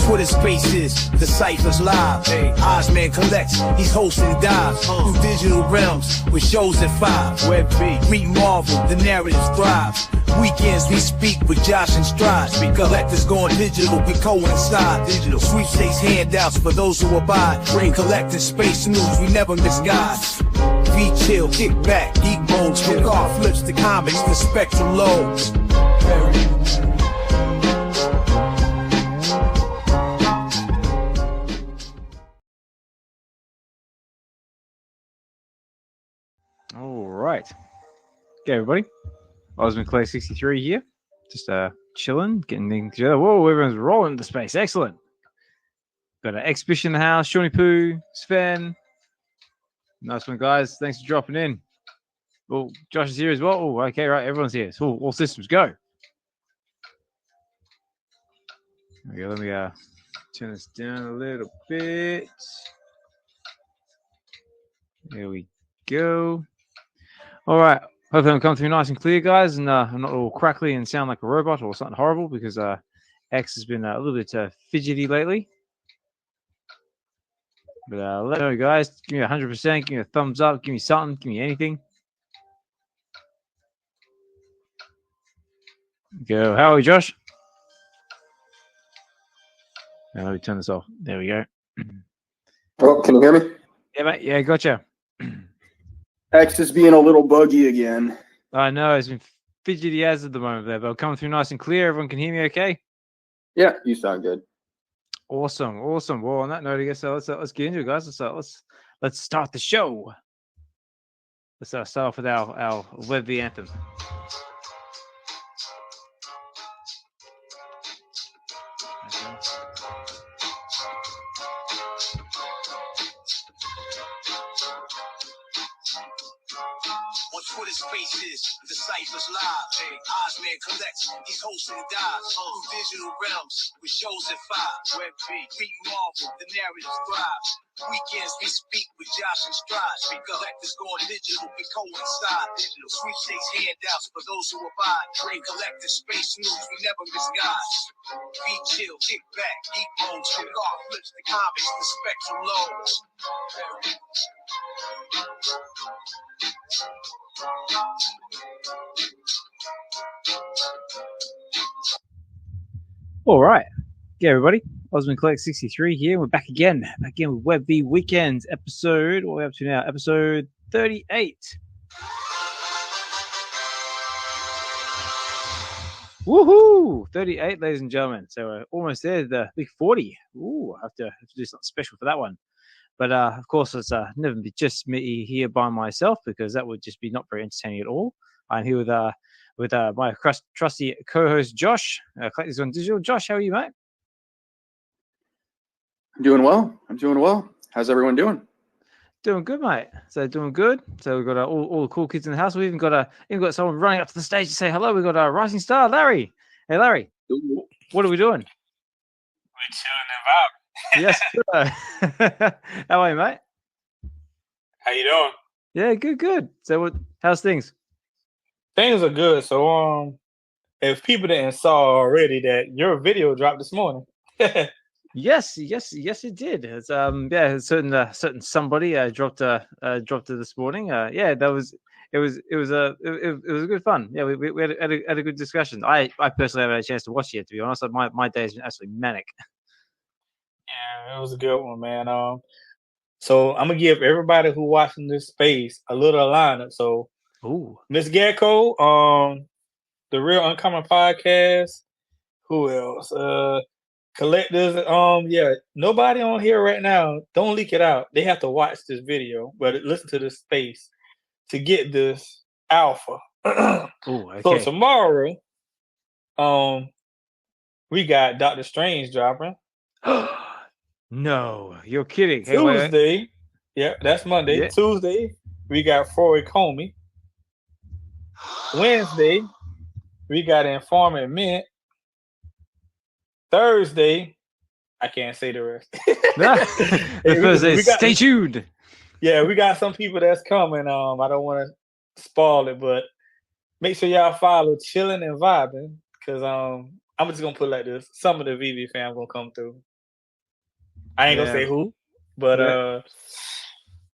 Twitter Spaces, the Cypher's live. Ozman collects, he's hosting dives through digital realms with shows at 5. Web V, meet Marvel, the narrative thrives. Weekends we speak with Josh and Stride. Collectors going digital, we coincide. Digital sweepstakes handouts for those who abide. Bring collecting space news, we never miss guys. V chill, kick back, geek modes. From car flips to comics, the spectrum loads. All right. Okay, everybody. Osman Clay 63 here. Just chilling, getting things together. Whoa, everyone's rolling into space. Excellent. Got an Xhibition in the house. Shawnee Poo, Sven. Nice one, guys. Thanks for dropping in. Oh, Josh is here as well. Oh, okay, right. Everyone's here. So all systems go. Okay, let me turn this down a little bit. There we go. All right. Hopefully I'm coming through nice and clear, guys, and I'm not all crackly and sound like a robot or something horrible because X has been a little bit fidgety lately. But let me know, guys. Give me 100%. Give me a thumbs up. Give me something. Give me anything. Go. How are we, Josh? Now, let me turn this off. There we go. Oh, can you hear me? Yeah, mate. Yeah, gotcha. X is being a little buggy again. I know. It's been fidgety as at the moment there, but coming through nice and clear. Everyone can hear me okay? Yeah, you sound good. Awesome. Well, on that note, I guess let's get into it, guys. Let's start the show. Let's start off with our Web V Anthem. Twitter Spaces, the Cypher's live. Ozman collects, he's hosting dives through digital realms with shows at 5. Web V, meet Marvel, the narrative thrives. Weekends we speak with Josh and Stride. Collectors going digital, we coincide. Digital sweepstakes handouts for those who abide. Bring collector space news, we never miss guys. Be chill, kick back, geek modes. From car flips to comics, the spectrum loads. All right. Yeah, everybody. Osman Collect 63 here. We're back again with Web V Weekends episode. What are we up to now? Episode 38. Woohoo! 38, ladies and gentlemen. So we're almost there, the big 40. Ooh, I have to do something special for that one. But of course, it's never be just me here by myself because that would just be not very entertaining at all. I'm here with my trusty co-host Josh, Collectors on Digital. Josh, how are you, mate? I'm doing well. How's everyone doing? Doing good, mate. So doing good. So we've got all the cool kids in the house. We even got someone running up to the stage to say hello. We've got a rising star, Larry. Hey, Larry. What are we doing? We're chilling and vibing. Yes, sir. How are you, mate? How you doing? Yeah, good. So how's things? Things are good. So if people didn't saw already that your video dropped this morning. Yes, it did. It's a certain somebody dropped it this morning. It was a good fun. Yeah, we had a good discussion. I personally haven't had a chance to watch it yet, to be honest. My day has been absolutely manic. Yeah, it was a good one, man. So I'm gonna give everybody who watching this space a little lineup. So, Miss Gecko, the Real Uncommon Podcast. Who else? Collectors. Nobody on here right now. Don't leak it out. They have to watch this video, but listen to this space to get this alpha. Okay. So tomorrow, we got Dokta Strange dropping. No, you're kidding. Tuesday, wait. Yeah, that's Monday. Yeah. Tuesday, we got Freud Comey. Wednesday, we got Informant Mint. Thursday, I can't say the rest. Thursday, stay tuned. Yeah, we got some people that's coming. I don't want to spoil it, but make sure y'all follow Chilling and Vibing because I'm just gonna put it like this: some of the VeVe fam gonna come through. I ain't gonna say who, but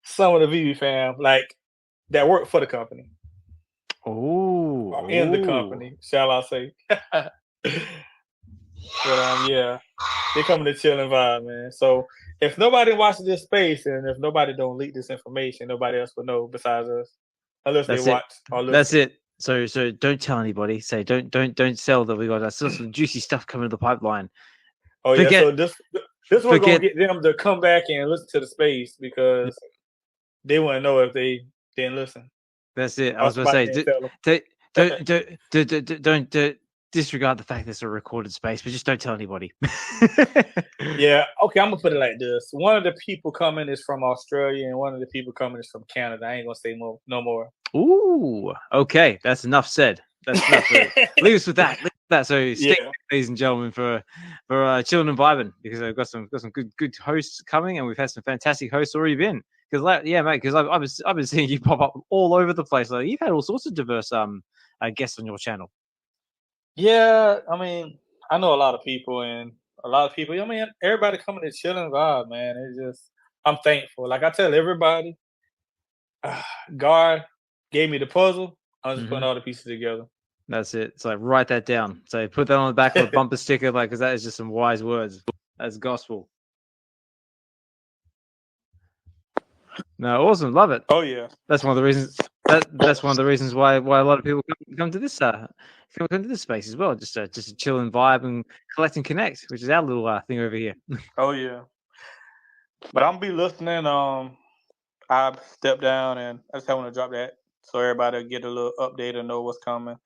some of the VeVe fam like that work for the company. Or in the company, shall I say? But yeah, they coming to chill and vibe, man. So if nobody watches this space and if nobody don't leak this information, nobody else will know besides us, unless they watch or listen. That's it. So don't tell anybody. Say don't sell that we got still some juicy stuff coming in the pipeline. Oh yeah, so this one's gonna get them to come back and listen to the space because they wouldn't know if they didn't listen. That's it. I was gonna say don't disregard the fact that it's a recorded space, but just don't tell anybody. Yeah, okay, I'm gonna put it like this. One of the people coming is from Australia and one of the people coming is from Canada. I ain't gonna say no more. Ooh, okay, that's enough said. That's enough. Leave us with that. So stay tuned, ladies and gentlemen, for chilling and vibing, because I've got some good hosts coming, and we've had some fantastic hosts already been. Because mate, because I've been seeing you pop up all over the place. Like, you've had all sorts of diverse guests on your channel. Yeah, I mean, I know a lot of people, and a lot of people. I mean, everybody coming to chill and vibe, man. It's just, I'm thankful. Like I tell everybody, God gave me the puzzle. I'm just putting all the pieces together. That's it. It's like, write that down. So put that on the back of a bumper sticker, like, because that is just some wise words. That's gospel. No, awesome, love it. Oh yeah, that's one of the reasons. That's one of the reasons why a lot of people come to this come to this space as well, just to chill and vibe and collect and connect, which is our little thing over here. Oh yeah, but I'm gonna be listening. I stepped down and I just want to drop that so everybody will get a little update and know what's coming.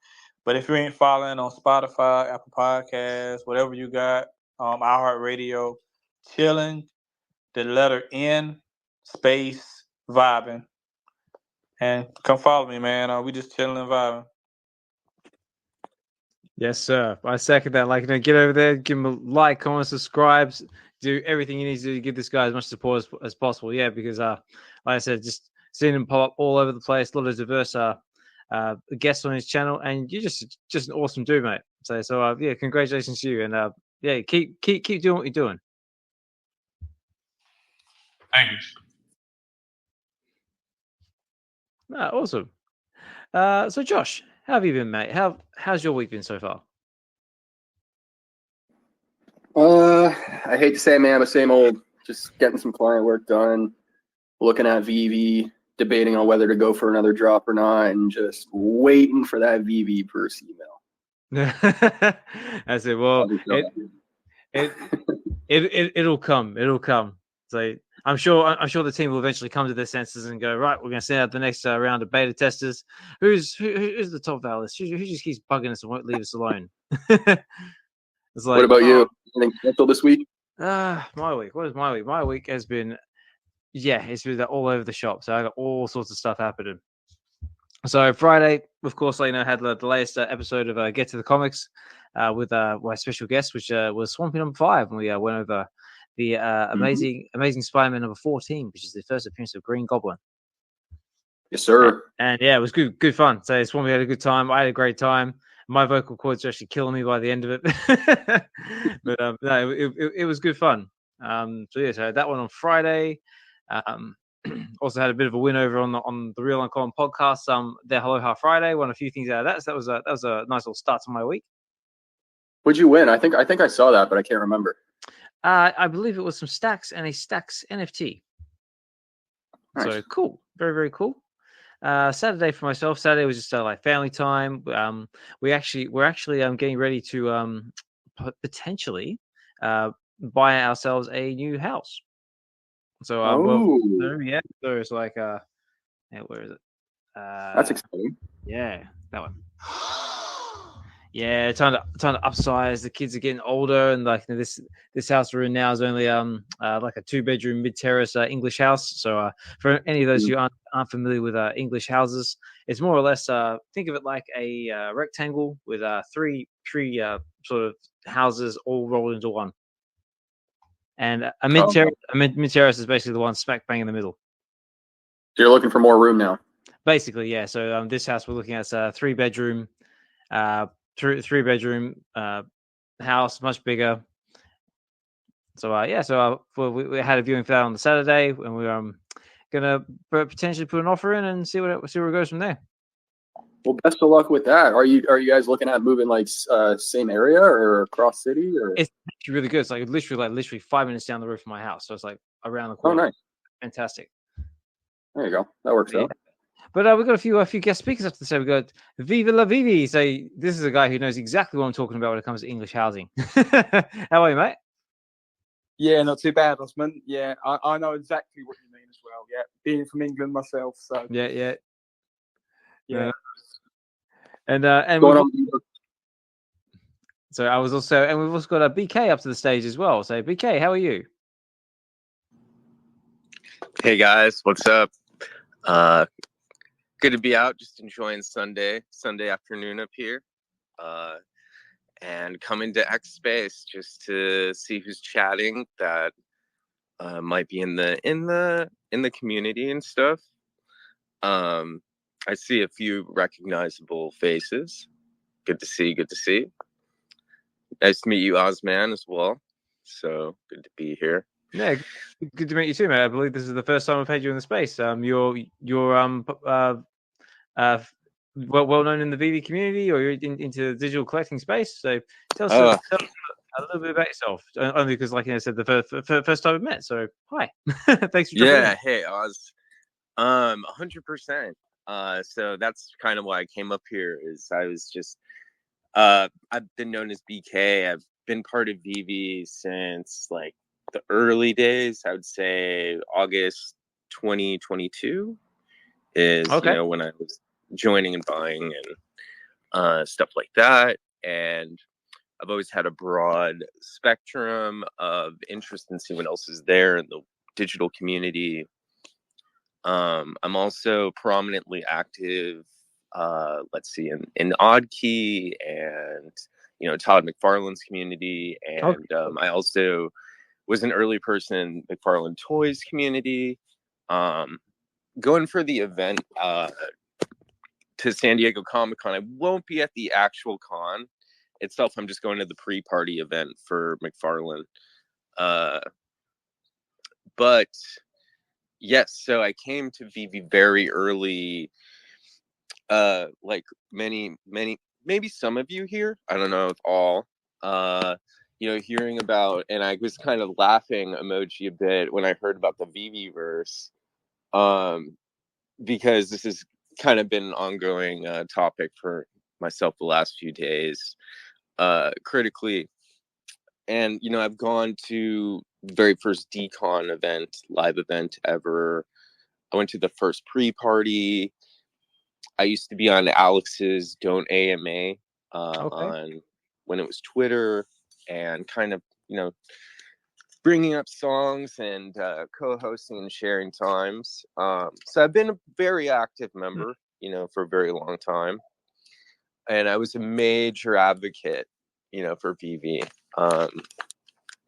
But if you ain't following on Spotify, Apple Podcasts, whatever you got, iHeartRadio, chilling, the letter N space vibing, and come follow me, man. We just chilling and vibing. Yes, sir. I second that. Like, get over there, give him a like, comment, subscribe, do everything you need to do to give this guy as much support as possible. Yeah, because like I said, just seeing him pop up all over the place, a lot of diverse guests on his channel, and you're just an awesome dude, mate. So yeah, congratulations to you, and yeah, keep doing what you're doing. Thank you. Awesome. So Josh, how have you been, mate? How's your week been so far? I hate to say it, man, but same old. Just getting some client work done, looking at VeVe, debating on whether to go for another drop or not, and just waiting for that VeVe Verse email. I said, well, it'll come. It'll come. So I'm sure the team will eventually come to their senses and go, right, we're going to send out the next round of beta testers. Who's the top of our list? Who just keeps bugging us and won't leave us alone? It's like, what about you? Anything special this week? My week. What is my week? My week has been, it's been all over the shop. So I got all sorts of stuff happening. So Friday, of course, I had the latest episode of Get to the Comics with my special guest, which was Swampy number 5, and we went over the amazing Spider-Man number 14, which is the first appearance of Green Goblin. Yes, sir. And yeah, it was good fun. So Swampy had a good time. I had a great time. My vocal cords are actually killing me by the end of it, but no, it was good fun. So yeah, so that one on Friday. Also had a bit of a win over on the Real Uncommon podcast. Their Hello Hi Friday. Won a few things out of that. So that was a nice little start to my week. What'd you win? I think I saw that, but I can't remember. I believe it was some Stacks and a Stacks NFT. Nice. So cool, very very cool. Saturday for myself. Saturday was just like family time. We're actually getting ready to potentially buy ourselves a new house. So so it's like where is it? That's exciting. Yeah, that one. Yeah, trying to upsize. The kids are getting older, and like this house we're in now is only like a 2-bedroom mid-terrace English house. So for any of those who aren't familiar with English houses, it's more or less think of it like a rectangle with three sort of houses all rolled into one. And a mid-terrace is basically the one smack bang in the middle. So you're looking for more room now. Basically, yeah. So this house we're looking at is a 3-bedroom. Three-bedroom house, much bigger. So we had a viewing for that on the Saturday, and we're gonna potentially put an offer in and see where it goes from there. Well, best of luck with that. Are you guys looking at moving like same area or across city? Or it's really good. It's like literally 5 minutes down the road from my house, so it's like around the corner. Oh, nice, fantastic. There you go. That works out. But we got a few guest speakers up to say. We got Viva la VeVe. So this is a guy who knows exactly what I'm talking about when it comes to English housing. How are you, mate? Yeah, not too bad, Osman. Yeah, I know exactly what you mean as well. Yeah, being from England myself, so yeah. And Going on. so I was also, and we've also got a BK up to the stage as well. So BK, how are you? Hey guys, what's up? Good to be out, just enjoying Sunday afternoon up here, and coming to X Space just to see who's chatting that might be in the community and stuff. I see a few recognizable faces. Good to see. Nice to meet you, Ozman, as well. So good to be here. Yeah, good to meet you too, mate. I believe this is the first time I've had you in the space. You're well known in the VeVe community, or you're into the digital collecting space. So tell us a little bit about yourself. Only because, like I said, the first time we met. So hi, thanks for joining. Yeah, hey Oz. 100%. So that's kind of why I came up here. Is I was just I've been known as BK. I've been part of VeVe since like the early days. I would say August 2022 is when I was joining and buying and stuff like that. And I've always had a broad spectrum of interest in seeing what else is there in the digital community. I'm also prominently active, in Oddkey and, Todd McFarlane's community. And I also was an early person in McFarlane Toys community. Going for the event to San Diego Comic-Con. I won't be at the actual con itself. I'm just going to the pre-party event for McFarlane. But yes, so I came to VeVe very early, like many, maybe some of you here, I don't know if all, hearing about, and I was kind of laughing emoji a bit when I heard about the VeVe Verse, because this has kind of been an ongoing topic for myself the last few days, critically. And, I've gone to the very first Decon event, live event ever. I went to the first pre-party. I used to be on Alex's Don't AMA on when it was Twitter, and kind of, bringing up songs and co-hosting and sharing times. So I've been a very active member, for a very long time. And I was a major advocate, for VeVe.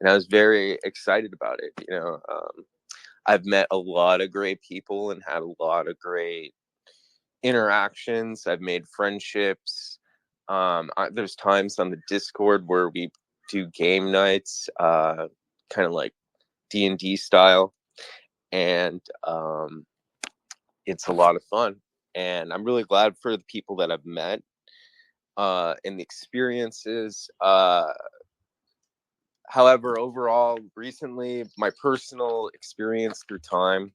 And I was very excited about it. I've met a lot of great people and had a lot of great interactions. I've made friendships. There's times on the Discord where we do game nights, kind of like D&D style. And it's a lot of fun. And I'm really glad for the people that I've met and the experiences. However, overall, recently, my personal experience through time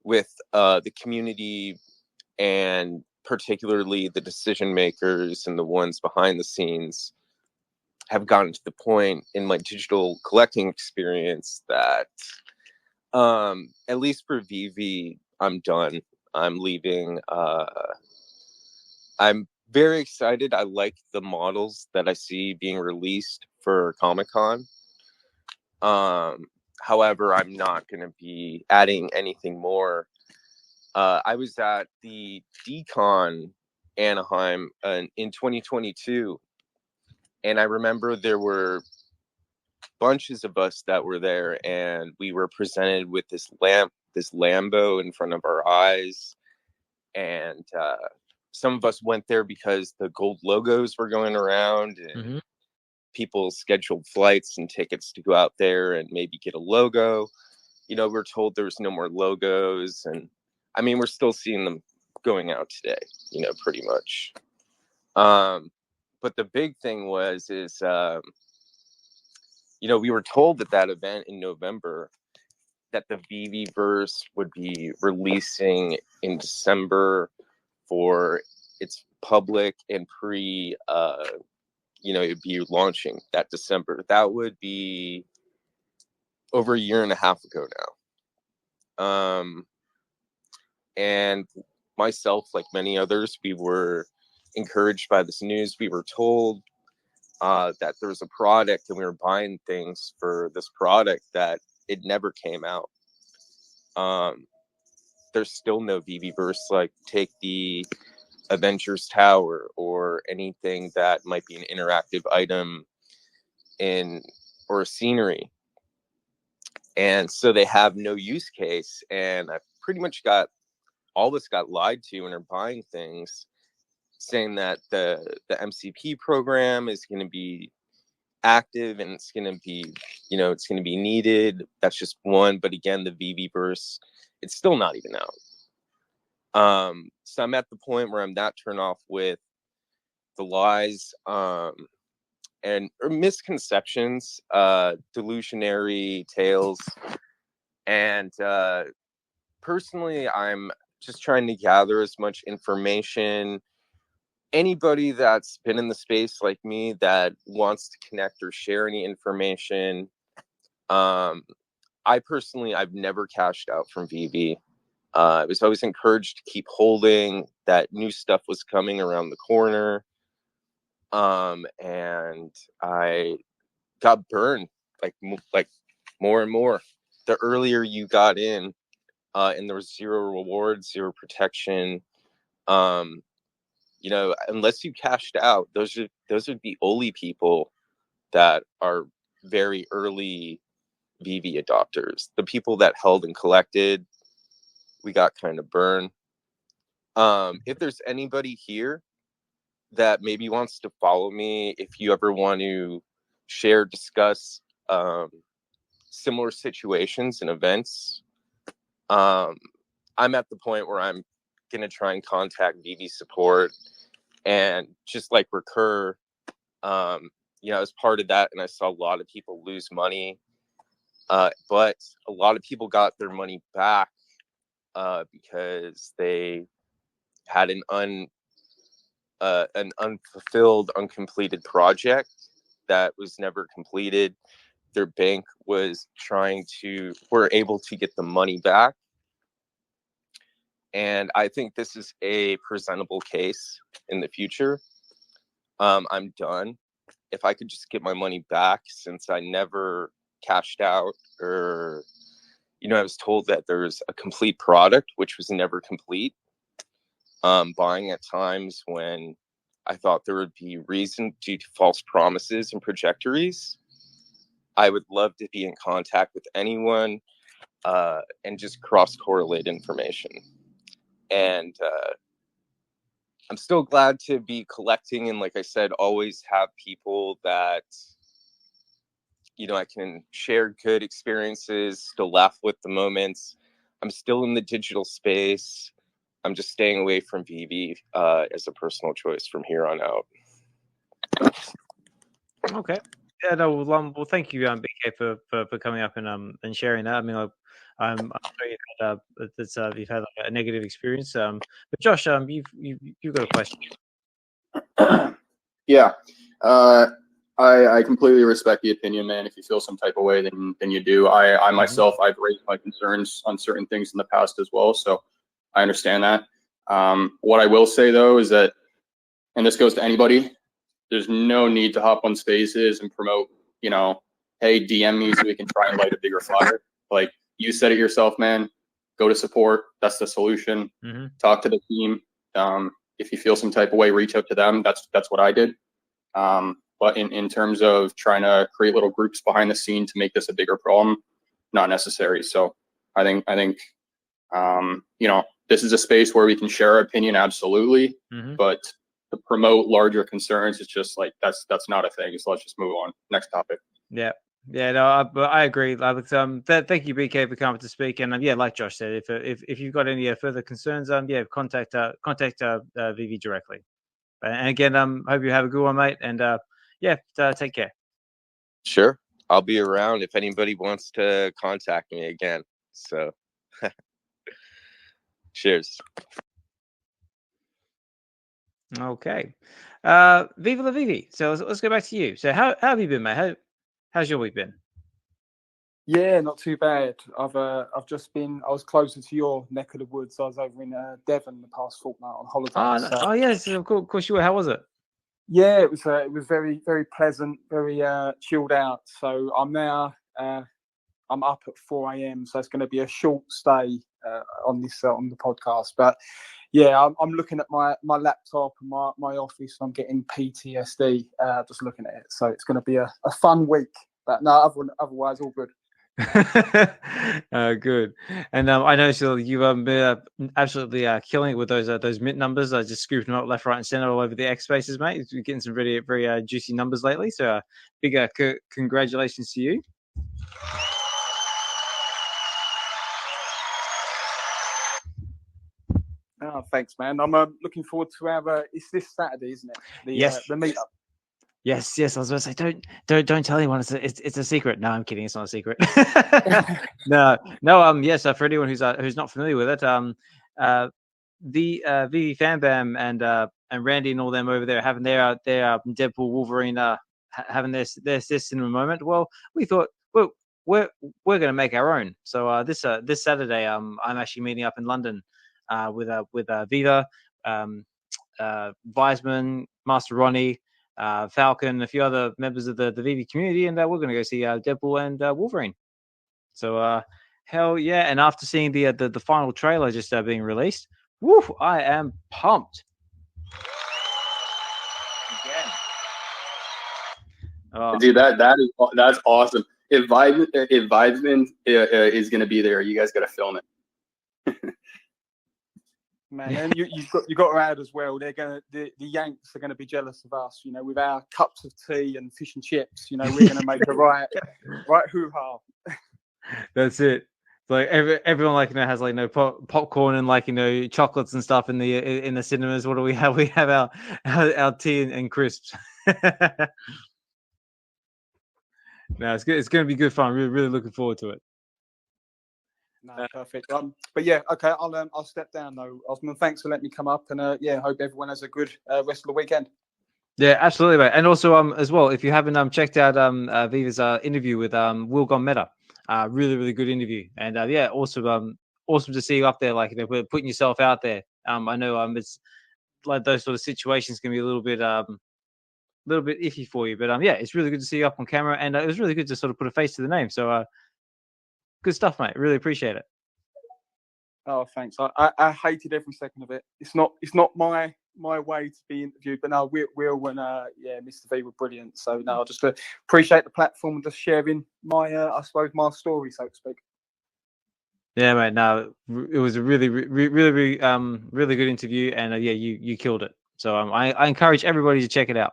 with the community, and particularly the decision makers and the ones behind the scenes, have gotten to the point in my digital collecting experience that, at least for VeVe, I'm done. I'm leaving. I'm very excited. I like the models that I see being released for Comic-Con. However, I'm not going to be adding anything more. I was at the Decon Anaheim in 2022, and I remember there were bunches of us that were there, and we were presented with this Lambo in front of our eyes, and some of us went there because the gold logos were going around, and people's scheduled flights and tickets to go out there and maybe get a logo. You know, we're told there's no more logos, and I mean, we're still seeing them going out today, you know, pretty much. But the big thing is, you know, we were told at that event in November that the VeVe Verse would be releasing in December for its public and pre, you know, it'd be launching that December. That would be over a year and a half ago now. And myself, like many others, we were encouraged by this news. We were told that there was a product and we were buying things for this product that it never came out. There's still no VeVe Verse. Like, take the Avengers Tower or anything that might be an interactive item or a scenery. And so they have no use case. And I pretty much got lied to when they're buying things, saying that the MCP program is going to be active and it's going to be, you know, it's going to be needed. That's just one. But again, the VeVe Verse, it's still not even out. So I'm at the point where I'm that turned off with the lies and misconceptions, delusionary tales. And personally, I'm just trying to gather as much information. Anybody that's been in the space like me that wants to connect or share any information. I've never cashed out from VeVe. I was always encouraged to keep holding, that new stuff was coming around the corner. And I got burned like more and more. The earlier you got in, and there was zero rewards, zero protection. You know, unless you cashed out, those are the only people that are very early VeVe adopters. The people that held and collected, we got kind of burned. If there's anybody here that maybe wants to follow me, if you ever want to share, discuss similar situations and events, I'm at the point where I'm going to try and contact VeVe support and just like recur. You know, as part of that, and I saw a lot of people lose money, but a lot of people got their money back because they had an unfulfilled, uncompleted project that was never completed. Their bank were able to get the money back. And I think this is a presentable case in the future. I'm done. If I could just get my money back, since I never cashed out, or, you know, I was told that there's a complete product, which was never complete. Buying at times when I thought there would be reason due to false promises and trajectories. I would love to be in contact with anyone and just cross-correlate information. And I'm still glad to be collecting, and like I said, always have people that, you know, I can share good experiences, still laugh with the moments. I'm still in the digital space. I'm just staying away from VeVe as a personal choice from here on out. Okay. Yeah, no, well, thank you, BK, for coming up and sharing that. I mean, I'm sure you've had like a negative experience. But Josh, you've got a question. Yeah, I completely respect the opinion, man. If you feel some type of way, then you do. I myself, I've raised my concerns on certain things in the past as well, so I understand that. What I will say though is that, and this goes to anybody, there's no need to hop on spaces and promote, you know, hey, DM me so we can try and light a bigger fire. Like, you said it yourself, man. Go to support. That's the solution. Mm-hmm. Talk to the team. If you feel some type of way, reach out to them. That's what I did. But in terms of trying to create little groups behind the scene to make this a bigger problem, not necessary. So I think you know, this is a space where we can share our opinion, absolutely. Mm-hmm. But promote larger concerns. It's just like that's not a thing. So let's just move on. Next topic. Yeah. Yeah, no, I agree. Thank you, BK, for coming to speak. And yeah, like Josh said, if you've got any further concerns, contact VeVe directly. And again, hope you have a good one, mate. And take care. Sure, I'll be around if anybody wants to contact me again. So, cheers. Okay, Viva la VeVe. So let's go back to you. So how have you been, mate? How's your week been? Yeah, not too bad. I was closer to your neck of the woods. I was over in Devon the past fortnight on holiday. Oh yes, of course you were. How was it? Yeah, it was very, very pleasant, very chilled out. So I'm now I'm up at 4 a.m. So it's going to be a short stay on the podcast. But yeah, I'm looking at my laptop and my office, and I'm getting PTSD just looking at it. So it's going to be a fun week. But no, otherwise all good. Good. And I know you've been absolutely killing it with those mint numbers. I just scooped them up left, right, and center all over the X spaces, mate. You're getting some very, very juicy numbers lately. So big congratulations to you. Oh, thanks, man. I'm looking forward to our. It's this Saturday, isn't it? Yes. The meetup. Yes. I was going to say, don't tell anyone. It's a secret. No, I'm kidding. It's not a secret. No. Yes. For anyone who's not familiar with it, the VeVe Fambam and Randy and all them over there having their Deadpool Wolverine having their cinema moment. Well, we thought, well, we're going to make our own. So this Saturday, I'm actually meeting up in London with Viva, Weisman, Master Ronnie, Falcon, a few other members of the VeVe community, and we're going to go see Deadpool and Wolverine. So hell yeah! And after seeing the final trailer just being released, woo, I am pumped. Oh. Dude, that's awesome. If Weisman is going to be there, you guys got to film it. Man, and you got to add as well. The Yanks are gonna be jealous of us, with our cups of tea and fish and chips. We're gonna make a right hoo ha. That's it. Like everyone has popcorn and chocolates and stuff in the cinemas. What do we have? We have our tea and crisps. No, it's good. It's going to be good fun. Really, really looking forward to it. No, perfect. But yeah, okay. I'll step down though. Osman, thanks for letting me come up, and hope everyone has a good rest of the weekend. Yeah, absolutely, mate. And also, as well, if you haven't checked out VeVe's interview with Will Gone Meta, really, really good interview, and awesome to see you up there, putting yourself out there. I know it's like those sort of situations can be a little bit iffy for you, but it's really good to see you up on camera, and it was really good to sort of put a face to the name. So. Good stuff, mate. Really appreciate it. Oh, thanks. I hated every second of it. It's not my way to be interviewed, but no, Will and Mr. V were brilliant. So no, I just appreciate the platform and just sharing my my story, so to speak. Yeah, mate. No, it was a really, really good interview, and you killed it. So I encourage everybody to check it out.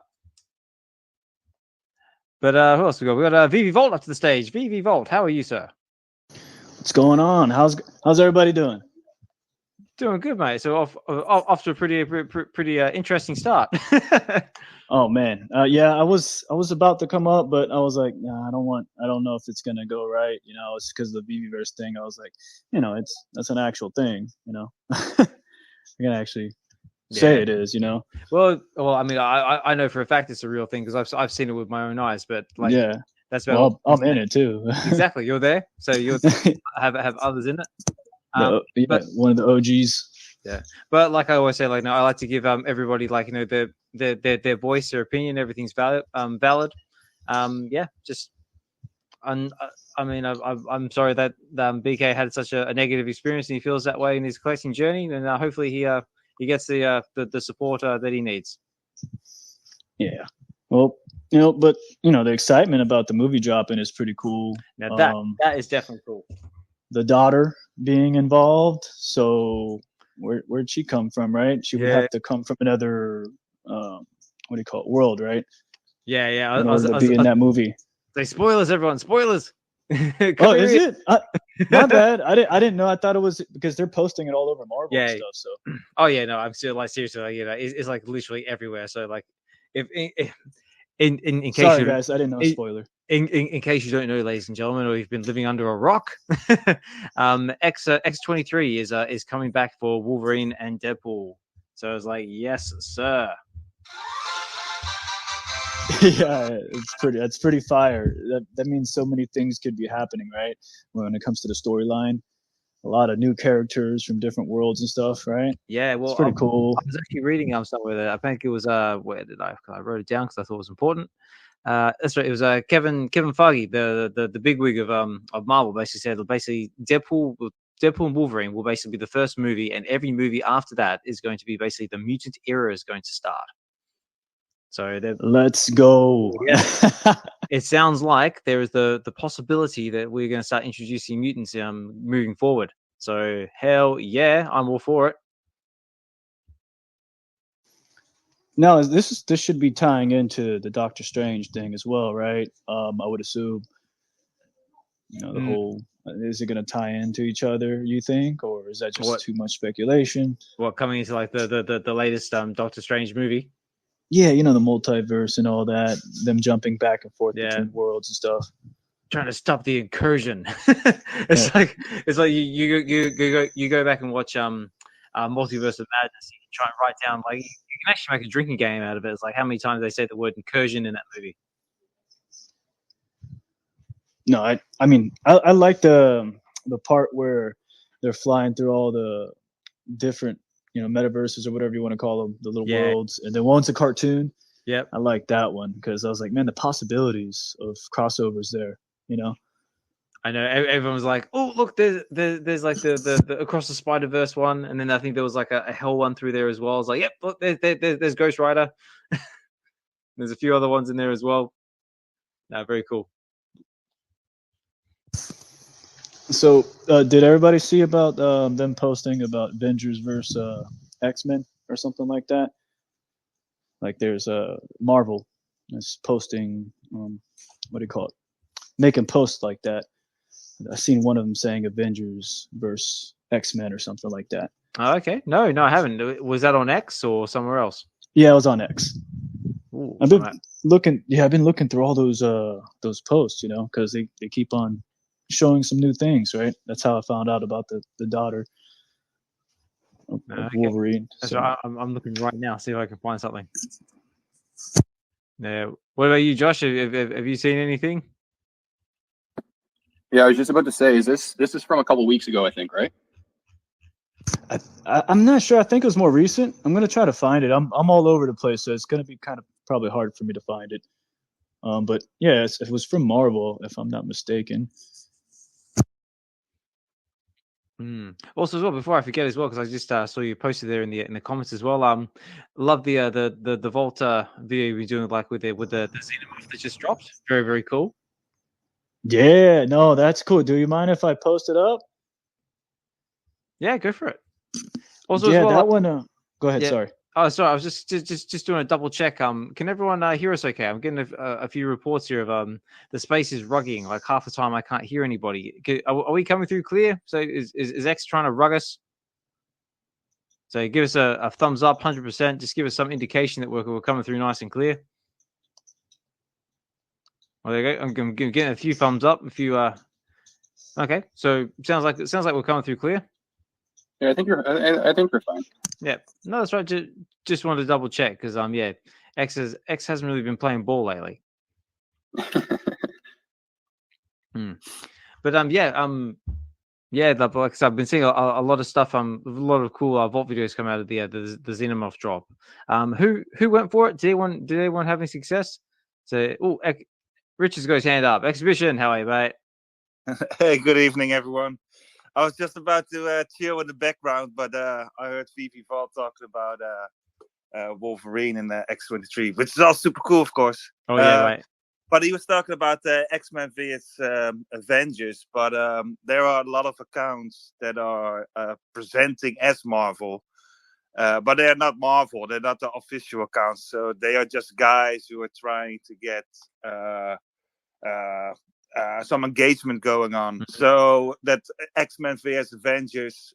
But who else we got? We got VeVe Vault up to the stage. VeVe Vault, how are you, sir? What's going on? How's everybody doing? Doing good, mate. So off to a pretty interesting start. Oh man, yeah, I was about to come up, but I was like, nah, I don't know if it's gonna go right. It's because of the VeVe Verse thing. I was like, that's an actual thing. I can actually say it is. Well, I mean, I know for a fact it's a real thing because I've seen it with my own eyes. But yeah. That's about I'm in it too. Exactly, you're there, so you'll have others in it. But one of the OGs. Yeah, but like I always say, I like to give everybody their voice, their opinion. Everything's valid. Just. I mean, I'm sorry that BK had such a negative experience and he feels that way in his collecting journey, and hopefully he gets the support that he needs. Yeah. Well. But the excitement about the movie dropping is pretty cool. Now that is definitely cool. The daughter being involved. So where'd she come from, right? She would have to come from another what do you call it, world, right? Yeah, yeah. In order to be in that movie. Say spoilers, everyone. Spoilers. Oh, is it? My bad. I didn't know. I thought it was because they're posting it all over Marvel and stuff. So. Oh yeah, no. I'm still like seriously, like, it's like literally everywhere. So like, if in case sorry guys, I didn't know spoiler. In case you don't know, ladies and gentlemen, or you've been living under a rock, X23 is coming back for Wolverine and Deadpool. So I was like, yes, sir. Yeah, that's pretty fire. That means so many things could be happening, right? When it comes to the storyline, a lot of new characters from different worlds and stuff, right? Yeah, well, it's pretty cool. I was actually reading somewhere that I think it was where did I wrote it down because I thought it was important. That's right. It was Kevin Feige, the bigwig of Marvel, basically said Deadpool and Wolverine will basically be the first movie, and every movie after that is going to be basically the mutant era is going to start. So let's go. Yeah. It sounds like there is the possibility that we're going to start introducing mutants moving forward. So hell yeah, I'm all for it. No, this should be tying into the Dokta Strange thing as well, right? I would assume. The whole is it going to tie into each other? You think, or is that just too much speculation? What coming into like the latest Dokta Strange movie? Yeah, the multiverse and all that, them jumping back and forth between worlds and stuff. Trying to stop the incursion. It's like you go back and watch Multiverse of Madness. You can try and write down you can actually make a drinking game out of it. It's like how many times they say the word incursion in that movie. No, I mean I like the part where they're flying through all the different metaverses or whatever you want to call them, the little worlds, and then one's a cartoon. Yep, I like that one because I was like, man, the possibilities of crossovers there. I know everyone was like, oh look, there's like the Across the Spider-Verse one, and then I think there was like a Hell one through there as well. I was like, yep, look, there's Ghost Rider. There's a few other ones in there as well. No, very cool. So, did everybody see about them posting about VeVe Verse X-Men or something like that? Like, there's Marvel is posting, what do you call it? Making posts like that. I've seen one of them saying Avengers versus X-Men or something like that. Oh, okay. No, I haven't. Was that on X or somewhere else? Yeah, it was on X. Ooh, I've been looking. Yeah, I've been looking through all those posts, because they keep on showing some new things, right? That's how I found out about the daughter of Wolverine. So I'm looking right now, see if I can find something. Yeah. What about you, Josh? Have you seen anything? Yeah, I was just about to say, this is from a couple weeks ago, I think, right? I'm not sure. I think it was more recent. I'm gonna try to find it. I'm all over the place, so it's gonna be kind of probably hard for me to find it. But yeah, it was from Marvel, if I'm not mistaken. Also, as well, before I forget as well, because I just saw you posted there in the comments as well. Love the Volta video you're doing with the Xenomorph that just dropped. Very, very cool. Yeah, no, that's cool. Do you mind if I post it up? Yeah, go for it. Also, yeah, as well, that one. Go ahead. Yeah. Sorry. Oh, sorry. I was just doing a double check. Can everyone hear us? Okay, I'm getting a few reports here of the space is rugging. Like half the time, I can't hear anybody. Are we coming through clear? So is X trying to rug us? So give us a thumbs up, 100%. Just give us some indication that we're coming through nice and clear. Well, there you go. I'm getting a few thumbs up. A few. Okay, so sounds like we're coming through clear. Yeah, I think we're fine. Yeah, no, that's right. Just wanted to double check because X hasn't really been playing ball lately. But like I've been seeing a lot of stuff. A lot of cool Vault videos come out of the Xenomorph drop. Who went for it? Did anyone have any success? So, Richard's got his hand up. Xhibition, how are you, mate? Hey, good evening, everyone. I was just about to chill in the background, but I heard VeVe Vault talking about Wolverine and X23, which is all super cool, of course. Oh, yeah, right. But he was talking about X-Men vs. Avengers, but there are a lot of accounts that are presenting as Marvel. But they are not Marvel. They're not the official accounts. So they are just guys who are trying to get some engagement going on. So that X-Men vs Avengers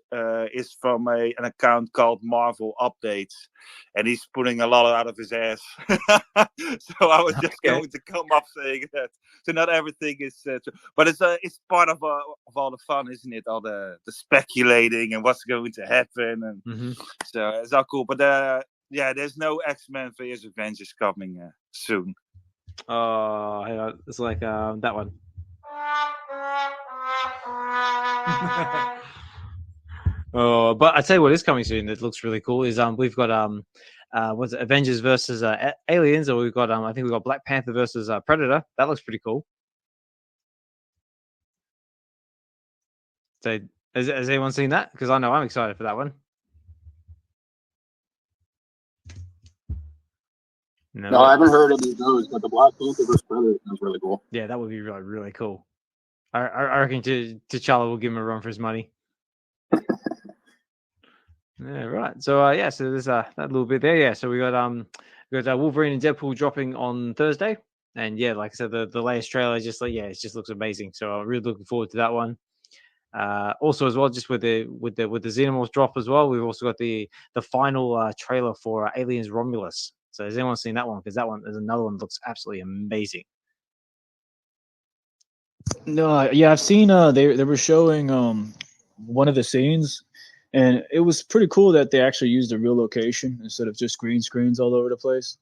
is from an account called Marvel Updates, and he's putting a lot out of his ass. So I was just going to come up saying that. So not everything is true, but it's part of all the fun, isn't it? All the speculating and what's going to happen, and so it's all cool. But yeah, there's no X-Men vs Avengers coming soon. Oh, hang on. It's like that one. Oh, but I tell you what is coming soon that looks really cool is we've got what's it, Avengers versus Aliens, or we've got I think we've got Black Panther versus Predator. That looks pretty cool. So has anyone seen that? Because I know I'm excited for that one. No, I haven't heard of those, but the Black Panther vs. Predator sounds really cool. Yeah, that would be really, really cool. I reckon T'Challa will give him a run for his money. Yeah, right. So so there's that little bit there. Yeah, so we got Wolverine and Deadpool dropping on Thursday, and yeah, like I said, the latest trailer just it just looks amazing. So I'm really looking forward to that one. Also, as well, just with the Xenomorph drop as well, we've also got the final trailer for Aliens Romulus. So has anyone seen that one? Because that one is another one that looks absolutely amazing. No, yeah, I've seen they were showing one of the scenes, and it was pretty cool that they actually used a real location instead of just green screens all over the place.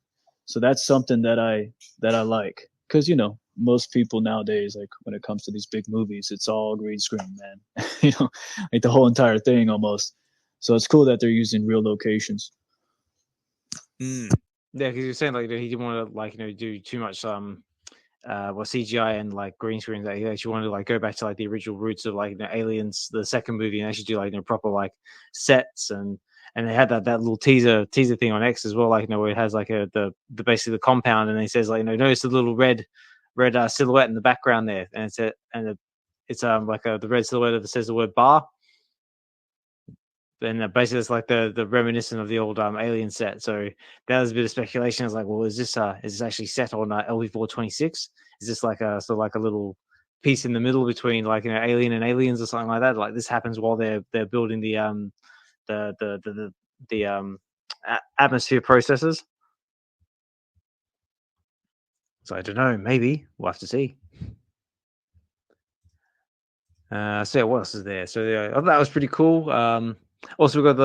So that's something that I like, because most people nowadays, like when it comes to these big movies, it's all green screen, man. Like the whole entire thing almost. So it's cool that they're using real locations. Yeah, because you're saying like he didn't want to do too much CGI and like green screen. That he actually wanted to like go back to like the original roots of like Aliens, the second movie, and actually do like proper like sets and they had that little teaser thing on X as well, like where it has like the basically the compound, and he says like notice the little red silhouette in the background there, and it's like the red silhouette that says the word bar. And basically, it's like the reminiscent of the old Alien set. So that was a bit of speculation. I was like, well, is this actually set on LV-426? Is this like a sort of like a little piece in the middle between like Alien and Aliens or something like that? Like this happens while they're building the atmosphere processors. So I don't know. Maybe we'll have to see. So yeah, what else is there? So that was pretty cool. Also, we got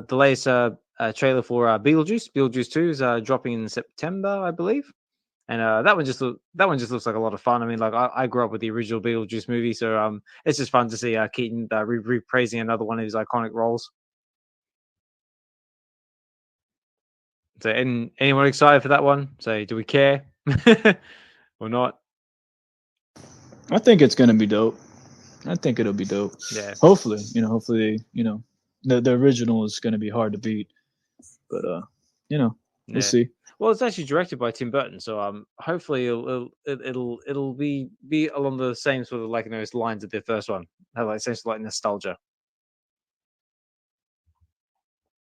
the latest trailer for Beetlejuice. Beetlejuice 2 is dropping in September, I believe, and that one just looks like a lot of fun. I mean, like I grew up with the original Beetlejuice movie, so it's just fun to see Keaton reprising another one of his iconic roles. So, anyone excited for that one? So, do we care or not? I think it's gonna be dope. I think it'll be dope. Yeah. Hopefully, the original is going to be hard to beat, but we'll see. Well, it's actually directed by Tim Burton, so hopefully it'll be along the same sort of like those lines of the first one, have like sense of like nostalgia.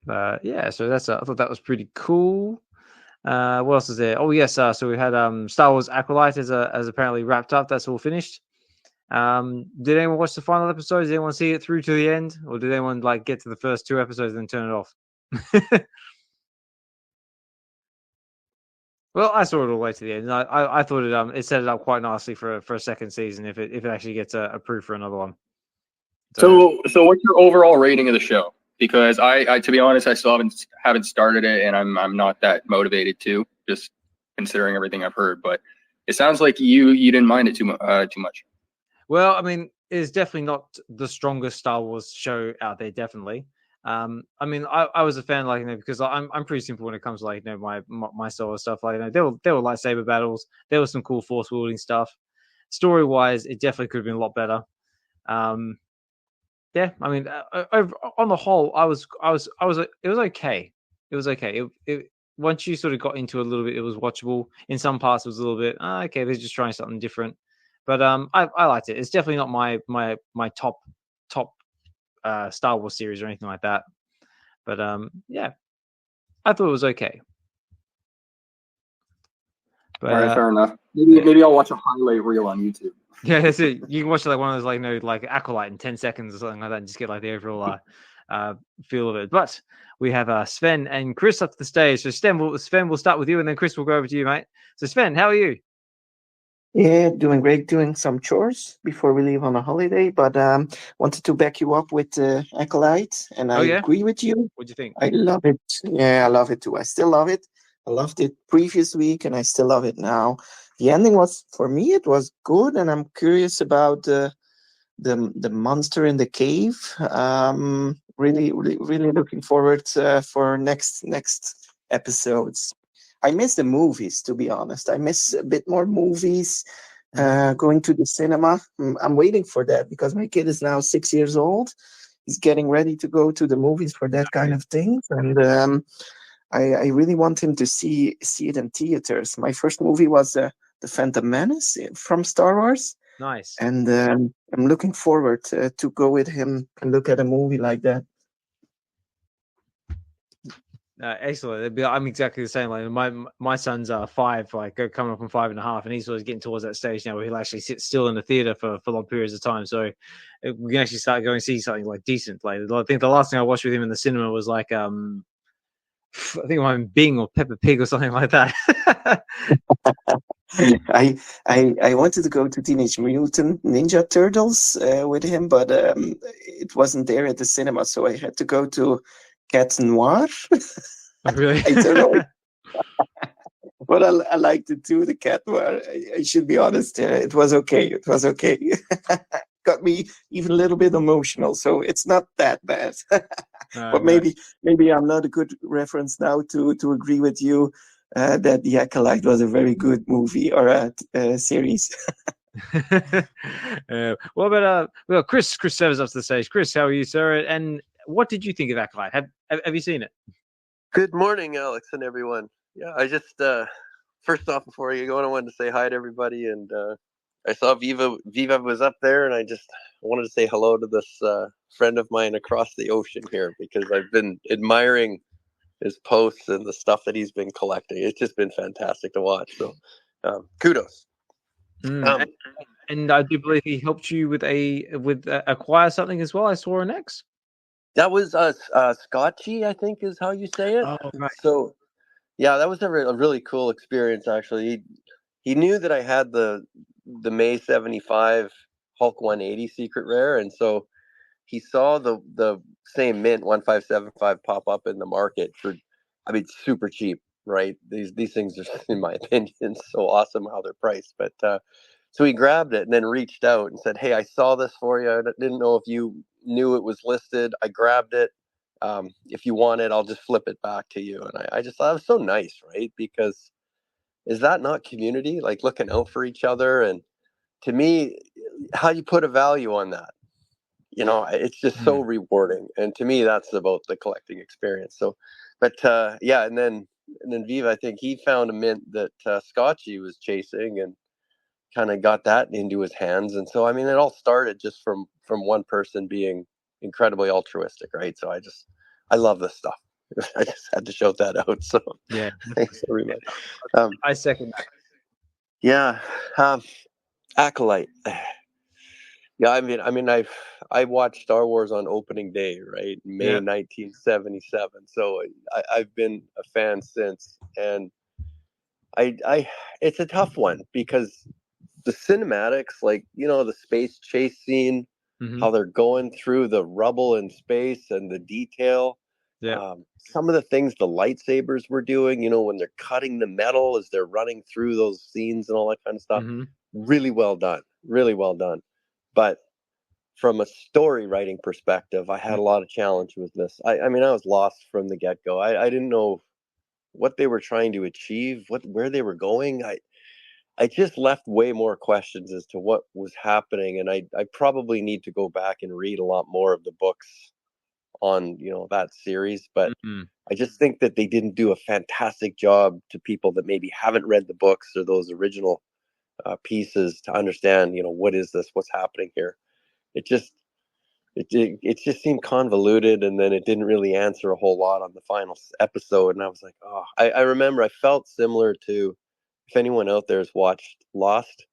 Yeah, so that's I thought that was pretty cool. What else is there? Oh yes, so we had Star Wars Acolyte as apparently wrapped up. That's all finished. Did anyone watch the final episodes? Did anyone see it through to the end, or did anyone like get to the first 2 episodes and then turn it off? Well, I saw it all the way to the end. I thought it set it up quite nicely for a second season if it actually gets approved for another one. So what's your overall rating of the show? Because I to be honest, I still haven't started it, and I'm not that motivated to, just considering everything I've heard. But it sounds like you didn't mind it too much. Well, I mean, it's definitely not the strongest Star Wars show out there. Definitely. I mean, I was a fan, like because I'm pretty simple when it comes to like my Star Wars stuff. Like there were lightsaber battles, there was some cool force wielding stuff. Story wise, it definitely could have been a lot better. Yeah, I mean, on the whole, it was okay. It was okay. It once you sort of got into a little bit, it was watchable. In some parts, it was a little bit okay. They're just trying something different. But I liked it. It's definitely not my top Star Wars series or anything like that. But yeah, I thought it was okay. But, all right, fair enough. Maybe I'll watch a highlight reel on YouTube. Yeah, that's it. You can watch like one of those like Acolyte in 10 seconds or something like that, and just get like the overall feel of it. But we have Sven and Chris up to the stage. So Sven, we'll start with you, and then Chris will go over to you, mate. So Sven, how are you? Yeah, doing great. Doing some chores before we leave on a holiday, but wanted to back you up with Acolyte, and I agree with you. What do you think? I love it. Yeah, I love it too. I still love it. I loved it previous week, and I still love it now. The ending was, for me, it was good, and I'm curious about the monster in the cave. Really looking forward for next episodes. I miss the movies, to be honest. I miss a bit more movies, going to the cinema. I'm waiting for that because my kid is now 6 years old. He's getting ready to go to the movies for that kind of thing. And I really want him to see it in theaters. My first movie was The Phantom Menace from Star Wars. Nice. And I'm looking forward to go with him and look at a movie like that. Excellent. I'm exactly the same. Like my son's 5, like coming up on 5.5, and he's always getting towards that stage now where he'll actually sit still in the theater for long periods of time. So we can actually start going and see something like decent. Like I think the last thing I watched with him in the cinema was like I think it might have been Bing or Peppa Pig or something like that. I wanted to go to Teenage Mutant Ninja Turtles with him, but it wasn't there at the cinema, so I had to go to Cat Noir. Oh, really? I don't know. But I liked it too, the Cat Noir. I should be honest. It was okay. It was okay. Got me even a little bit emotional, so it's not that bad. But maybe I'm not a good reference now to agree with you that The Acolyte was a very good movie or a series. What about Chris? Chris Severs up to the stage. Chris, how are you, sir? And what did you think of Acolyte? Have you seen it? Good morning, Alex and everyone. Yeah, I just first off, before I go on, I wanted to say hi to everybody, and I saw Viva was up there, and I wanted to say hello to this friend of mine across the ocean here because I've been admiring his posts and the stuff that he's been collecting. It's just been fantastic to watch. So kudos. And I do believe he helped you with acquire something as well. I saw an X. That was Scotchy, I think is how you say it. Oh, right. So yeah, that was a really cool experience. Actually, he knew that I had the May 75 Hulk 180 secret rare, and so he saw the same mint 1575 pop up in the market for, I mean, super cheap, right? These things are, in my opinion, so awesome how they're priced. But so he grabbed it and then reached out and said, "Hey, I saw this for you. I didn't know if you knew it was listed. I grabbed it. If you want it, I'll just flip it back to you." And I just thought it was so nice, right? Because is that not community? Like looking out for each other? And to me, how you put a value on that? You know, it's just so rewarding. And to me, that's about the collecting experience. So, but yeah, and then Viva, I think he found a mint that Scotchy was chasing and kind of got that into his hands. And so, I mean, it all started just from one person being incredibly altruistic, right? So I love this stuff. I just had to shout that out. So yeah, thanks everybody. I second that. Yeah, Acolyte. Yeah, I mean, I watched Star Wars on opening day, right, May 1977. So I've been a fan since, and I it's a tough one because the cinematics, like, you know, the space chase scene, how they're going through the rubble in space and the detail. Yeah. Some of the things the lightsabers were doing, you know, when they're cutting the metal as they're running through those scenes and all that kind of stuff. Really well done. Really well done. But from a story writing perspective, I had a lot of challenge with this. I mean, I was lost from the get-go. I didn't know what they were trying to achieve, where they were going. I just left way more questions as to what was happening, and I probably need to go back and read a lot more of the books on, you know, that series. But I just think that they didn't do a fantastic job to people that maybe haven't read the books or those original pieces to understand, you know, what is this, what's happening here. It just, it just seemed convoluted, and then it didn't really answer a whole lot on the final episode. And I was like, oh, I remember I felt similar to, if anyone out there has watched Lost,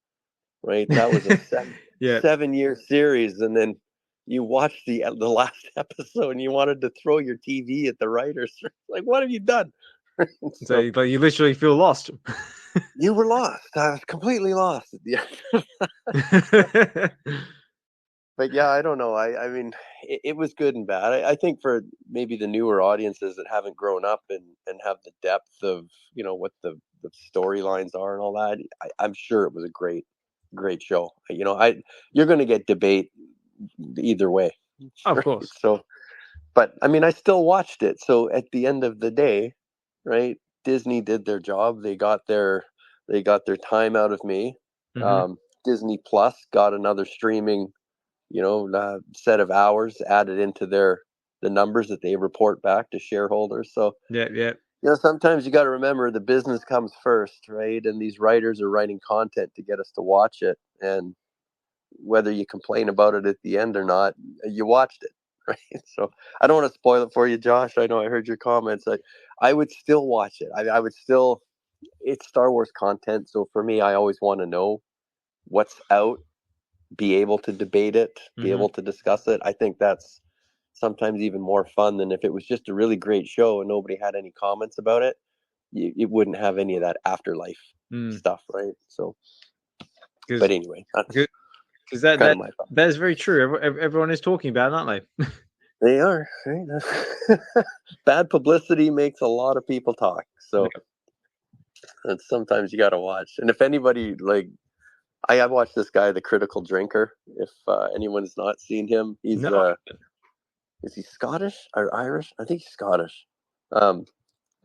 right? That was a 7-year series, and then you watched the last episode and you wanted to throw your TV at the writers. Like, what have you done? So you literally feel lost. You were lost. I was completely lost at the end. But yeah, I don't know. I mean, it was good and bad. I think for maybe the newer audiences that haven't grown up and have the depth of, you know, what the storylines are and all that, I'm sure it was a great show. You know, you're going to get debate either way. Of course. So, but I mean, I still watched it. So at the end of the day, right, Disney did their job. They got their time out of me. Mm-hmm. Disney Plus got another streaming, you know, set of hours added into the numbers that they report back to shareholders. So yeah. You know, sometimes you got to remember the business comes first, right? And these writers are writing content to get us to watch it. And whether you complain about it at the end or not, you watched it, right? So I don't want to spoil it for you, Josh. I know I heard your comments. I would still watch it. I would still, it's Star Wars content. So for me, I always want to know what's out, be able to debate it, be able to discuss it. I think that's sometimes even more fun than if it was just a really great show and nobody had any comments about it. It wouldn't have any of that afterlife stuff, right? So, but anyway, because that is very true. Everyone is talking about it, aren't they? They are. Right? Bad publicity makes a lot of people talk. So that's sometimes you got to watch. And if anybody I've watched this guy, The Critical Drinker. If anyone's not seen him, he's is he Scottish or Irish? I think he's Scottish. And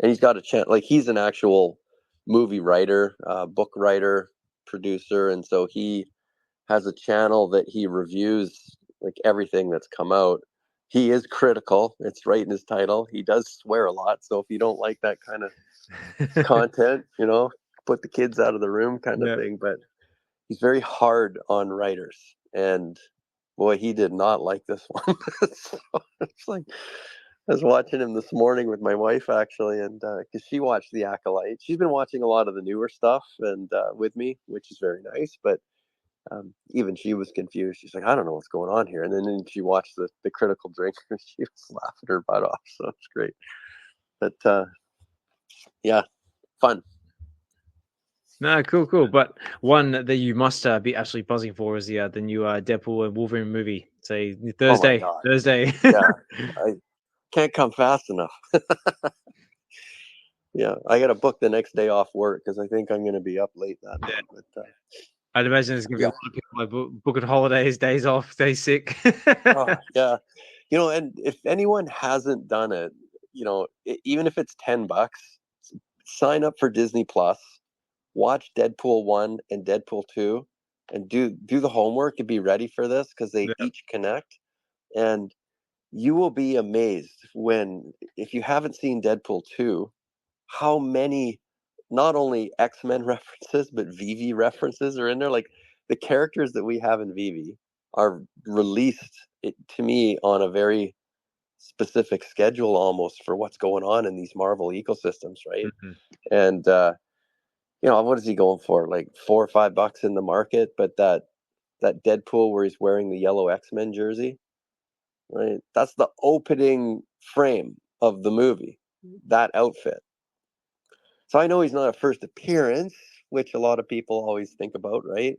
he's got a channel. Like, he's an actual movie writer, book writer, producer, and so he has a channel that he reviews like everything that's come out. He is critical. It's right in his title. He does swear a lot. So if you don't like that kind of content, you know, put the kids out of the room kind of thing. But he's very hard on writers, and boy, he did not like this one. So it's like, I was watching him this morning with my wife, actually, and because she watched The Acolyte. She's been watching a lot of the newer stuff and with me, which is very nice. But even she was confused. She's like, I don't know what's going on here. And then she watched the Critical Drinker. She was laughing her butt off. So it's great. But yeah, fun. No, cool. But one that you must be absolutely buzzing for is the new Deadpool and Wolverine movie. Say Thursday. Oh Thursday. Yeah, I can't come fast enough. Yeah, I got to book the next day off work because I think I'm going to be up late that night. But I'd imagine there's going to be a lot of people like booking holidays, days off, days sick. Yeah, you know, and if anyone hasn't done it, you know, even if it's $10, sign up for Disney Plus. Watch Deadpool 1 and Deadpool 2 and do the homework and be ready for this because they each connect. And you will be amazed if you haven't seen Deadpool 2, how many not only X-Men references, but VeVe references are in there. Like, the characters that we have in VeVe are released, to me, on a very specific schedule almost for what's going on in these Marvel ecosystems, right? And you know, what is he going for? Like $4 or $5 in the market, but that Deadpool where he's wearing the yellow X-Men jersey, right? That's the opening frame of the movie, that outfit. So I know he's not a first appearance, which a lot of people always think about, right?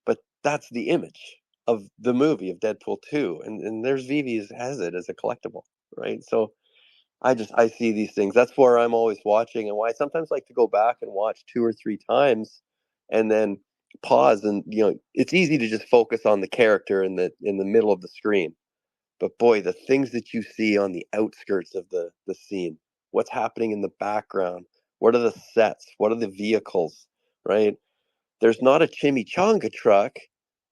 But that's the image of the movie of Deadpool 2. And there's VeVe has it as a collectible, right? So I see these things. That's where I'm always watching, and why I sometimes like to go back and watch 2 or 3 times and then pause. And, you know, it's easy to just focus on the character in the middle of the screen. But boy, the things that you see on the outskirts of the scene, what's happening in the background, what are the sets, what are the vehicles, right? There's not a chimichanga truck.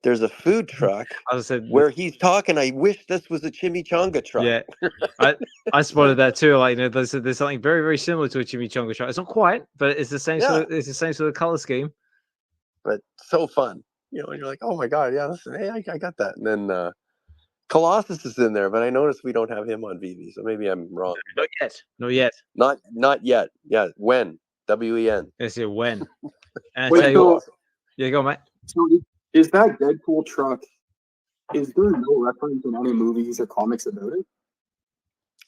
There's a food truck where he's talking. I wish this was a chimichanga truck. Yeah, I spotted that too. Like, you know, there's something very, very similar to a chimichanga truck. It's not quite, but it's the same. It's the same sort of color scheme. But so fun, you know. And you're like, oh my god, yeah, I got that. And then Colossus is in there, but I noticed we don't have him on VeVe, so maybe I'm wrong. Not yet. Not yet. Not yet. Yeah, when? WEN. Yes, yeah, when? And I Wait, tell you so, what. Yeah, go on, mate. so is that Deadpool truck? Is there no reference in any movies or comics about it?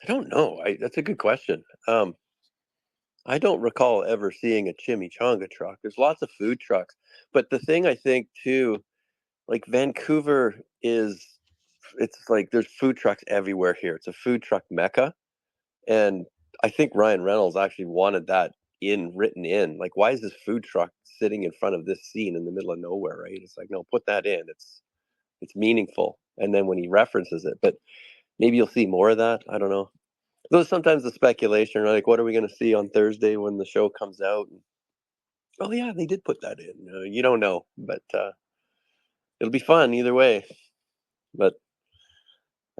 I don't know. That's a good question. I don't recall ever seeing a chimichanga truck. There's lots of food trucks, but the thing I think too, like Vancouver it's like there's food trucks everywhere here. It's a food truck mecca, and I think Ryan Reynolds actually wanted that written in. Like, why is this food truck sitting in front of this scene in the middle of nowhere? Right? It's like, no, put that in. It's meaningful. And then when he references it, but maybe you'll see more of that. I don't know. Though sometimes the speculation, like, what are we going to see on Thursday when the show comes out? Oh yeah, they did put that in. You don't know, but it'll be fun either way. But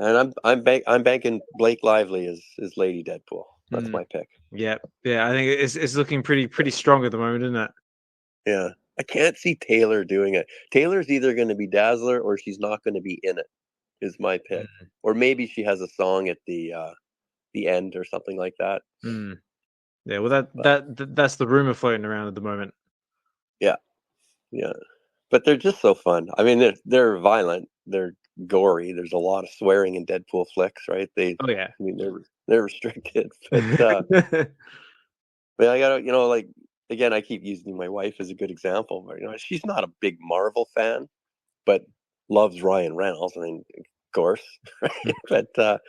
I'm banking Blake Lively as Lady Deadpool. That's my pick. Yeah. I think it's looking pretty strong at the moment, isn't it? Yeah, I can't see Taylor doing it. Taylor's either going to be Dazzler or she's not going to be in it. Is my pick, or maybe she has a song at the end or something like that. Yeah, well, that's the rumor floating around at the moment. Yeah, but they're just so fun. I mean, they're violent, they're gory. There's a lot of swearing in Deadpool flicks, right? I mean, they're restricted. But but I gotta, like, again, I keep using my wife as a good example. But she's not a big Marvel fan, but loves Ryan Reynolds. I mean, of course, right? But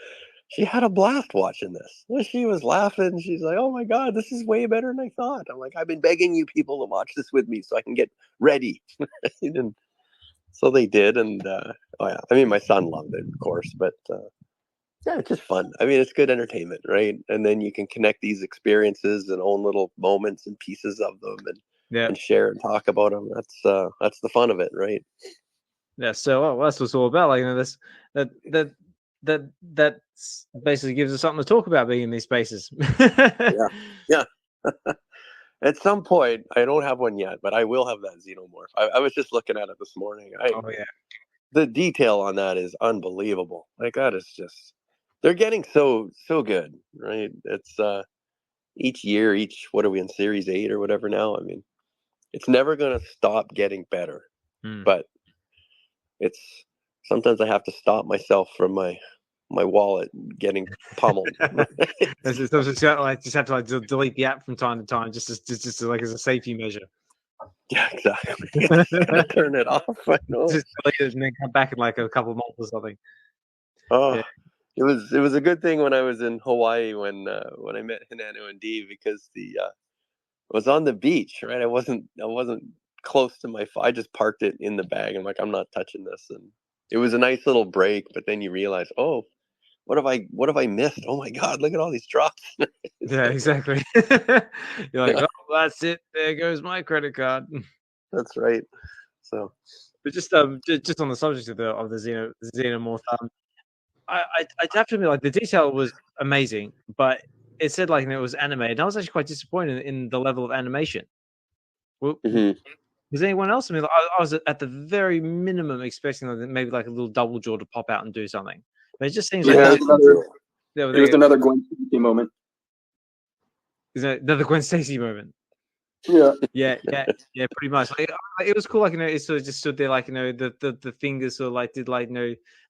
she had a blast watching this. She was laughing. She's like, "Oh my god, this is way better than I thought." I'm like, "I've been begging you people to watch this with me so I can get ready." And so they did, and oh yeah, I mean, my son loved it, of course, but yeah, it's just fun. I mean, it's good entertainment, right? And then you can connect these experiences and own little moments and pieces of them, and share and talk about them. That's the fun of it, right? Yeah. So that's what it's all about. Like, this that basically gives us something to talk about being in these spaces. Yeah. At some point, I don't have one yet, but I will have that xenomorph. I was just looking at it this morning. The detail on that is unbelievable. Like, that is just, they're getting so good, right? It's each year, what are we in, series 8 or whatever now? I mean, it's never going to stop getting better, but sometimes I have to stop myself from my wallet getting pummeled. Just have to delete the app from time to time, just like as a safety measure. Yeah, exactly. Turn it off. I know. Just delete it and then come back in like a couple of months or something. Oh, yeah. It was a good thing when I was in Hawaii when I met Hinano and Dee, because I was on the beach, right? I wasn't close to my phone. I just parked it in the bag. I'm like, I'm not touching this, and it was a nice little break. But then you realize, oh, what have I missed? Oh my God, look at all these drops. Yeah, exactly. You're like, oh, that's it. There goes my credit card. That's right. So, but just on the subject of the xenomorph, I have to admit, like, the detail was amazing, but it said like it was animated, and I was actually quite disappointed in the level of animation. Well, was anyone else? I mean, I was at the very minimum expecting maybe like a little double jaw to pop out and do something. But it just seems like it was another Gwen Stacy moment. Is that another Gwen Stacy moment? Yeah, pretty much. Like, it was cool. Like, it sort of just stood there, like, the fingers sort of like did like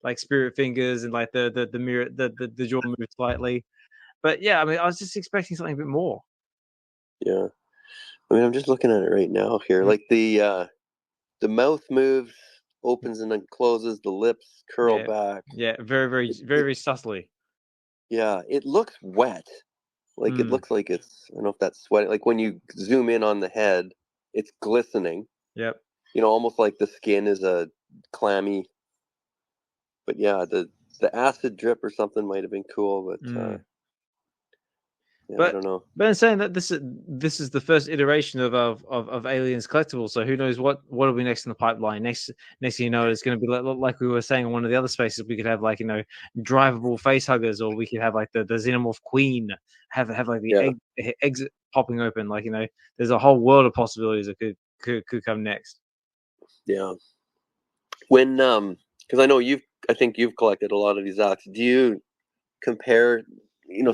like spirit fingers, and like the mirror, the jaw moved slightly. But yeah, I mean, I was just expecting something a bit more. Yeah, I mean, I'm just looking at it right now here. Like the mouth moves, opens and then closes. The lips curl back. Yeah, very, very, very, very subtly. Yeah, it looks wet. Like it looks like it's, I don't know if that's sweating. Like when you zoom in on the head, it's glistening. Yep. Almost like the skin is a clammy. But yeah, the acid drip or something might have been cool, but I don't know. But I'm saying that this is the first iteration of Aliens collectibles. So who knows what will be next in the pipeline? Next thing you know, it's going to be like we were saying in one of the other spaces. We could have like drivable face huggers, or we could have like the Xenomorph Queen, have like the exit popping open. Like there's a whole world of possibilities that could come next. Yeah. When because I think you've collected a lot of these acts. Do you compare,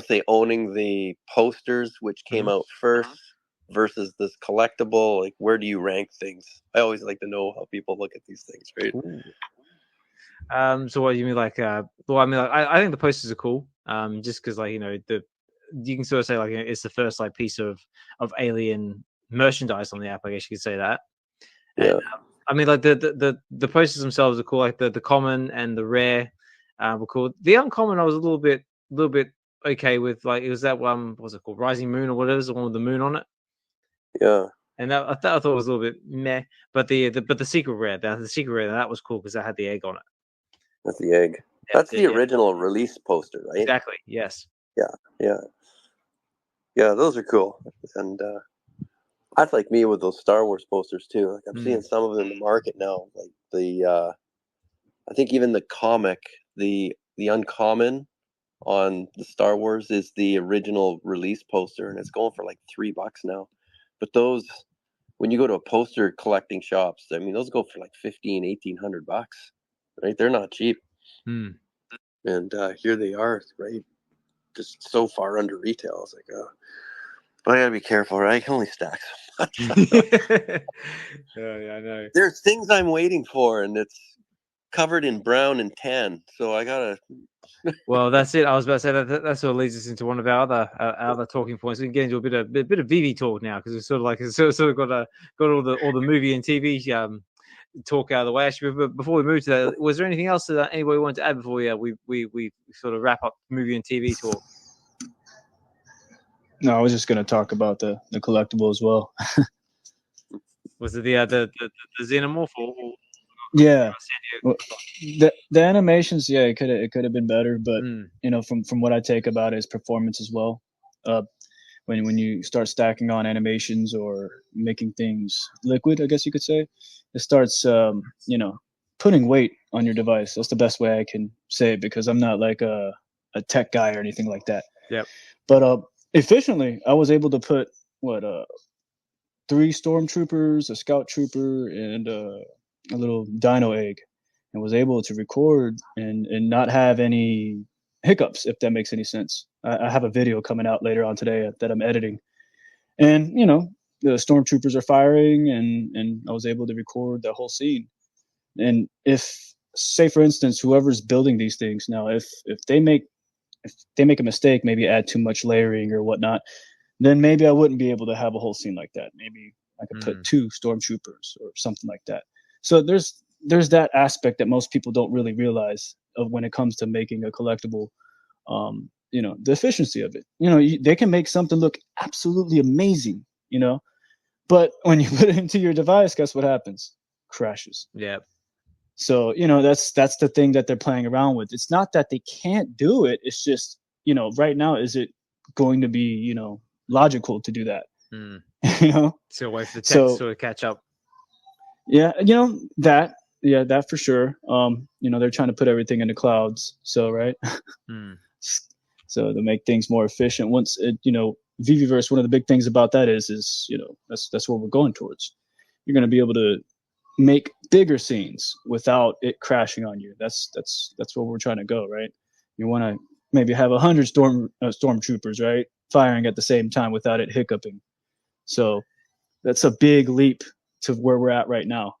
say owning the posters which came out first versus this collectible? Like, where do you rank things? I always like to know how people look at these things, right? So what do you mean, like? Well, I mean, like, I think the posters are cool. Just because, like, you can sort of say, like, it's the first like piece of Alien merchandise on the app. I guess you could say that. Yeah. And, I mean, like the posters themselves are cool. Like the common and the rare were cool. The uncommon, I was a little bit okay with. Like, it was that one. What was it called? Rising Moon or whatever. The one with the moon on it. Yeah. And that, I thought it was a little bit meh. But the secret rare, the secret rare, that was cool because that had the egg on it. That's the egg. That's the original release poster, right? Exactly. Yes. Yeah. Those are cool. And that's like me with those Star Wars posters too. Like, I'm seeing some of them in the market now. Like I think even the comic, the uncommon on the Star Wars is the original release poster, and it's going for like $3 now. But those, when you go to a poster collecting shops, I mean, those go for like $1,500-$1,800, right? They're not cheap. And here they are, right? Just so far under retail. I was like, oh, but I gotta be careful, right? I can only stack so much. Yeah, I know. There's things I'm waiting for, and it's covered in brown and tan, so I gotta. Well, that's it. I was about to say that sort of leads us into one of our other talking points. We can get into a bit of VeVe talk now because it's sort of like sort of got all the movie and TV talk out of the way. Actually, but before we move to that, was there anything else that anybody wanted to add before we sort of wrap up movie and TV talk? No, I was just going to talk about the collectible as well. Was it the Xenomorph or? Yeah, well, the animations, yeah, it could have been better, but from what I take about it is performance as well. When you start stacking on animations or making things liquid, I guess you could say, it starts putting weight on your device. That's the best way I can say it, because I'm not like a tech guy or anything like that. Yep. But efficiently, I was able to put 3 stormtroopers, a scout trooper, and a little dino egg, and was able to record and not have any hiccups, if that makes any sense. I have a video coming out later on today that I'm editing, and the stormtroopers are firing, and I was able to record the whole scene. And if, say for instance, whoever's building these things now, if they make a mistake, maybe add too much layering or whatnot, then maybe I wouldn't be able to have a whole scene like that. Maybe I could put 2 stormtroopers or something like that. So there's that aspect that most people don't really realize of when it comes to making a collectible. The efficiency of it. They can make something look absolutely amazing, but when you put it into your device, guess what happens? Crashes. Yeah. So that's the thing that they're playing around with. It's not that they can't do it. It's just right now, is it going to be logical to do that? So wait for the tech to sort of catch up. Yeah, that for sure. They're trying to put everything in the clouds. So right. So to make things more efficient. Once VeVe Verse, one of the big things about that is that's what we're going towards. You're going to be able to make bigger scenes without it crashing on you. That's where we're trying to go, right? You want to maybe have 100 stormtroopers, right, firing at the same time without it hiccuping. So that's a big leap to where we're at right now.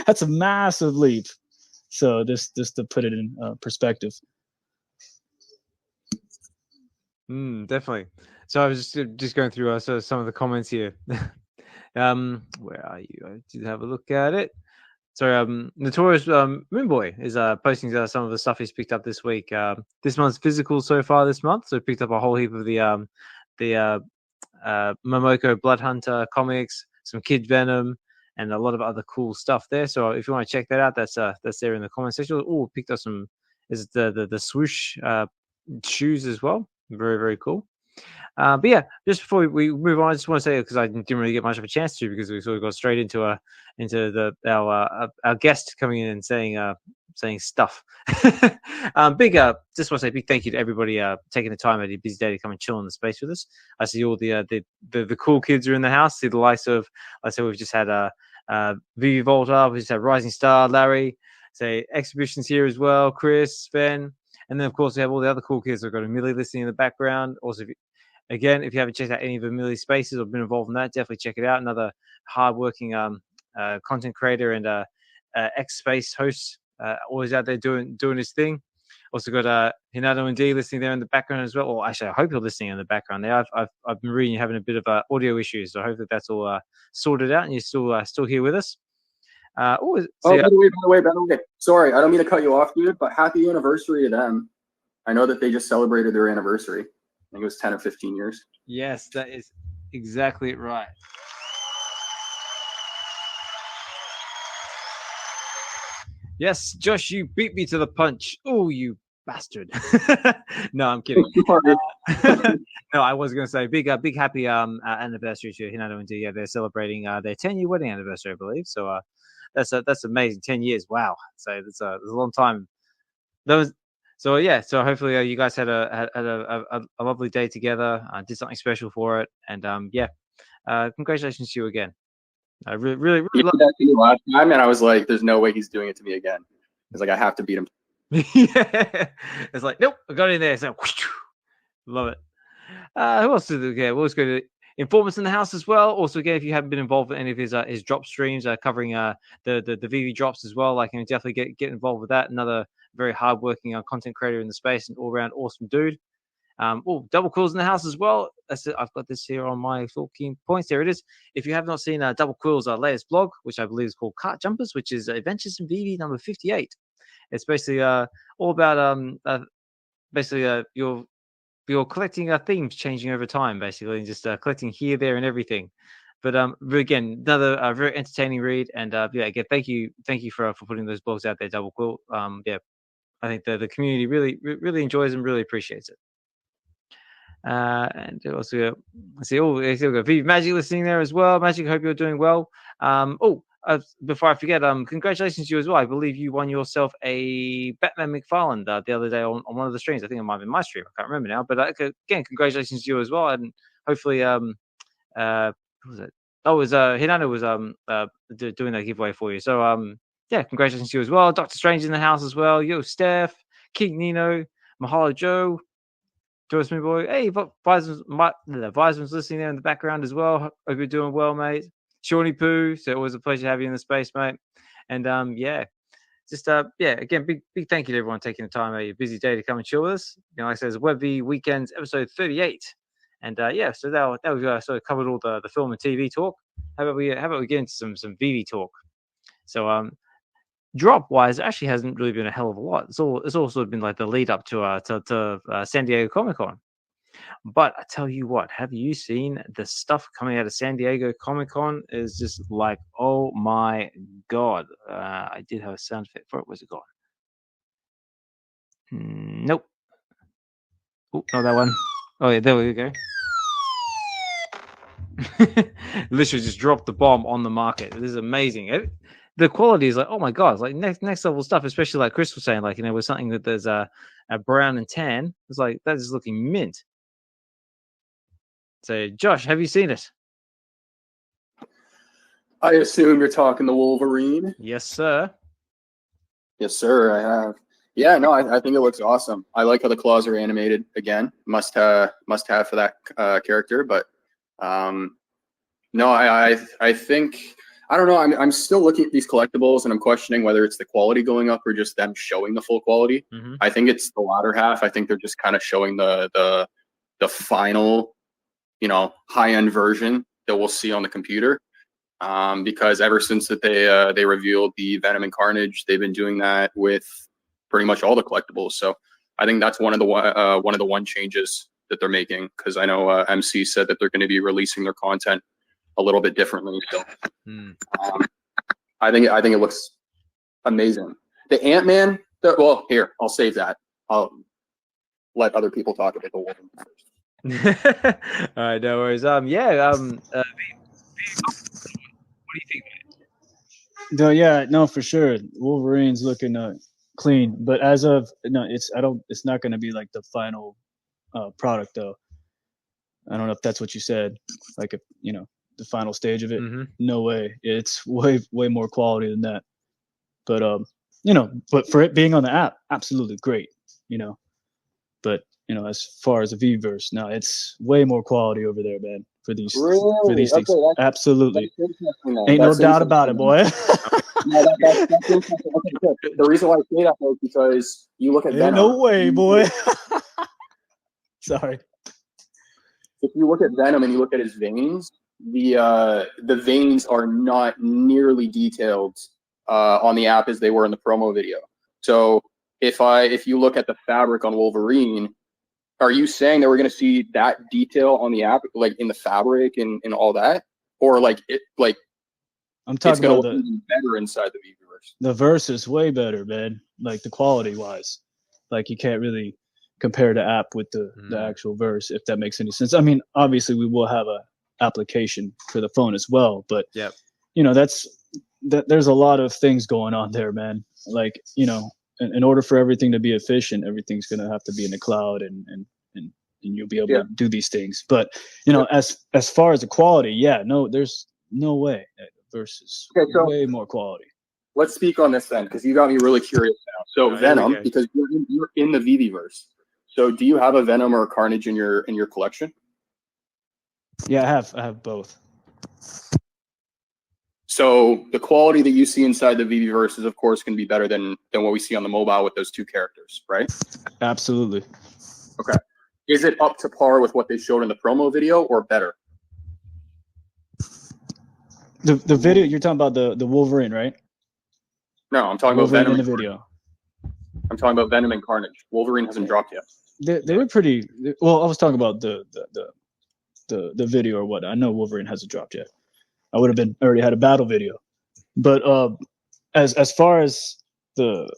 That's a massive leap. So just to put it in perspective. Definitely. So I was just going through some of the comments here. Where are you? I did have a look at it. So Notorious Moonboy is posting some of the stuff he's picked up this week. This month's physical so far this month. So picked up a whole heap of the Momoko Blood Hunter comics, some Kid Venom, and a lot of other cool stuff there. So if you want to check that out, that's there in the comment section. Oh, picked up some the swoosh shoes as well. Very, very cool. But yeah, just before we move on, I just want to say, because I didn't really get much of a chance to, because we sort of got straight into our guest coming in and saying stuff. Just want to say a big thank you to everybody taking the time out of your busy day to come and chill in the space with us. I see all the cool kids are in the house. See the likes of, like I said, we've just had VeVe Volta, we've just had Rising Star, Larry, say Xhibition's here as well, Chris, Sven, and then of course we have all the other cool kids that have got a Millie listening in the background. Also, if you haven't checked out any of the Millie spaces or been involved in that, definitely check it out. Another hardworking content creator and X Space host, always out there doing his thing. Also got Hinado and D listening there in the background as well. Or actually, I hope you're listening in the background there. I've been reading you're having a bit of audio issues, so I hope that's all sorted out and you're still here with us. By the way. Sorry, I don't mean to cut you off, dude, but happy anniversary to them. I know that they just celebrated their anniversary. I think it was 10 or 15 years. Yes, that is exactly right. Yes, Josh, you beat me to the punch. Oh, you bastard. No, I'm kidding. No, I was going to say big happy anniversary to Hinado and D. Yeah, they're celebrating their 10-year wedding anniversary, I believe. So that's amazing. 10 years. Wow. So that's a long time. So hopefully you guys had a lovely day together. Did something special for it, and congratulations to you again. I really he did that to me last time, and I was like, "There's no way he's doing it to me again." It's like I have to beat him. Yeah, it's like nope, I got in there. So love it. Who else is there? We'll just go to Informants in the house as well. Also, again, if you haven't been involved in any of his drop streams, covering the VeVe drops as well, definitely get involved with that. Another very hardworking content creator in the space and all around awesome dude. Double Quills in the house as well. That's it. I've got this here on my talking points. There it is. If you have not seen Double Quills' latest blog, which I believe is called Cart Jumpers, which is Adventures in VeVe number 58. It's basically all about you're collecting themes changing over time, basically, and just collecting here, there, and everything. But again, another very entertaining read. And again, thank you for putting those blogs out there, Double Quill. I think the community really enjoys and really appreciates it. And also, let's see. We got VeVe Magic listening there as well. Magic, hope you're doing well. Before I forget, congratulations to you as well. I believe you won yourself a Batman McFarlane the other day on one of the streams. I think it might have been my stream. I can't remember now. But again, congratulations to you as well. And hopefully, who was it? Oh, it was Hinano was doing that giveaway for you. So congratulations to you as well. Dokta Strange in the house as well. Yo, Steph, King Nino, Mahalo Joe. Joyce, my boy. Hey, Vison's listening there in the background as well. Hope you're doing well, mate. Shawnee Poo. So always a pleasure to have you in the space, mate. And again, big thank you to everyone taking the time out of your busy day to come and chill with us. Like I said, it's Web V Weekends episode 38. And so that we sort of covered all the film and TV talk. How about we get into some VeVe talk? So drop wise, actually hasn't really been a hell of a lot. It's also been like the lead up to San Diego Comic-Con. But I tell you what, have you seen the stuff coming out of San Diego Comic-Con? Is just like, oh my god! I did have a sound effect for it. Where's it gone? Nope. Oh, not that one. Oh yeah, there we go. Literally just dropped the bomb on the market. This is amazing. The quality is like, oh my god, it's like next level stuff, especially like Chris was saying, like, with something that there's a brown and tan. It's like that is looking mint. So, Josh, have you seen it? I assume you're talking the Wolverine. Yes, sir. Yes, sir. I have. Yeah, no, I think it looks awesome. I like how the claws are animated. Again, must have for that character. But no, I think. I don't know. I'm still looking at these collectibles and I'm questioning whether it's the quality going up or just them showing the full quality. Mm-hmm. I think it's the latter half. I think they're just kind of showing the final, high-end version that we'll see on the computer. Because ever since that they revealed the Venom and Carnage, they've been doing that with pretty much all the collectibles. So I think that's one of the changes that they're making. Because I know MC said that they're going to be releasing their content a little bit differently. So I think it looks amazing. The Ant-Man. Here, I'll save that. I'll let other people talk about the Wolverine first. All right, no worries. What do you think? No, for sure. Wolverine's looking clean, but as of it's not going to be like the final product though. I don't know if that's what you said. Like if the final stage of it. Mm-hmm. No way. It's way more quality than that. But but for it being on the app, absolutely great, but as far as the VeVe Verse, no, it's way more quality over there, man, for these Really? things. Okay, Absolutely. that's interesting, then. Ain't no That's doubt about it, interesting. boy. No, that's interesting. Okay, good. The reason why I say that is because you look at Ain't Venom. no way, boy. Sorry. If you look at Venom and you look at his veins, the veins are not nearly detailed on the app as they were in the promo video. So if you look at the fabric on Wolverine, are you saying that we're going to see that detail on the app, like in the fabric and all that, or I'm talking it's going about to look even better inside the VeVe Verse? The Verse is way better, man. Like the quality wise, like you can't really compare the app with the actual Verse, if that makes any sense. I mean, obviously we will have a application for the phone as well, but there's a lot of things going on there, man. Like, in order for everything to be efficient, everything's going to have to be in the cloud and you'll be able to do these things. But, as far as the quality, there's no way that Verse is way more quality. Let's speak on this then, because you got me really curious now. So Venom, because you're in the VeVe Verse. So do you have a Venom or a Carnage in your collection? Yeah, I have both. So the quality that you see inside the VeVe Verse is, of course, going to be better than what we see on the mobile with those two characters, right? Absolutely. Okay. Is it up to par with what they showed in the promo video, or better? The video you're talking about, the Wolverine, right? No, I'm talking Wolverine about Venom in the video. I'm talking about Venom and Carnage. Wolverine hasn't dropped yet. They were pretty. Well, I was talking about the video or what. I know Wolverine hasn't dropped yet. I would have already had a battle video, but as far as the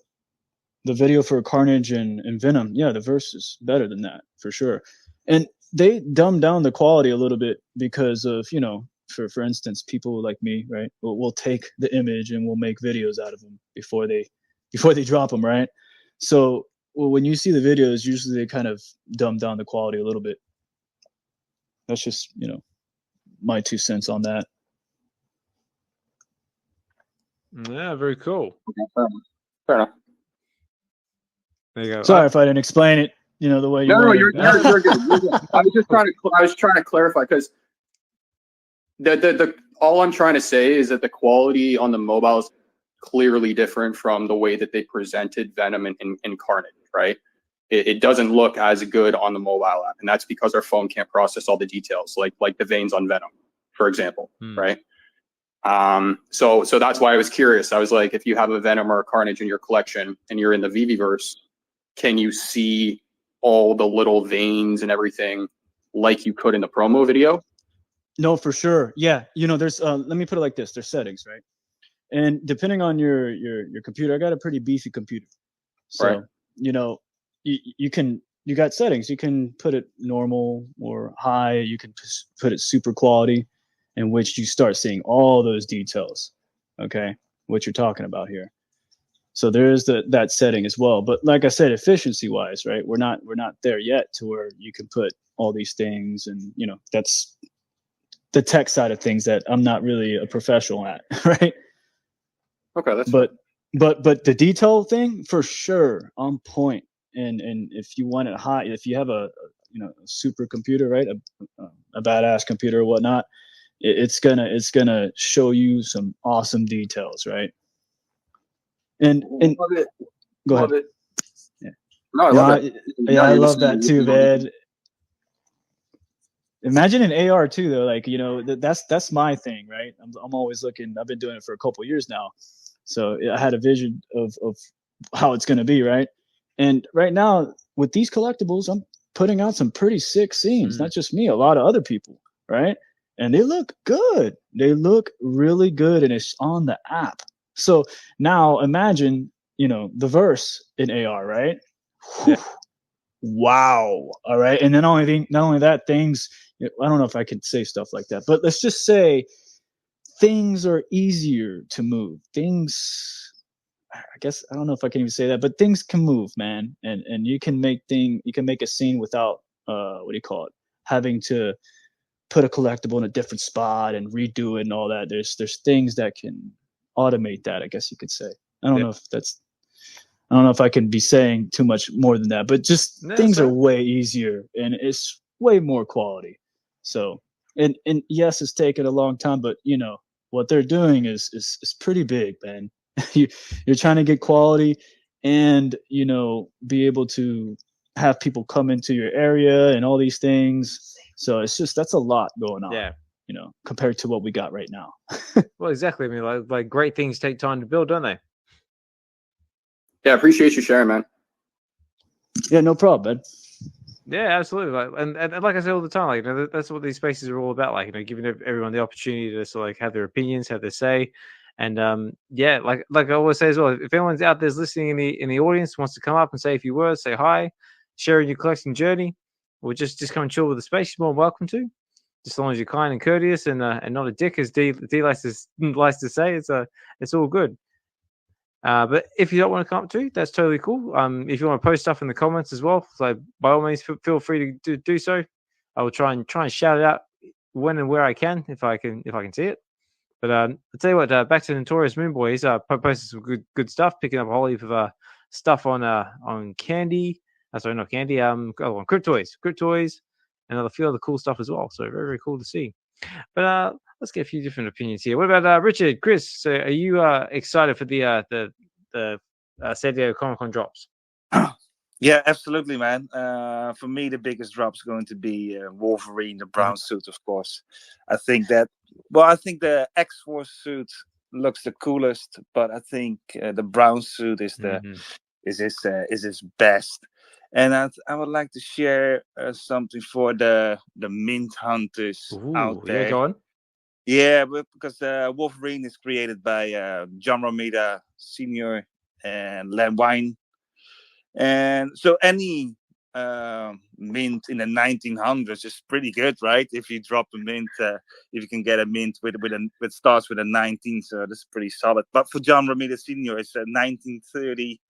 video for Carnage and Venom, the Verse is better than that for sure. And they dumbed down the quality a little bit because of for instance, people like me, right? We'll take the image and we'll make videos out of them before they drop them, right? So when you see the videos, usually they kind of dumb down the quality a little bit. That's just my 2 cents on that. Yeah, very cool. Fair enough. There you go. Sorry if I didn't explain it, the way you No, wanted. you're good. You're good. I was trying to clarify because the all I'm trying to say is that the quality on the mobile is clearly different from the way that they presented Venom and Carnage, right? It doesn't look as good on the mobile app, and that's because our phone can't process all the details, like the veins on Venom, for example, right? So that's why I was curious. I was like, if you have a Venom or a Carnage in your collection and you're in the VeVe Verse, can you see all the little veins and everything like you could in the promo video? No, for sure. Yeah. There's let me put it like this. There's settings, right? And depending on your computer, I got a pretty beefy computer. So, right. You got settings. You can put it normal or high. You can put it super quality, in which you start seeing all those details. Okay. What you're talking about here. So there is that setting as well. But like I said, efficiency wise, right? We're not there yet to where you can put all these things, and that's the tech side of things that I'm not really a professional at, right? Okay, that's but the detail thing for sure on point. And if you want it high, if you have a super computer, right, a badass computer or whatnot, it's gonna show you some awesome details, right? And love it. Go love ahead. It. Yeah. No, I love it. Yeah, I love that too, man. Imagine an AR too, though. Like that's my thing, right? I'm always looking. I've been doing it for a couple of years now, so I had a vision of how it's gonna be, right? And right now with these collectibles, I'm putting out some pretty sick scenes. Not just me, a lot of other people, right? And they look good. They look really good, and it's on the app. So now imagine, the Verse in AR, right? Yeah. Wow. All right. And then not only that, things, I don't know if I can say stuff like that, but let's just say things are easier to move. Things, I guess, I don't know if I can even say that, but things can move, man. And you can make a scene without, having to put a collectible in a different spot and redo it and all that. There's things that can automate that, I guess you could say. I don't know if that's I don't know if I can be saying too much more than that, but just things are way easier and it's way more quality. So, and yes, it's taken a long time, but you know what they're doing is pretty big, man. You're trying to get quality and you know be able to have people come into your area and all these things. So it's just that's a lot going on. Yeah. You know, compared to what we got right now. Well, exactly. I mean, like great things take time to build, don't they? Yeah, appreciate you sharing, man. Yeah, no problem, man. Yeah, absolutely. Like, and like I say all the time, like you know, that's what these spaces are all about. Like you know, giving everyone the opportunity to sort of, like have their opinions, have their say, and yeah, like I always say as well, if anyone's out there listening in the audience wants to come up and say a few words, say hi, sharing your collecting journey, or just come and chill with the space, you're more than welcome to. Just as long as you're kind and courteous and not a dick, as D likes to say, it's all good. But if you don't want to come up to, that's totally cool. If you want to post stuff in the comments as well, so by all means feel free to do so. I will try and shout it out when and where I can if I can see it. But I'll tell you what, back to Notorious Moonboy. He's posted some good stuff, picking up a whole heap of stuff on Candy. Sorry, not Candy. On Cryptoys, and a few other cool stuff as well. So very, very cool to see. But let's get a few different opinions here. What about Richard, Chris? So are you excited for the San Diego Comic-Con drops? Yeah, absolutely, man. For me, the biggest drop's going to be Wolverine, the brown suit, of course. I think the X-Force suit looks the coolest, but I think the brown suit is his best. And I would like to share something for the Mint Hunters out there. Yeah, go on. Yeah, because Wolverine is created by John Romita Sr. and Len Wein. And so any mint in the 1900s is pretty good, right? If you drop a mint, if you can get a mint with starts with a 19, so that's pretty solid. But for John Romita Sr., it's 1930.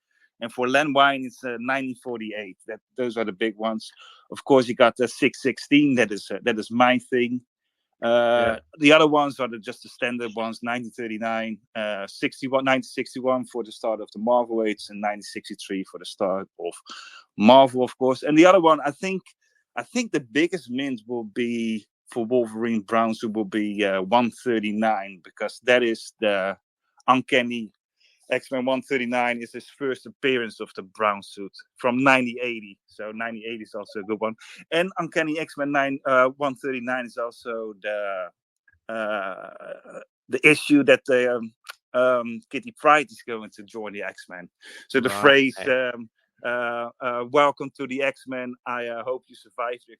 And for Len Wein, it's 1948. Those are the big ones. Of course, you got the 616. That is my thing. The other ones are just the standard ones. 1939, 1961 for the start of the Marvel Age, and 1963 for the start of Marvel, of course. And the other one, I think the biggest mint will be for Wolverine Brown suit will be 139, because that is the Uncanny X-Men 139 is his first appearance of the brown suit from 1980. So 1980 is also a good one. And Uncanny X-Men 139 is also the issue that Kitty Pryde is going to join the X-Men. So the phrase "Welcome to the X-Men. I hope you survive the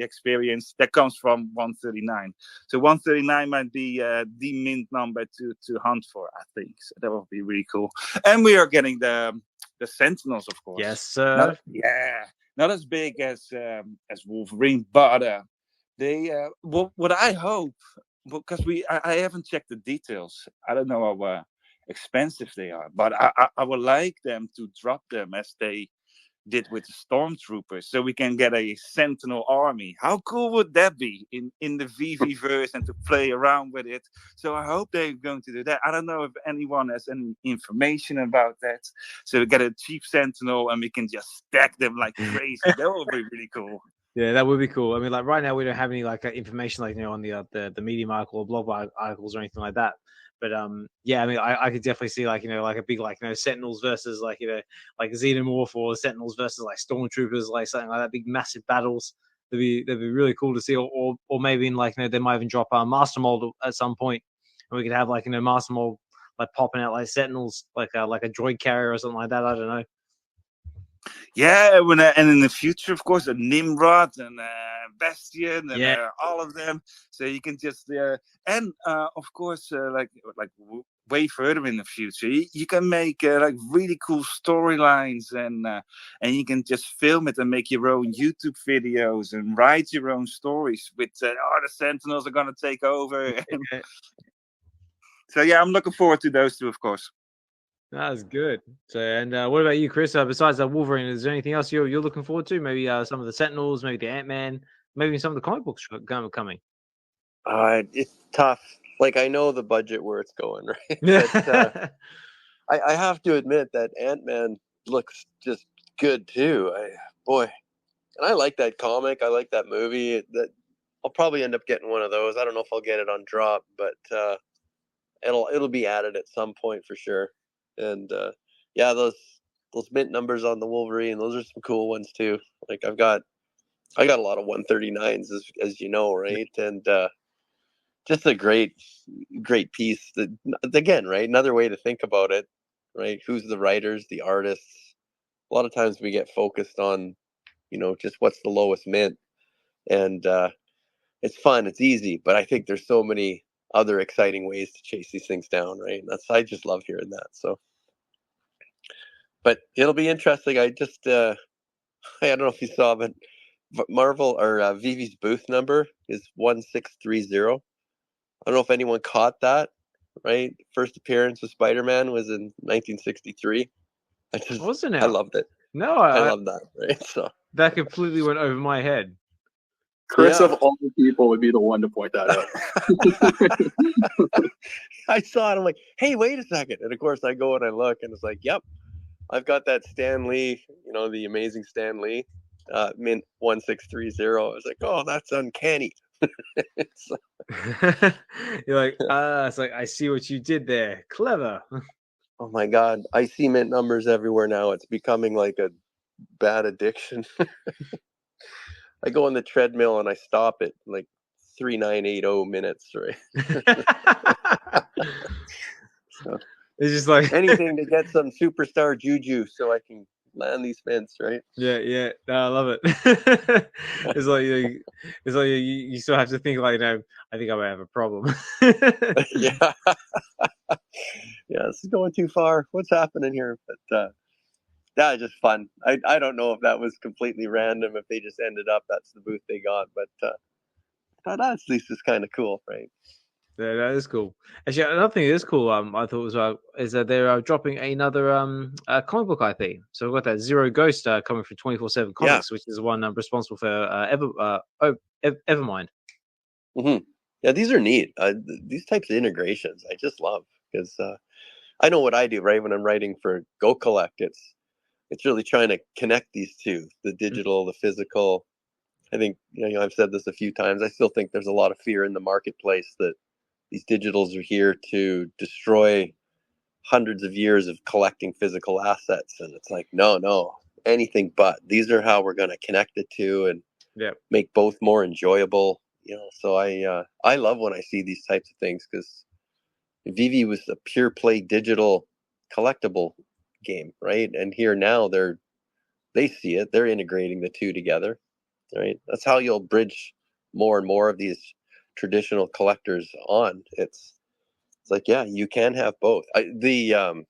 experience." That comes from 139. So 139 might be the mint number to hunt for, I think. So that would be really cool. And we are getting the Sentinels, of course. Yes, sir. Not as big as Wolverine, but they. What I hope, because I haven't checked the details. I don't know how expensive they are, but I would like them to drop them as they did with the Stormtroopers, so we can get a Sentinel army. How cool would that be in the VeVe Verse and to play around with it? So I hope they're going to do that. I don't know if anyone has any information about that. So we get a cheap Sentinel and we can just stack them like crazy. That would be really cool. Yeah, that would be cool. I mean, like right now we don't have any like information like on the Medium article or blog articles or anything like that. But yeah, I mean, I could definitely see like like a big like Sentinels versus like like Xenomorph, or Sentinels versus like Stormtroopers, like something like that, big massive battles. That'd be really cool to see, or maybe in like they might even drop a Master Mold at some point, and we could have like Master Mold like popping out like Sentinels, like a droid carrier or something like that. I don't know. Yeah, and in the future, of course, a Nimrod and Bastion and all of them. So you can just and of course, like way further in the future, you can make like really cool storylines, and you can just film it and make your own YouTube videos and write your own stories with the Sentinels are gonna take over. So yeah, I'm looking forward to those two, of course. That's good. So, and what about you, Chris? Besides Wolverine, is there anything else you're looking forward to? Maybe some of the Sentinels, maybe the Ant-Man, maybe some of the comic books coming. It's tough. Like I know the budget where it's going, right? But, I have to admit that Ant-Man looks just good too. Boy, and I like that comic. I like that movie. That I'll probably end up getting one of those. I don't know if I'll get it on drop, but it'll be added at some point for sure. And yeah, those mint numbers on the Wolverine, those are some cool ones too. Like I got a lot of 139s as you know, right? And just a great piece. That again, right? Another way to think about it, right? Who's the writers, the artists? A lot of times we get focused on, just what's the lowest mint, and it's fun, it's easy, but I think there's so many other exciting ways to chase these things down, right? And I just love hearing that. So, but it'll be interesting. I just I don't know if you saw, but Marvel or VeVe's booth number is 1630. I don't know if anyone caught that, right? First appearance of Spider-Man was in 1963. Wasn't it? I loved it. No, I love that, right? So that completely went over my head. Chris, of all the people, would be the one to point that out. I saw it. I'm like, hey, wait a second. And of course, I go and I look, and it's like, yep, I've got that Stan Lee, the amazing Stan Lee, mint 1630. I was like, oh, that's uncanny. You're like, it's like, I see what you did there. Clever. Oh my God. I see mint numbers everywhere now. It's becoming like a bad addiction. I go on the treadmill and I stop at like 3980 minutes, right? So, it's just like anything to get some superstar juju so I can land these mints, right? Yeah. No, I love it. It's like you still have to think like, I think I might have a problem. Yeah. Yeah, this is going too far. What's happening here? But that was just fun. I don't know if that was completely random, if they just ended up, that's the booth they got, but that at least is kind of cool, right? Yeah, that is cool. Actually, another thing that is cool, I thought as well, is that they're dropping another comic book IP. So we've got that Zero Ghost coming from 24/7 Comics, which is the one responsible for Evermind. Mm-hmm. Yeah, these are neat. These types of integrations, I just love, because I know what I do, right? When I'm writing for Go Collect, it's really trying to connect these two, the digital, the physical. I think, I've said this a few times. I still think there's a lot of fear in the marketplace that these digitals are here to destroy hundreds of years of collecting physical assets. And it's like, no, anything but. These are how we're going to connect it to and make both more enjoyable. So I love when I see these types of things, because VeVe was a pure play digital collectible game, right? And here now they see it. They're integrating the two together, right? That's how you'll bridge more and more of these traditional collectors on. It's like, yeah, you can have both. The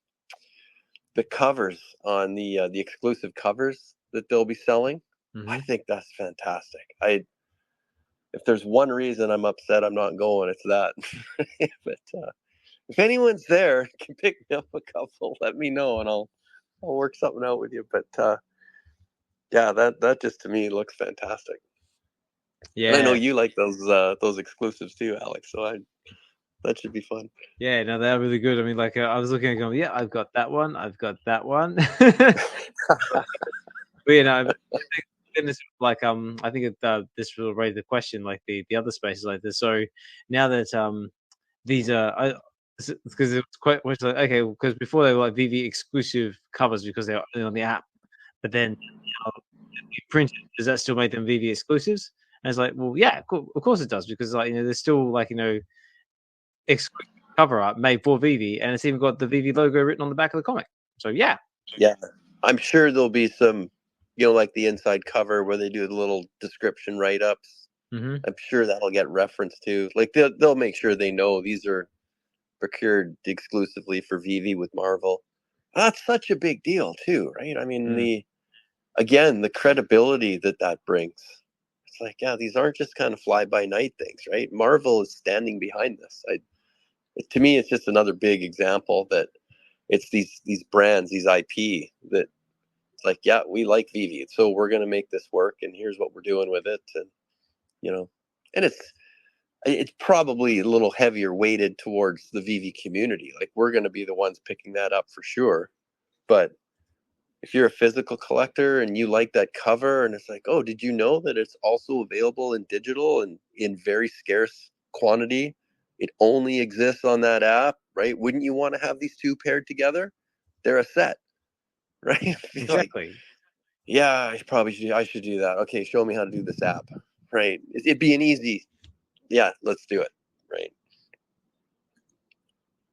covers on the exclusive covers that they'll be selling, I think that's fantastic. If there's one reason I'm upset I'm not going, it's that. But if anyone's there, can pick me up a couple, let me know and I'll work something out with you. But yeah, that just to me looks fantastic. Yeah, and I know you like those exclusives too, Alex. So that should be fun. Yeah, no, they're really good. I mean, like I was looking at going, yeah, I've got that one, I've got that one. But this, like I think this will raise the question, like the other spaces like this. So now that these are, because it's quite much like, okay, because before they were like VeVe exclusive covers because they're only on the app, but then printed, does that still make them VeVe exclusives? And it's like, well, yeah, of course it does, because like there's still like exclusive cover art made for VeVe, and it's even got the VeVe logo written on the back of the comic. So yeah, I'm sure there'll be some, like the inside cover where they do the little description write-ups. I'm sure that'll get referenced to. Like they'll make sure they know these are procured exclusively for VeVe with Marvel. That's such a big deal too, right? I mean, the credibility that brings. It's like, yeah, these aren't just kind of fly-by-night things, right? Marvel is standing behind this. To me, it's just another big example that it's these brands, these IP that it's like, yeah, we like VeVe, so we're going to make this work, and here's what we're doing with it, and and it's probably a little heavier weighted towards the VeVe community. Like, we're going to be the ones picking that up for sure. But if you're a physical collector and you like that cover, and it's like, oh, did you know that it's also available in digital and in very scarce quantity? It only exists on that app, right? Wouldn't you want to have these two paired together? They're a set, right? Exactly. Like, yeah, I should do that. Okay, show me how to do this app, right? It'd be an easy, yeah, let's do it, right?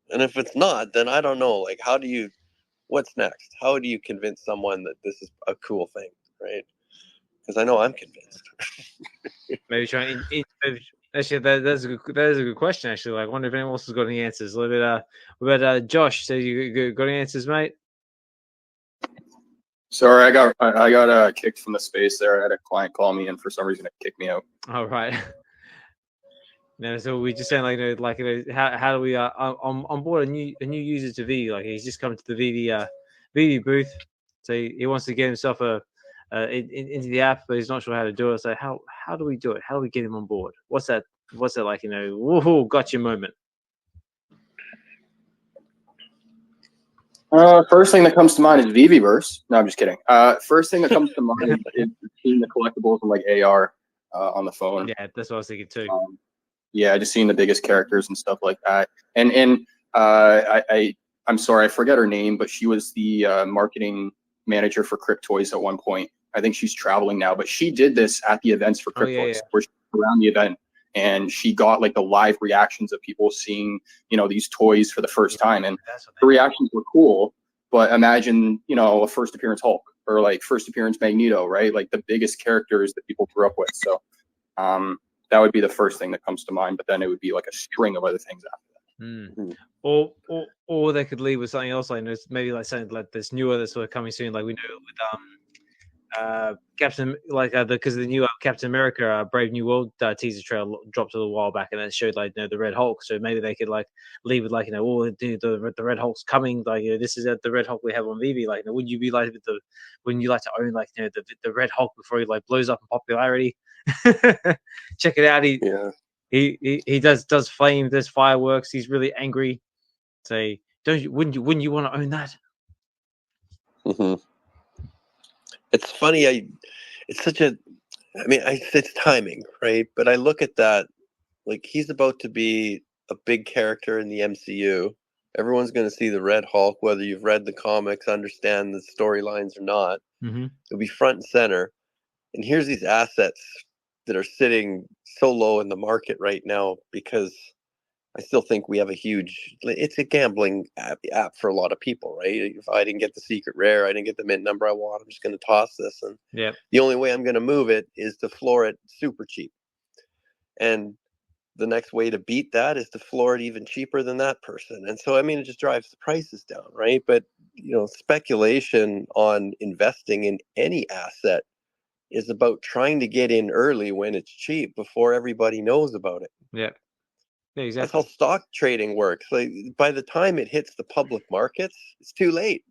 And if it's not, then I don't know. Like, what's next? How do you convince someone that this is a cool thing, right? Because I know I'm convinced. Maybe trying. Actually, that is a good question. Actually, like, I wonder if anyone else has got any answers. What about Josh? So you got any answers, mate? Sorry, I got kicked from the space there. I had a client call me, and for some reason, it kicked me out. All right. No, so we just saying how do we on board a new user to VeVe? Like, he's just come to the VeVe booth, so he wants to get himself into the app, but he's not sure how to do it. So how do we do it? How do we get him on board? What's that like? Woohoo, gotcha moment. First thing that comes to mind is VeVe Verse. No, I'm just kidding. First thing that comes to mind is seeing the collectibles and like AR on the phone. Yeah, that's what I was thinking too. Yeah, just seeing the biggest characters and stuff like that. And I'm sorry, I forget her name, but she was the marketing manager for Crypt Toys at one point. I think she's traveling now, but she did this at the events for Crypt Toys, where she was around the event, and she got like the live reactions of people seeing, these toys for the first time, and the reactions were cool. But imagine, a first appearance Hulk or like first appearance Magneto, right? Like the biggest characters that people grew up with. So that would be the first thing that comes to mind. But then it would be like a string of other things after that. Or they could lead with something else, like maybe like something like this newer that's sort of coming soon, like we know with Captain, like because the new Captain America Brave New World teaser trailer dropped a little while back, and it showed like the Red Hulk. So maybe they could like leave with like the Red Hulk's coming, like this is the Red Hulk we have on VeVe. Like, wouldn't you wouldn't you like to own like the Red Hulk before he like blows up in popularity? Check it out. He does flame, does fireworks. He's really angry. Say, wouldn't you want to own that? Mm-hmm. It's funny. It's timing, right? But I look at that, like, he's about to be a big character in the MCU. Everyone's going to see the Red Hulk, whether you've read the comics, understand the storylines or not. Mm-hmm. It'll be front and center. And here's these assets that are sitting so low in the market right now because I still think we have it's a gambling app for a lot of people, right? If I didn't get the secret rare, I didn't get the mint number I want, I'm just going to toss this. And the only way I'm going to move it is to floor it super cheap. And the next way to beat that is to floor it even cheaper than that person. And so, it just drives the prices down, right? But, speculation on investing in any asset is about trying to get in early when it's cheap before everybody knows about it. Yeah. Yeah, exactly. That's how stock trading works. Like, by the time it hits the public markets, it's too late,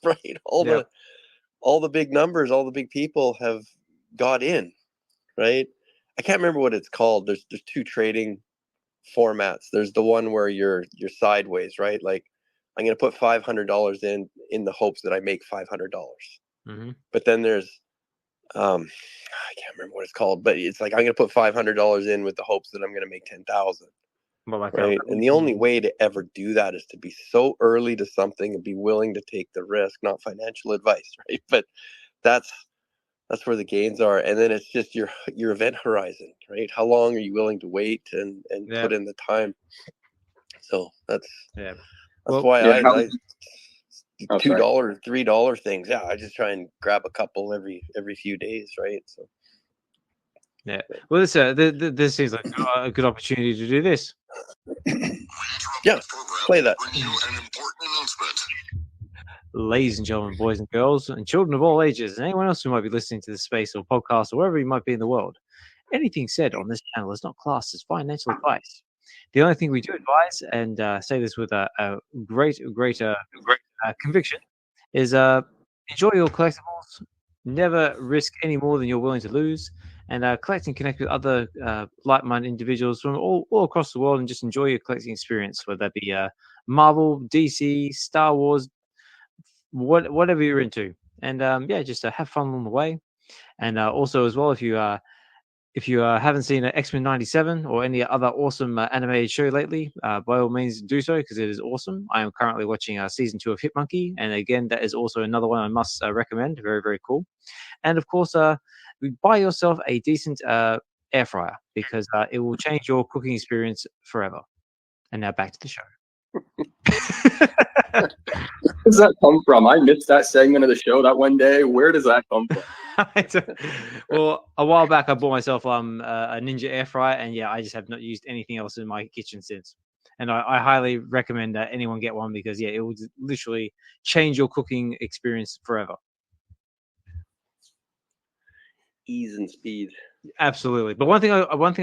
right? All the big numbers, all the big people have got in, right? I can't remember what it's called. There's two trading formats. There's the one where you're sideways, right? Like, I'm going to put $500 in the hopes that I make $500. Mm-hmm. But then there's I can't remember what it's called, but it's like I'm going to put $500 in with the hopes that I'm going to make 10,000. Right. And the only way to ever do that is to be so early to something and be willing to take the risk, not financial advice, right? But that's where the gains are. And then it's just your event horizon, right? How long are you willing to wait and put in the time? So that's why I $2, $3 things. Yeah, I just try and grab a couple every few days, right? So yeah. Well, this seems like a good opportunity to do this. Yeah, play that. Ladies and gentlemen, boys and girls, and children of all ages, and anyone else who might be listening to this space or podcast or wherever you might be in the world, anything said on this channel is not classed as financial advice. The only thing we do advise, and say this with a great conviction, is enjoy your collectibles. Never risk any more than you're willing to lose, and collect and connect with other like-minded individuals from all across the world, and just enjoy your collecting experience, whether that be Marvel, DC, Star Wars, whatever you're into. And just have fun along the way. And also as well, if you haven't seen X-Men 97 or any other awesome animated show lately, by all means do so, because it is awesome. I am currently watching season 2 of Hitmonkey, and again, that is also another one I must recommend. Very, very cool. And of course, buy yourself a decent air fryer, because it will change your cooking experience forever. And now back to the show. Where does that come from? I missed that segment of the show that one day. Where does that come from? Well, a while back I bought myself a Ninja air fryer, and I just have not used anything else in my kitchen since. And I highly recommend that anyone get one, because it will literally change your cooking experience forever. Ease and speed. Absolutely. But one thing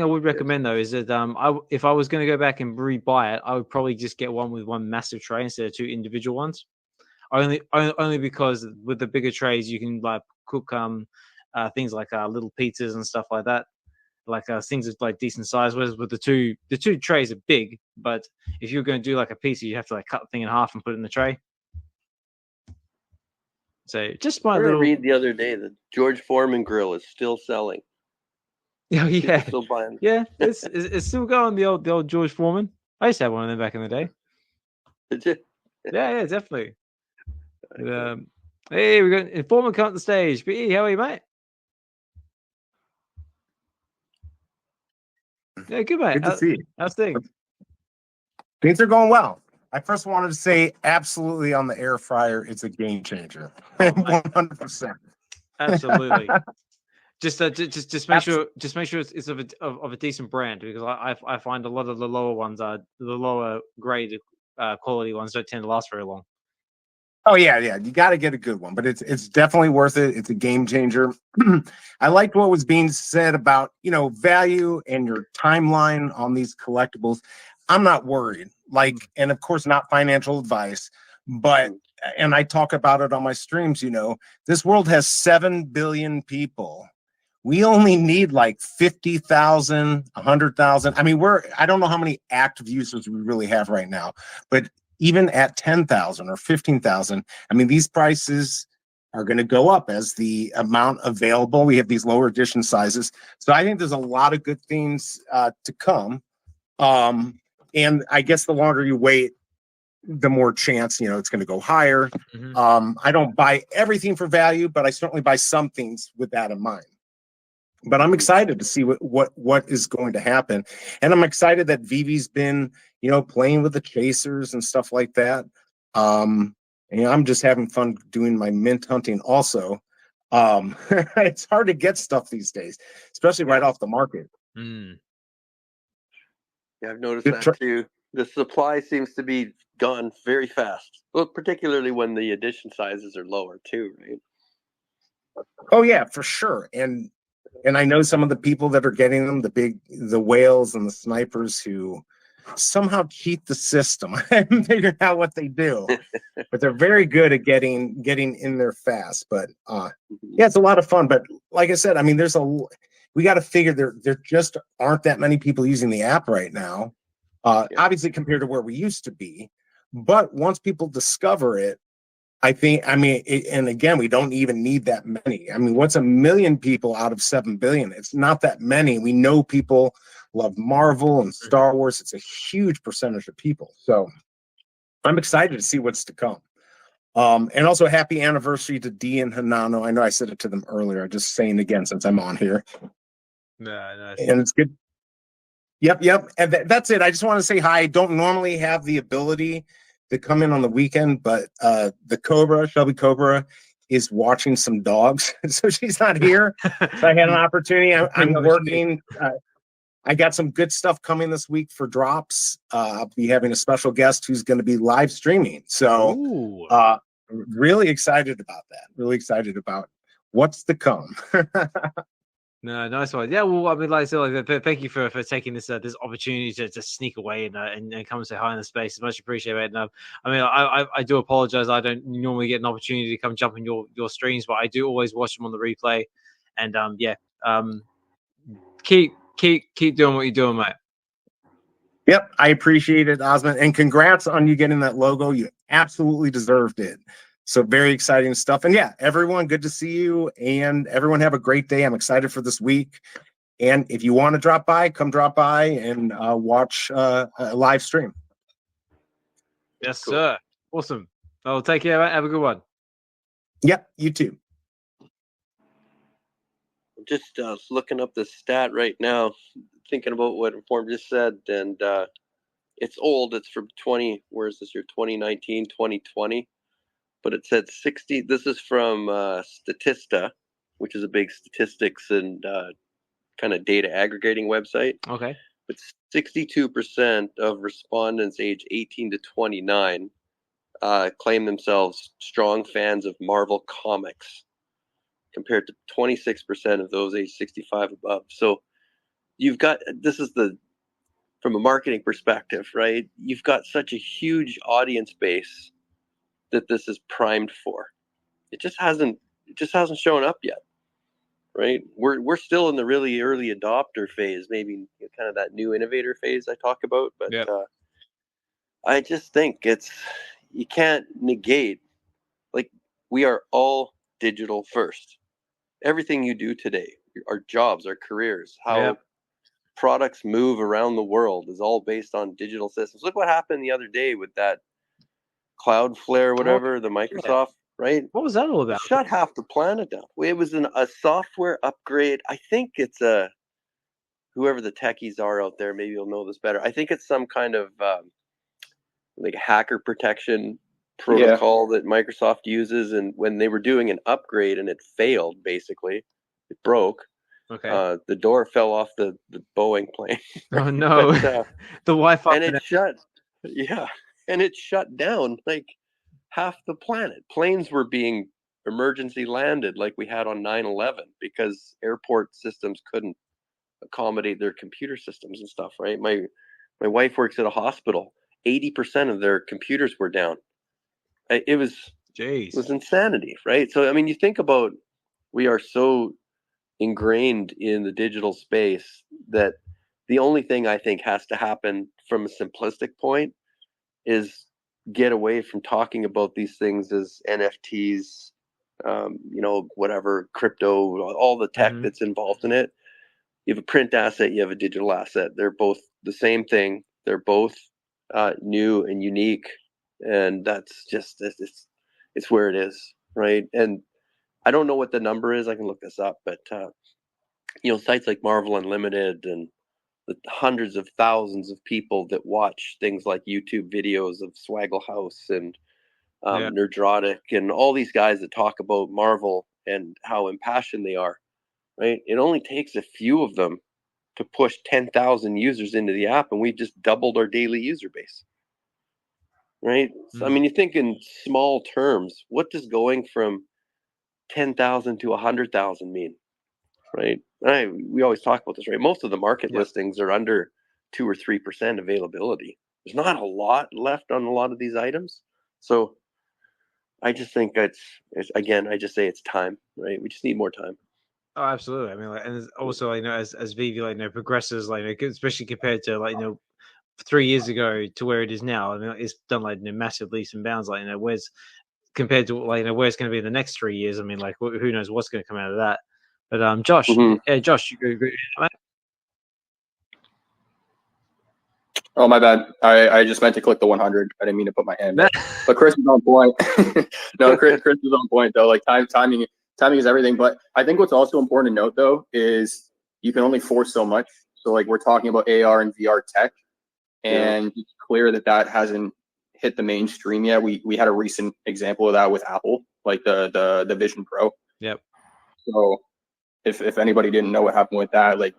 I would recommend though is that if I was going to go back and rebuy it, I would probably just get one with one massive tray instead of 2 individual ones. Only because with the bigger trays you can like cook things like little pizzas and stuff like that, like things with like decent size. Whereas with the two trays are big, but if you're going to do like a pizza, you have to like cut the thing in half and put it in the tray. So just my little. Read the other day that George Foreman grill is still selling. Oh yeah, still buying. Yeah, it's still going. The old George Foreman. I used to have one of them back in the day. Did you? Yeah, definitely. Hey, we got Informant come on the stage. B, how are you, mate? Yeah, good, mate. Good to see you. How's things? Things are going well. I first wanted to say, absolutely, on the air fryer, it's a game changer. 100%. Absolutely. Just make sure it's of a decent brand, because I find a lot of the lower ones are the lower grade quality ones don't tend to last very long. Oh yeah, you got to get a good one, but it's definitely worth it. It's a game changer. I liked what was being said about value and your timeline on these collectibles. I'm not worried. And of course, not financial advice, but and I talk about it on my streams. This world has 7 billion people. We only need like 50,000, 100,000. I mean, I don't know how many active users we really have right now, but even at 10,000 or 15,000, I mean, these prices are going to go up as the amount available. We have these lower edition sizes. So I think there's a lot of good things to come. And I guess the longer you wait, the more chance, it's going to go higher. Mm-hmm. I don't buy everything for value, but I certainly buy some things with that in mind. But I'm excited to see what is going to happen. And I'm excited that VeVe's been, playing with the chasers and stuff like that. And I'm just having fun doing my mint hunting also. It's hard to get stuff these days, especially right off the market. Mm. Yeah, I've noticed that too. The supply seems to be gone very fast. Well, particularly when the edition sizes are lower too, right? Oh yeah, for sure. And I know some of the people that are getting them, the whales and the snipers who somehow cheat the system. I haven't figured out what they do, but they're very good at getting in there fast. But yeah, it's a lot of fun. But like I said, I mean, we got to figure there just aren't that many people using the app right now. Obviously compared to where we used to be, but once people discover it, and again, we don't even need that many. I mean, what's 1 million people out of 7 billion? It's not that many. We know people love Marvel and Star Wars. It's a huge percentage of people. So I'm excited to see what's to come. And also happy anniversary to Dee and Hanano. I know I said it to them earlier. I'm just saying it again since I'm on here. No. And it's good. Yep. And that's it. I just want to say hi. I don't normally have the ability to come in on the weekend, but Shelby Cobra is watching some dogs, so she's not here. So I had an opportunity. I'm working. I got some good stuff coming this week for drops. I'll be having a special guest who's going to be live streaming. So really excited about that. Really excited about what's to come. No, nice one. Yeah, well, I mean, like I said, thank you for taking this opportunity to sneak away and come and say hi in the space. It's much appreciated. And I mean, I do apologize. I don't normally get an opportunity to come jump in your streams, but I do always watch them on the replay. And keep doing what you're doing, mate. Yep, I appreciate it, Osmond, and congrats on you getting that logo. You absolutely deserved it. So very exciting stuff. And yeah, everyone, good to see you, and everyone have a great day. I'm excited for this week. And if you want to drop by, come drop by and watch a live stream. Yes, sir. Awesome. Well, take care, mate. Have a good one. Yep, you too. I'm just looking up the stat right now, thinking about what Inform just said, and it's old. It's from 2019, 2020. But it said 60. This is from Statista, which is a big statistics and kind of data aggregating website. Okay. But 62% of respondents age 18 to 29 claim themselves strong fans of Marvel Comics, compared to 26% of those age 65 above. So you've got, this is from a marketing perspective, right? You've got such a huge audience base that this is primed for. It just hasn't shown up yet, right? We're still in the really early adopter phase, maybe kind of that new innovator phase I talk about. But I just think you can't negate, like, we are all digital first. Everything you do today, our jobs, our careers, how products move around the world is all based on digital systems. Look what happened the other day with that Cloudflare, whatever, the Microsoft, right? What was that all about? Shut half the planet down. It was a software upgrade. I think it's whoever the techies are out there, maybe you'll know this better. I think it's some kind of like hacker protection protocol that Microsoft uses. And when they were doing an upgrade and it failed, basically, it broke. Okay. The door fell off the Boeing plane. Oh no. But, the Wi-Fi. And it shut. Yeah. And it shut down like half the planet. Planes were being emergency landed like we had on 9/11 because airport systems couldn't accommodate their computer systems and stuff, right? My wife works at a hospital. 80% of their computers were down. It was insanity, right? So I mean, you think about, we are so ingrained in the digital space that the only thing I think has to happen from a simplistic point is get away from talking about these things as NFTs, whatever, crypto, all the tech that's involved in it. You have a print asset, you have a digital asset. They're both the same thing. They're both new and unique. And that's just, it's where it is, right? And I don't know what the number is. I can look this up, but, sites like Marvel Unlimited and the hundreds of thousands of people that watch things like YouTube videos of Swaggle House and Nerdrotic and all these guys that talk about Marvel and how impassioned they are, right? It only takes a few of them to push 10,000 users into the app, and we've just doubled our daily user base, right? So, I mean, you think in small terms, what does going from 10,000 to 100,000 mean, right? We always talk about this, right? Most of the market listings are under 2 or 3% availability. There's not a lot left on a lot of these items. So I just think it's time, right? We just need more time. Oh, absolutely. I mean, and also, as VeVe, progresses, especially compared to 3 years ago to where it is now. I mean, it's done massive leaps and bounds. Where's compared to where it's going to be in the next 3 years. I mean, who knows what's going to come out of that? But Josh, Josh, you agree? Oh, my bad. I just meant to click the 100. I didn't mean to put my hand up. But Chris is on point. No, Chris is on point though. Timing is everything. But I think what's also important to note though is you can only force so much. So we're talking about AR and VR tech, and it's clear that hasn't hit the mainstream yet. We had a recent example of that with Apple, the Vision Pro. Yep. So if anybody didn't know what happened with that,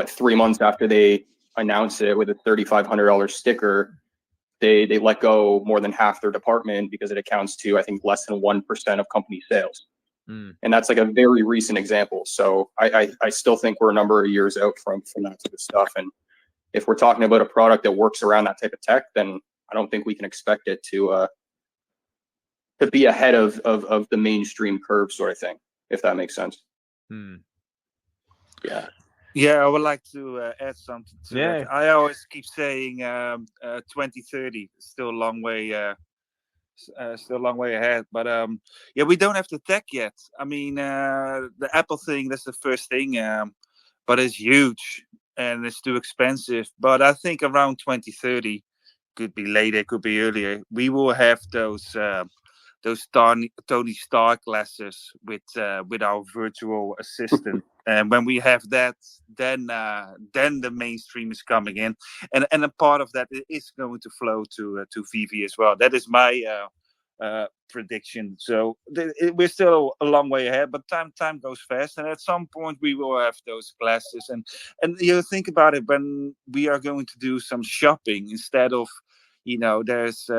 3 months after they announced it with a $3,500 sticker, they let go more than half their department because it accounts to, I think, less than 1% of company sales. And that's a very recent example. So I still think we're a number of years out from that type of stuff. And if we're talking about a product that works around that type of tech, then I don't think we can expect it to be ahead of the mainstream curve sort of thing, if that makes sense. Yeah. Yeah, I would like to add something to Yeah. that. I always keep saying 2030 is still a long way, still a long way ahead. But yeah, we don't have the tech yet. I mean, the Apple thing, that's the first thing, but it's huge and it's too expensive. But I think around 2030, could be later, could be earlier, we will have those Tony Stark glasses with our virtual assistant. And when we have that, then the mainstream is coming in, and a part of that is going to flow to VeVe as well. That is my prediction. So we're still a long way ahead, but time goes fast, and at some point we will have those glasses. And you think about it, when we are going to do some shopping, instead of there's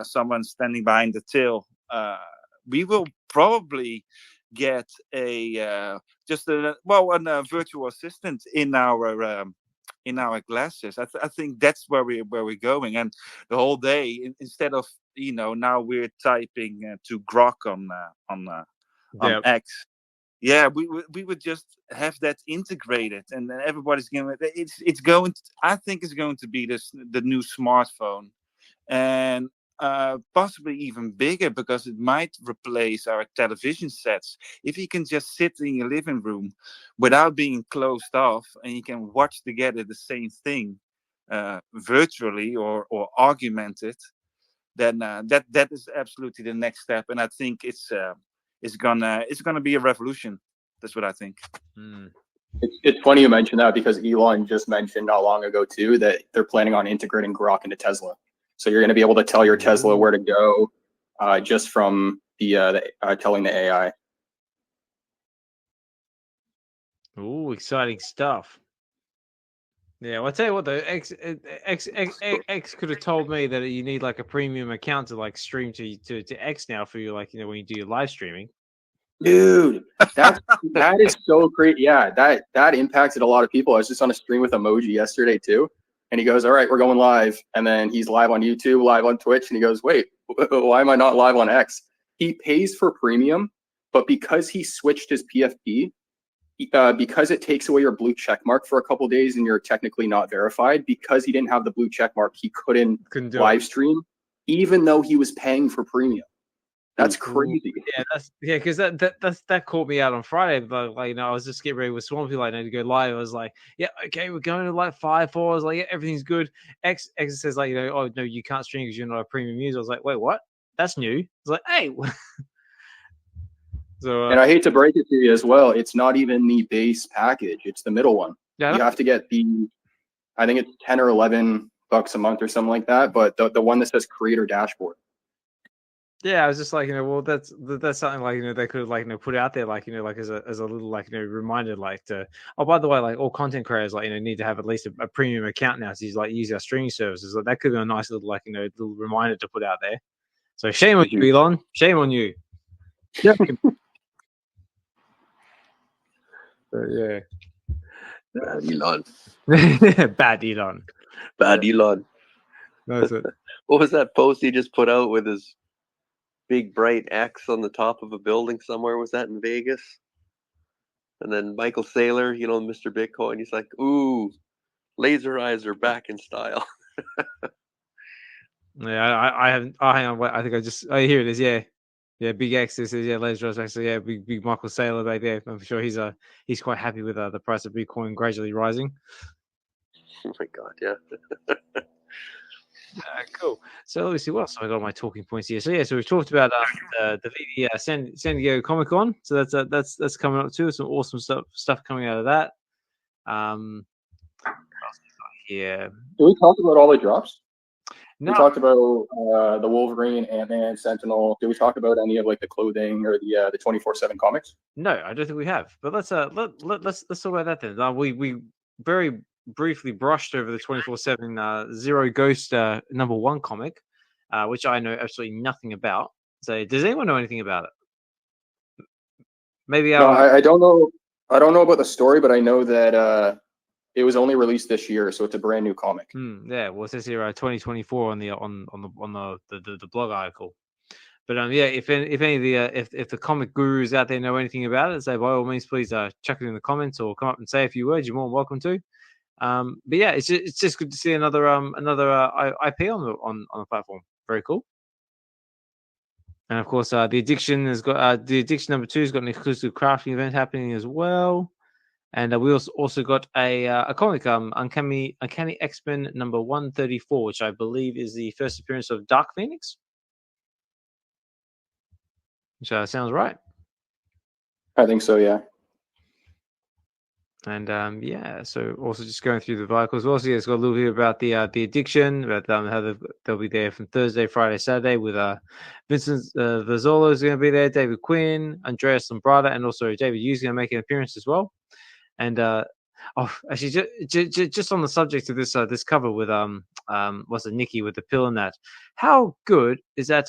someone standing behind the till, we will probably get a virtual assistant in our glasses. I think that's where we're going, and the whole day, instead of now we're typing to Grok on X. Yeah, we would just have that integrated, and then everybody's going. It's going. I think it's going to be the new smartphone, and possibly even bigger, because it might replace our television sets. If you can just sit in your living room without being closed off, and you can watch together the same thing virtually or augmented, then that is absolutely the next step. And I think it's gonna be a revolution. That's what I think. It's funny you mentioned that, because Elon just mentioned not long ago too that they're planning on integrating Grok into Tesla. So you're going to be able to tell your Tesla where to go just from the telling the AI. Ooh, exciting stuff. Yeah, well, I'll tell you what though, X could have told me that you need like a premium account to like stream to X now for you, like when you do your live streaming. Dude, that is so great. Yeah, that impacted a lot of people. I was just on a stream with Emoji yesterday too, and he goes, "All right, we're going live," and then he's live on YouTube, live on Twitch, and he goes, "Wait, why am I not live on X?" He pays for premium, but because he switched his PFP, because it takes away your blue check mark for a couple days and you're technically not verified, because he didn't have the blue check mark, he couldn't live stream, even though he was paying for premium. That's crazy. Yeah, because that caught me out on Friday. But like, I was just getting ready with Swampy, like, to go live. I was like, yeah, okay, we're going to like 5-4. I was like, yeah, everything's good. X says like, oh no, you can't stream because you're not a premium user. I was like, wait, what? That's new. It's like, hey. So, and I hate to break it to you as well, it's not even the base package; it's the middle one. Yeah. You have to get I think it's $10 or $11 a month or something like that. But the one that says Creator Dashboard. Yeah, I was just like, well, that's something like they could have like put out there, like like as a little like reminder, like to, oh, by the way, like all content creators like need to have at least a premium account now to use our streaming services. Like that could be a nice little like little reminder to put out there. So shame on you, Elon. Shame on you. Yep. Yeah. Bad Elon. Bad Elon. Bad Elon. That's it. What was that post he just put out with his big bright X on the top of a building somewhere? Was that in Vegas? And then Michael Saylor, Mr. Bitcoin, he's like, ooh, laser eyes are back in style. Yeah, I haven't. Oh, hang on. Wait, I think here it is. Yeah, Big X. This is laser eyes back. So yeah, big Michael Saylor back there. I'm sure he's quite happy with the price of Bitcoin gradually rising. Oh my God, yeah. Cool. So let me see what else I got on my talking points here. So yeah, so we've talked about the VeVe San Diego Comic Con. So that's coming up too. Some awesome stuff coming out of that. Yeah. Did we talk about all the drops? No. We talked about the Wolverine, Ant-Man, Sentinel. Did we talk about any of like the clothing or the 24/7 comics? No, I don't think we have. But let's talk about that then. We very briefly brushed over the 24/7 Zero Ghost #1 comic, which I know absolutely nothing about. So does anyone know anything about it? Maybe No, I don't know. I don't know about the story, but I know that it was only released this year, so it's a brand new comic. Yeah, well, it says here 2024 on the blog article. But yeah, if any of the if the comic gurus out there know anything about it, say by all means, please chuck it in the comments or come up and say a few words. You're more than welcome to. But yeah, it's just good to see another IP on the platform. Very cool. And of course, the Addiction has got the Addiction #2 has got an exclusive crafting event happening as well. And we also got a comic, Uncanny X-Men number 134, which I believe is the first appearance of Dark Phoenix. Which sounds right. I think so, yeah. And yeah, so also just going through the vehicles. Also, yeah, it's got a little bit about the Addiction, about how they'll be there from Thursday, Friday, Saturday with Vincent Vazzolo is going to be there, David Quinn, Andreas Lombrada, and also David Hughes going to make an appearance as well. And actually, just on the subject of this cover with what's it, Nikki with the pill and that. How good is that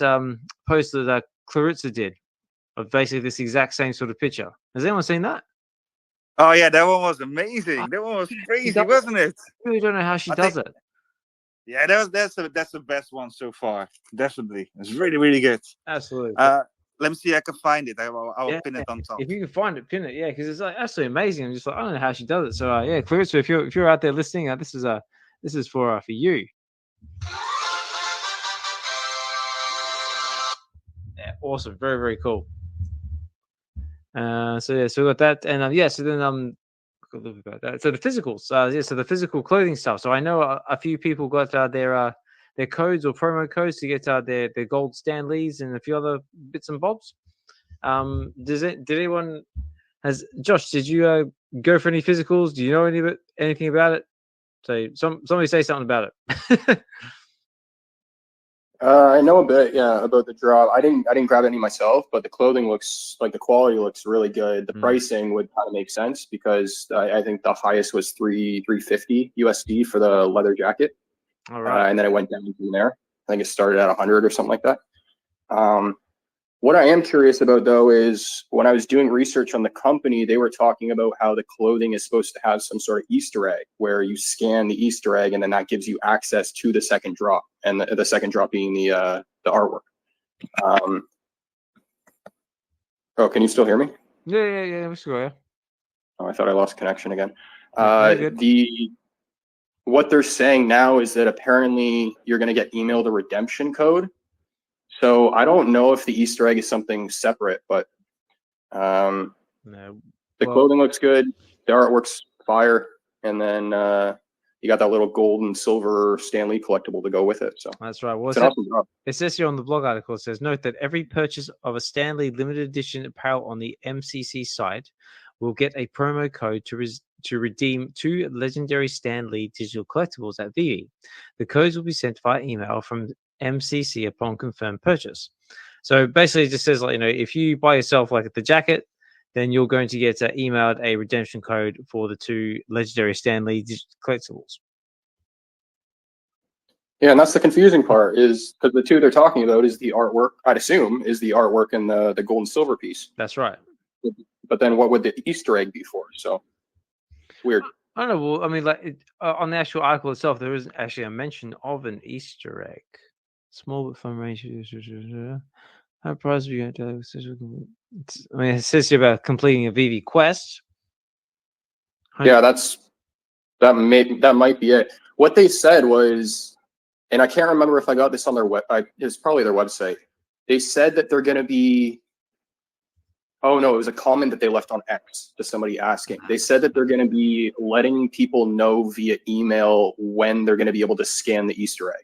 poster that Clarissa did of basically this exact same sort of picture? Has anyone seen that? Oh yeah, that one was amazing. That one was crazy, wasn't it? I really don't know how she does it. Yeah, that's the best one so far. Definitely, it's really, really good. Absolutely. Let me see if I can find it. I'll pin it on top. If you can find it, pin it. Yeah, because it's like absolutely amazing. I'm just like, I don't know how she does it. So yeah, Clarissa, if you're out there listening, this is for you. Yeah, awesome. Very, very cool. So yeah, so we got that, and so then a little bit about that. So the physicals, so the physical clothing stuff. So I know a few people got their codes or promo codes to get their gold Stan Lees and a few other bits and bobs. Did anyone Josh? Did you go for any physicals? Do you know anything about it? So somebody say something about it. I know a bit, yeah, about the drop. I didn't grab any myself, but the clothing looks like the quality looks really good. The pricing would kind of make sense because I think the highest was $350 USD for the leather jacket. All right, and then it went down from there. I think it started at 100 or something like that. What I am curious about though is when I was doing research on the company, they were talking about how the clothing is supposed to have some sort of Easter egg where you scan the Easter egg and then that gives you access to the second drop, and the second drop being the artwork. Oh, can you still hear me? Yeah. Let's go. Yeah. Oh, I thought I lost connection again. Good. What they're saying now is that apparently you're going to get emailed a redemption code. So I don't know if the Easter egg is something separate, but the clothing looks good. The artwork's fire. And then you got that little gold and silver Stan Lee collectible to go with it. So that's right. Well, it's an awesome job. It says here on the blog article, it says, note that every purchase of a Stan Lee limited edition apparel on the MCC site will get a promo code to redeem 2 legendary Stan Lee digital collectibles at VeVe. The codes will be sent via email from MCC upon confirmed purchase. So basically it just says, like, if you buy yourself like the jacket, then you're going to get emailed a redemption code for the 2 legendary Stan Lee collectibles. Yeah, and that's the confusing part, is because the 2 they're talking about is the artwork, I'd assume, is the artwork and the gold and silver piece. That's right. But then what would the Easter egg be for? So weird. I don't know. Well, I mean, like on the actual article itself, there isn't actually a mention of an Easter egg. Small but fun range. How prize we going to? I mean, it says here about completing a VeVe quest. Yeah, that might be it. What they said was, and I can't remember if I got this on their it's probably their website. They said that they're going to be. Oh no, it was a comment that they left on X to somebody asking. They said that they're going to be letting people know via email when they're going to be able to scan the Easter egg.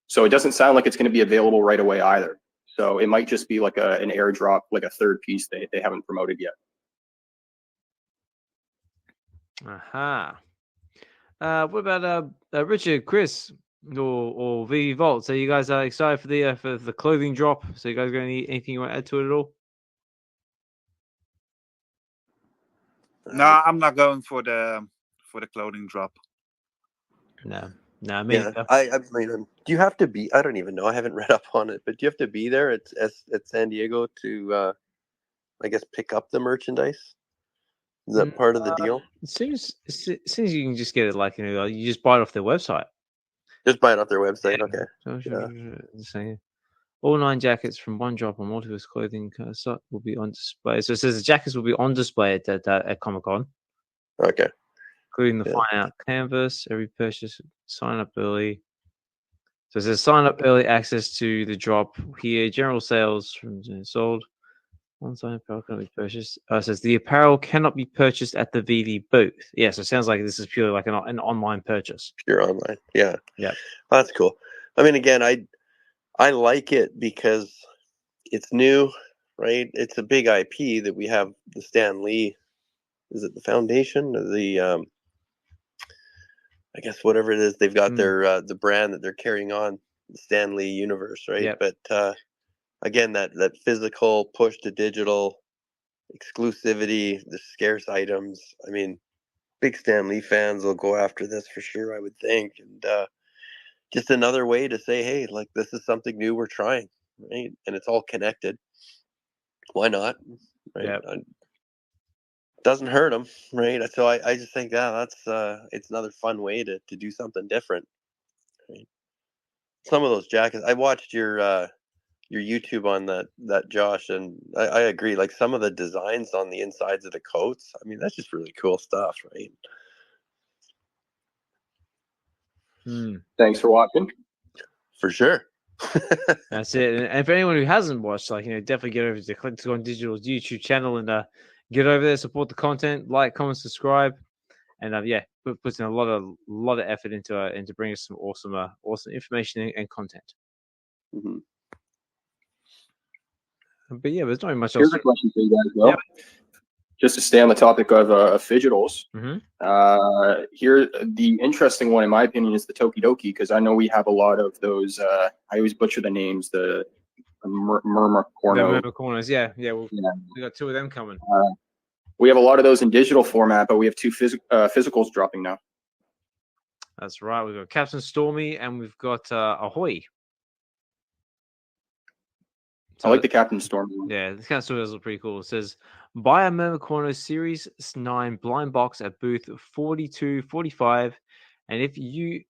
So it doesn't sound like it's going to be available right away either. So it might just be like an airdrop, like a third piece they haven't promoted yet. Aha. What about Richard, Chris, or VeVe Vault? So you guys are excited for the clothing drop? So you guys got anything you want to add to it at all? No, I'm not going for the clothing drop. No, I mean, do you have to be? I don't even know. I haven't read up on it, but do you have to be there at San Diego to, I guess, pick up the merchandise? Is that part of the deal? It seems you can just get it you just buy it off their website. Just buy it off their website. Yeah. Okay. All 9 jackets from one drop on Multiverse clothing site will be on display. So it says the jackets will be on display at Comic-Con. Okay. Including the Find Out canvas. Every purchase, sign up early. So it says sign up early access to the drop here. General sales from sold. On-site apparel cannot be purchased. It says the apparel cannot be purchased at the VeVe booth. Yeah, so it sounds like this is purely like an online purchase. Pure online. Yeah. Yeah. Well, that's cool. I mean, again, I like it because it's new, right? It's a big IP that we have. The Stan Lee, is it the foundation or the I guess whatever it is, they've got their the brand that they're carrying on, the Stan Lee universe, right? Yep. But again, that physical push to digital exclusivity, the scarce items. I mean, big Stan Lee fans will go after this for sure, I would think. And just another way to say, hey, like, this is something new we're trying, right? And it's all connected. Why not? Right? Yep. Doesn't hurt them, right? So I just think that's it's another fun way to do something different. Right? Some of those jackets, I watched your YouTube on that Josh, and I agree. Like, some of the designs on the insides of the coats, I mean, that's just really cool stuff, right? Thanks for watching. For sure. That's it. And for anyone who hasn't watched, definitely get over to Click to Go on Digital's YouTube channel and get over there, support the content, like, comment, subscribe, and puts in a lot of effort into bringing us some awesome information and content. Mm-hmm. But yeah, there's not much else. Here's a question for you guys, though. Yep. Just to stay on the topic of fidgetals. Mm-hmm. Here, the interesting one, in my opinion, is the Tokidoki, because I know we have a lot of those. I always butcher the names. The Murmur corners. Yeah. We got 2 of them coming. We have a lot of those in digital format, but we have 2 physicals dropping now. That's right. We've got Captain Stormy and we've got Ahoy. I like the Captain Stormy one. Yeah, the Captain Stormy does look pretty cool. It says, buy a Murmur Corner Series 9 blind box at booth 4245, and if you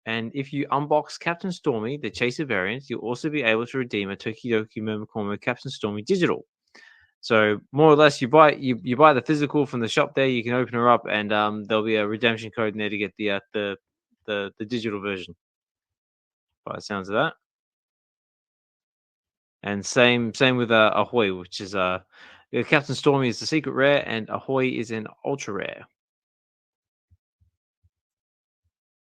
unbox Captain Stormy, the Chaser variant, you'll also be able to redeem a Tokidoki Murmur Corner Captain Stormy digital. So more or less, you buy the physical from the shop there. You can open her up, and there'll be a redemption code in there to get the digital version. By the sounds of that. And same with Ahoy, which is Captain Stormy is the secret rare, and Ahoy is an ultra rare.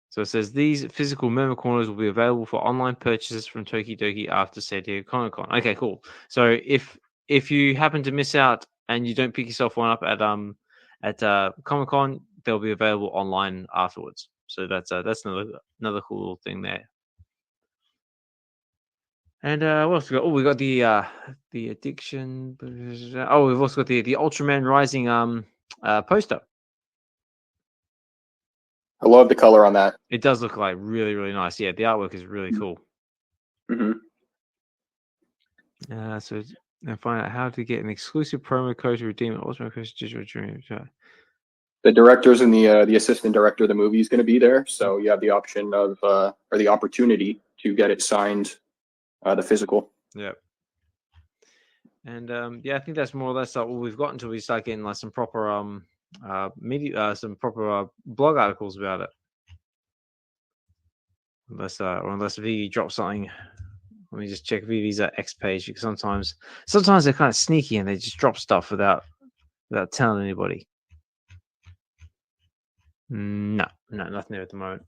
So it says these physical Murmur Corners will be available for online purchases from Tokidoki after San Diego Comic-Con. Okay, cool. So if you happen to miss out and you don't pick yourself one up at Comic-Con, they'll be available online afterwards. So that's another cool little thing there. And what else we got? Oh, we got the addiction. Oh, we've also got the Ultraman Rising poster. I love the color on that. It does look like really, really nice. Yeah, the artwork is really cool. Mm-hmm. So and find out how to get an exclusive promo code to redeem an Ultraman digital dream. The directors and the assistant director of the movie is going to be there, so you have the option of or the opportunity to get it signed. The physical. Yeah. And I think that's more or less all we've got until we start getting like some proper some proper blog articles about it. Unless VeVe drops something. Let me just check VeVe's X page, because sometimes they're kind of sneaky and they just drop stuff without telling anybody. No, nothing there at the moment.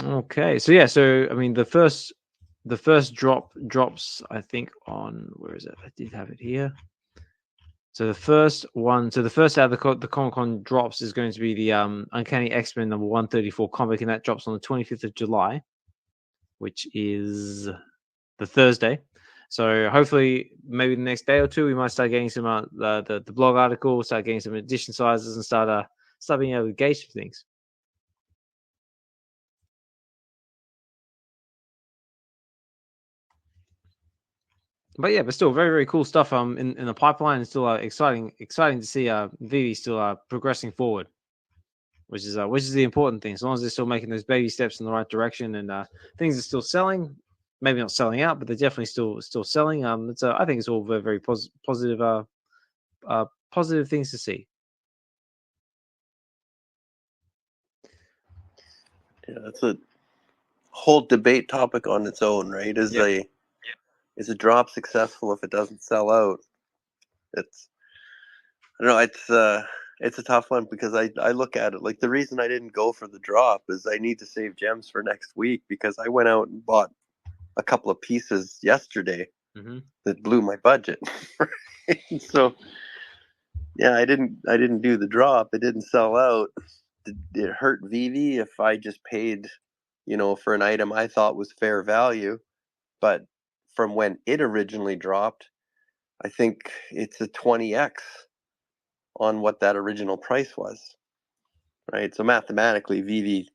Okay, so I mean the first drops, I think, on, where is it? I did have it here. So the first out of the Comic-Con drops is going to be the Uncanny X-Men number 134 comic, and that drops on the 25th of July, which is the Thursday. So hopefully, maybe the next day or two, we might start getting some the blog article, start getting some edition sizes, and start being able to gauge things. But still very, very cool stuff in the pipeline. It's still exciting to see VeVe still progressing forward, which is the important thing. As long as they're still making those baby steps in the right direction and things are still selling, maybe not selling out, but they're definitely still selling. I think it's all very, very positive positive things to see. Yeah, that's a whole debate topic on its own, right? Is a drop successful if it doesn't sell out? I don't know. It's a tough one because I look at it like the reason I didn't go for the drop is I need to save gems for next week because I went out and bought a couple of pieces yesterday that blew my budget. So yeah, I didn't do the drop. It didn't sell out. Did it hurt VeVe if I just paid, for an item I thought was fair value? But from when it originally dropped, I think it's a 20x on what that original price was, right? So mathematically, VeVe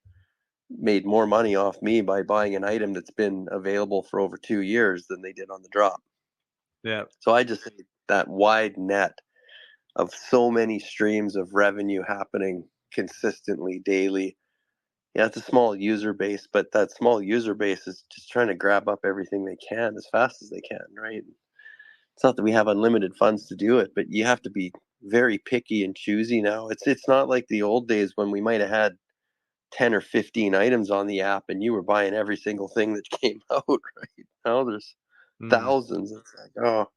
made more money off me by buying an item that's been available for over 2 years than they did on the drop. Yeah. So I just think that wide net of so many streams of revenue happening consistently daily. Yeah, it's a small user base, but that small user base is just trying to grab up everything they can as fast as they can, right? It's not that we have unlimited funds to do it, but you have to be very picky and choosy now. It's not like the old days when we might have had 10 or 15 items on the app and you were buying every single thing that came out, right? Now there's thousands. It's like, oh.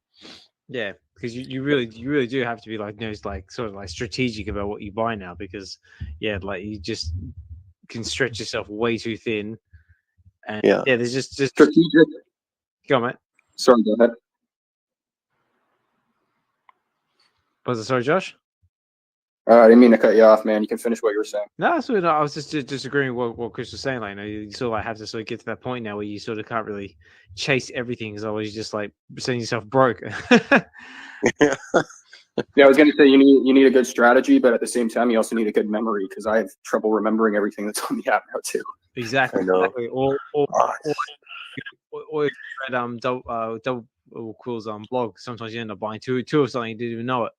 Yeah, because you really do have to be like, sort of like strategic about what you buy now, because like you just can stretch yourself way too thin. And there's just strategic. Go on, mate. Sorry, go ahead. Was it sorry, Josh? I didn't mean to cut you off, man. You can finish what you were saying. No, that's I was just agreeing with what Chris was saying. Like, you sort of like have to sort of get to that point now where you sort of can't really chase everything, because otherwise you just like setting yourself broke. Yeah, I was going to say you need a good strategy, but at the same time you also need a good memory, because I have trouble remembering everything that's on the app now too. Exactly. I know. Exactly. Or read double quills on blog. Sometimes you end up buying two of something you didn't even know it.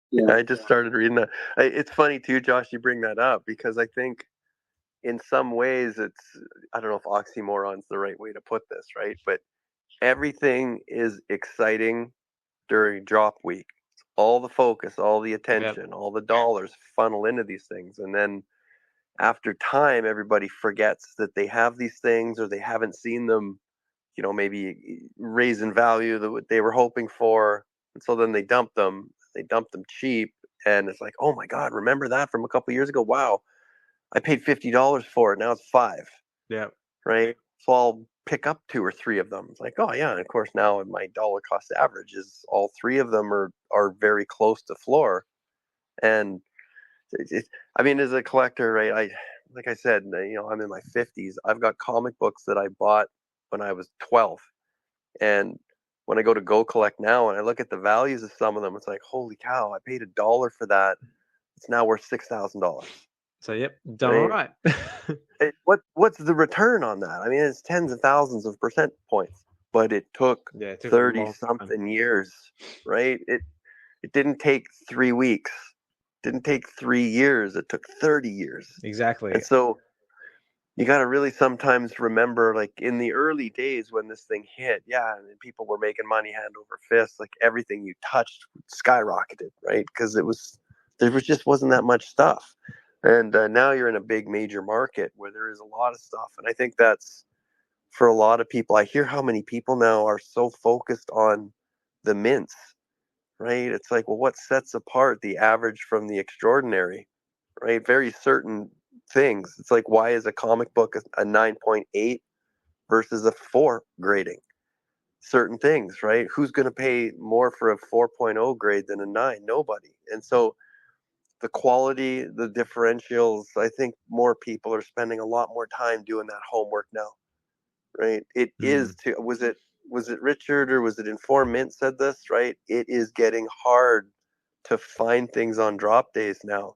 Yeah, I just started reading that. It's funny too, Josh, you bring that up, because I think in some ways I don't know if oxymoron's the right way to put this, right? But everything is exciting during drop week. All the focus, all the attention, all the dollars funnel into these things. And then after time, everybody forgets that they have these things, or they haven't seen them, maybe raise in value that what they were hoping for. And so then they dump them cheap. And it's like, oh my God, remember that from a couple of years ago? Wow, I paid $50 for it. Now it's $5. Yeah. Right. So I'll pick up 2 or 3 of them. It's like, oh yeah. And of course now my dollar cost average is all 3 of them are very close to floor. And as a collector, right? Like I said, I'm in my 50s. I've got comic books that I bought when I was 12. And when I go to Go Collect now and I look at the values of some of them, it's like, holy cow, I paid $1 for that. It's now worth $6,000. So done all right. What's the return on that? I mean, it's tens of thousands of percent points, but it took 30 something years, right? It didn't take 3 weeks. It didn't take 3 years. It took 30 years. Exactly. And so you got to really sometimes remember, like in the early days when this thing hit, and people were making money hand over fist, like everything you touched skyrocketed, right? Because there just wasn't that much stuff. And now you're in a big major market where there is a lot of stuff. And I think that's for a lot of people. I hear how many people now are so focused on the mints, right? It's like, well, what sets apart the average from the extraordinary, right? Very certain things. It's like, why is a comic book a 9.8 versus a 4 grading? Certain things, right? Who's going to pay more for a 4.0 grade than a 9? Nobody. And so the quality, the differentials, I think more people are spending a lot more time doing that homework now, right? It is was it Richard or was it Inform Mint said this, right? It is getting hard to find things on drop days now,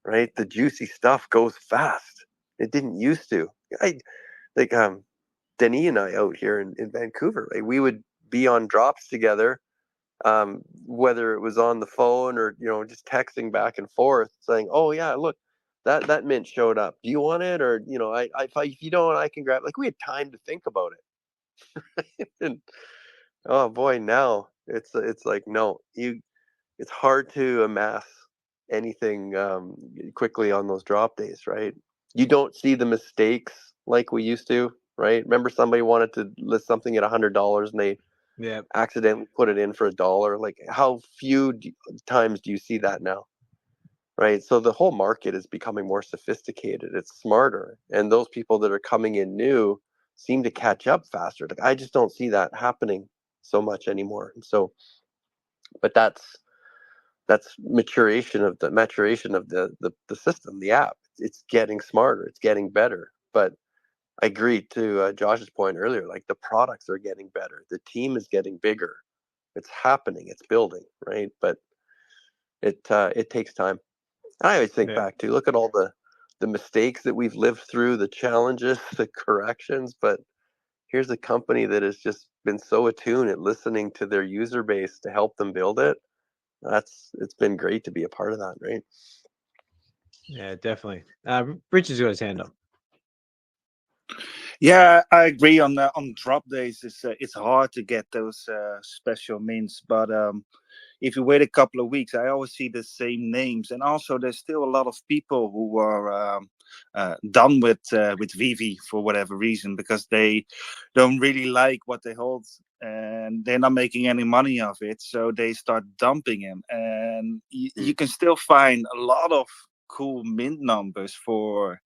right? The juicy stuff goes fast. It didn't used to. Denny and I out here in Vancouver, right? We would be on drops together, whether it was on the phone or just texting back and forth saying, oh yeah, look, that mint showed up. Do you want it? Or, you know, if you don't, I can grab. Like, we had time to think about it. And oh boy, now it's like, no, it's hard to amass anything quickly on those drop days, right? You don't see the mistakes like we used to, right? Remember, somebody wanted to list something at $100 and they accidentally put it in for $1. Like, how few times do you see that now? Right. So the whole market is becoming more sophisticated. It's smarter. And those people that are coming in new seem to catch up faster. Like, I just don't see that happening so much anymore. And so, but that's maturation of the system, the app. It's getting smarter. It's getting better. But I agree to Josh's point earlier, like, the products are getting better. The team is getting bigger. It's happening. It's building, right? But it takes time. I always think back to, look at all the mistakes that we've lived through, the challenges, the corrections. But here's a company that has just been so attuned at listening to their user base to help them build it. It's been great to be a part of that, right? Yeah, definitely. Richard's got his hand up. Yeah, I agree on drop days. It's hard to get those special mints, but if you wait a couple of weeks, I always see the same names, and also there's still a lot of people who are done with VeVe for whatever reason, because they don't really like what they hold and they're not making any money of it, so they start dumping them. And you can still find a lot of cool mint numbers for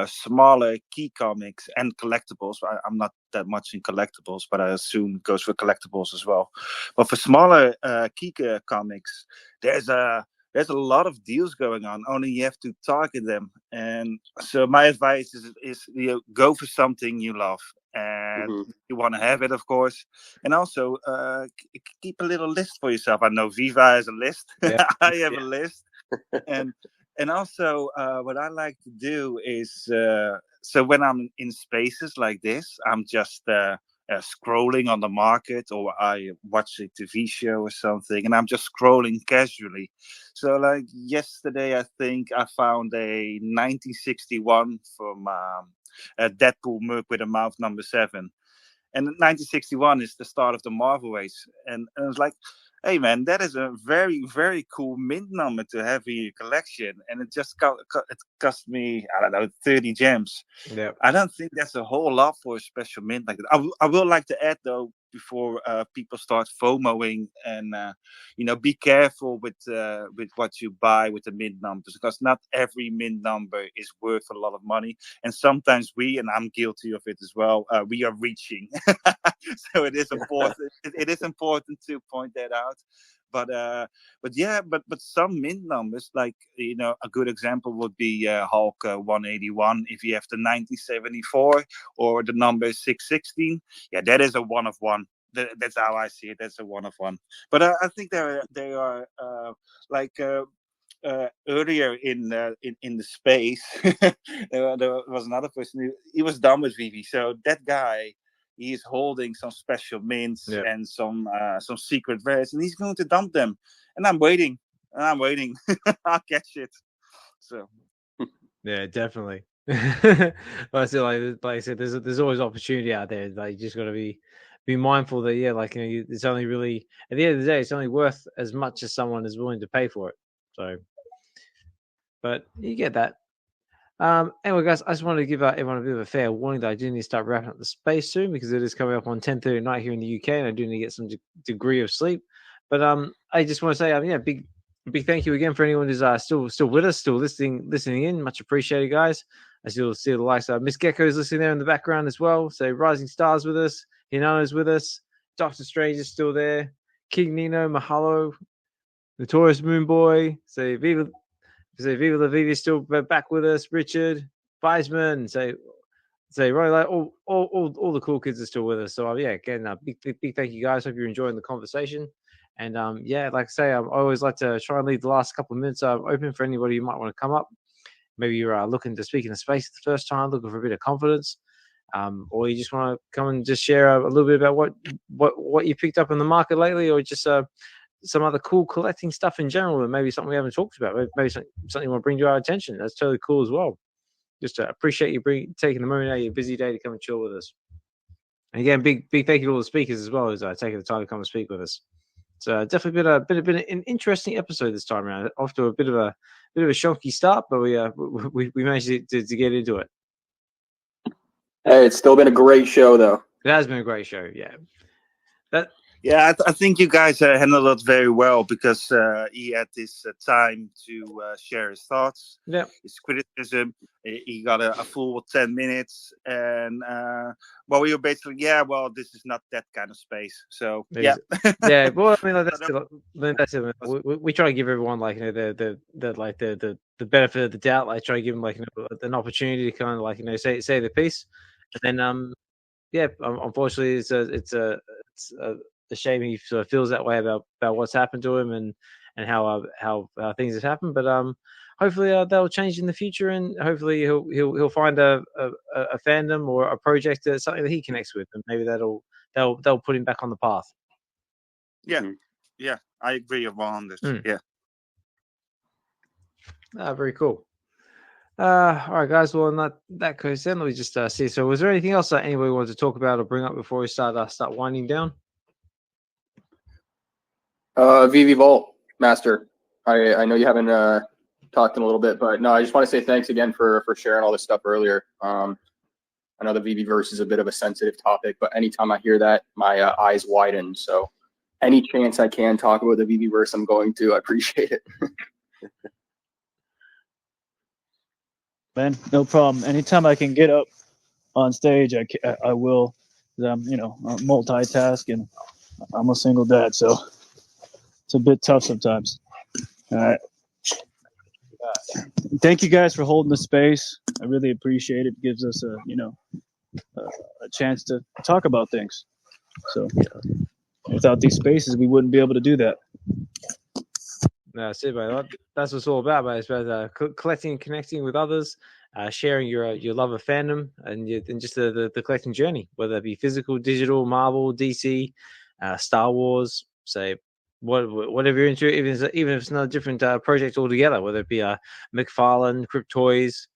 smaller key comics and collectibles. I'm not that much in collectibles, but I assume it goes for collectibles as well. But for smaller key comics, there's a lot of deals going on. Only you have to target them. And so my advice is go for something you love, and you want to have it, of course. And also keep a little list for yourself. I know Viva has a list. Yeah. I have a list. And also, what I like to do is, so when I'm in spaces like this, I'm just scrolling on the market, or I watch a TV show or something, and I'm just scrolling casually. So, like yesterday, I think I found a 1961 from Deadpool Merc with a Mouth number 7. And 1961 is the start of the Marvel race. And I was like, hey, man, that is a very, very cool mint number to have in your collection. And it just it cost me, I don't know, 30 gems. Yeah. I don't think that's a whole lot for a special mint like that. I will like to add, though, before people start FOMOing, and be careful with what you buy with the mint numbers, because not every mint number is worth a lot of money, and sometimes and I'm guilty of it as well, we are reaching. So it is important. It is important to point that out. But some mint numbers, like, a good example would be Hulk 181. If you have the 1974 or the number 616, that is a one of one. That's how I see it. That's a one of one. But I think they are earlier in the space. there was another person. He was done with VeVe, so that guy. He's holding some special mints and some secret rares, and he's going to dump them. And I'm waiting. I'll catch it. So, yeah, definitely. But I feel like I said, there's always opportunity out there. Like, you just got to be mindful that it's only really, at the end of the day, it's only worth as much as someone is willing to pay for it. So, but you get that. Anyway, guys, I just wanted to give everyone a bit of a fair warning that I do need to start wrapping up the space soon, because it is coming up on 10:30 at night here in the UK, and I do need to get some degree of sleep. But I just want to say, big thank you again for anyone who's still with us, still listening in. Much appreciated, guys. I still see the likes of Miss Gecko is listening there in the background as well. So Rising Stars with us, Hinana's with us, Dokta Strange is still there, King Nino, Mahalo, Notorious Moon Boy, say Viva La Viva is still back with us. Richard, Weisman, say right, like all the cool kids are still with us. So again, big thank you guys. Hope you're enjoying the conversation. And like I say, I always like to try and leave the last couple of minutes open for anybody who might want to come up. Maybe you're looking to speak in the space the first time, looking for a bit of confidence, or you just want to come and just share a little bit about what you picked up in the market lately, or just some other cool collecting stuff in general, and maybe something we haven't talked about, maybe something you want to bring to our attention, that's totally cool as well. Just appreciate you taking the moment out of your busy day to come and chill with us. And again, big thank you to all the speakers as well, as taking the time to come and speak with us. So definitely been an interesting episode this time around. Off to a bit of a shonky start, but we managed to get into it. Hey, it's still been a great show, though. It has been a great show, yeah. I think you guys handled it very well, because he had this time to share his thoughts, his criticism. He got a full 10 minutes, and we were basically, this is not that kind of space. So yeah. Well, I mean, that's it. We try to give everyone the benefit of the doubt. Like, try to give them an opportunity to kind of say the piece, and then unfortunately, it's a shame he sort of feels that way about what's happened to him and how things have happened. But hopefully they'll change in the future, and hopefully he'll find a fandom or a project that's something that he connects with, and maybe they'll put him back on the path. Yeah, I agree on this. Yeah. Very cool. All right, guys. Well, in that case, then let me just see. So, was there anything else that anybody wanted to talk about or bring up before we start winding down? VeVe Vault Master. I know you haven't talked in a little bit, but no, I just want to say thanks again for sharing all this stuff earlier. I know the VeVe Verse is a bit of a sensitive topic, but anytime I hear that, my eyes widen. So, any chance I can talk about the VeVe Verse, I'm going to. I appreciate it. Man, no problem. Anytime I can get up on stage, I will. I'm multitask, and I'm a single dad, so it's a bit tough sometimes. All right. Thank you guys for holding the space. I really appreciate it. It gives us a chance to talk about things. So without these spaces, we wouldn't be able to do that. That's it, mate. That's what it's all about, mate. It's about collecting and connecting with others, sharing your love of fandom and just the collecting journey, whether it be physical, digital, Marvel, DC, Star Wars, say whatever you're into, even if it's not a different project altogether, whether it be McFarlane, Crypt Toys,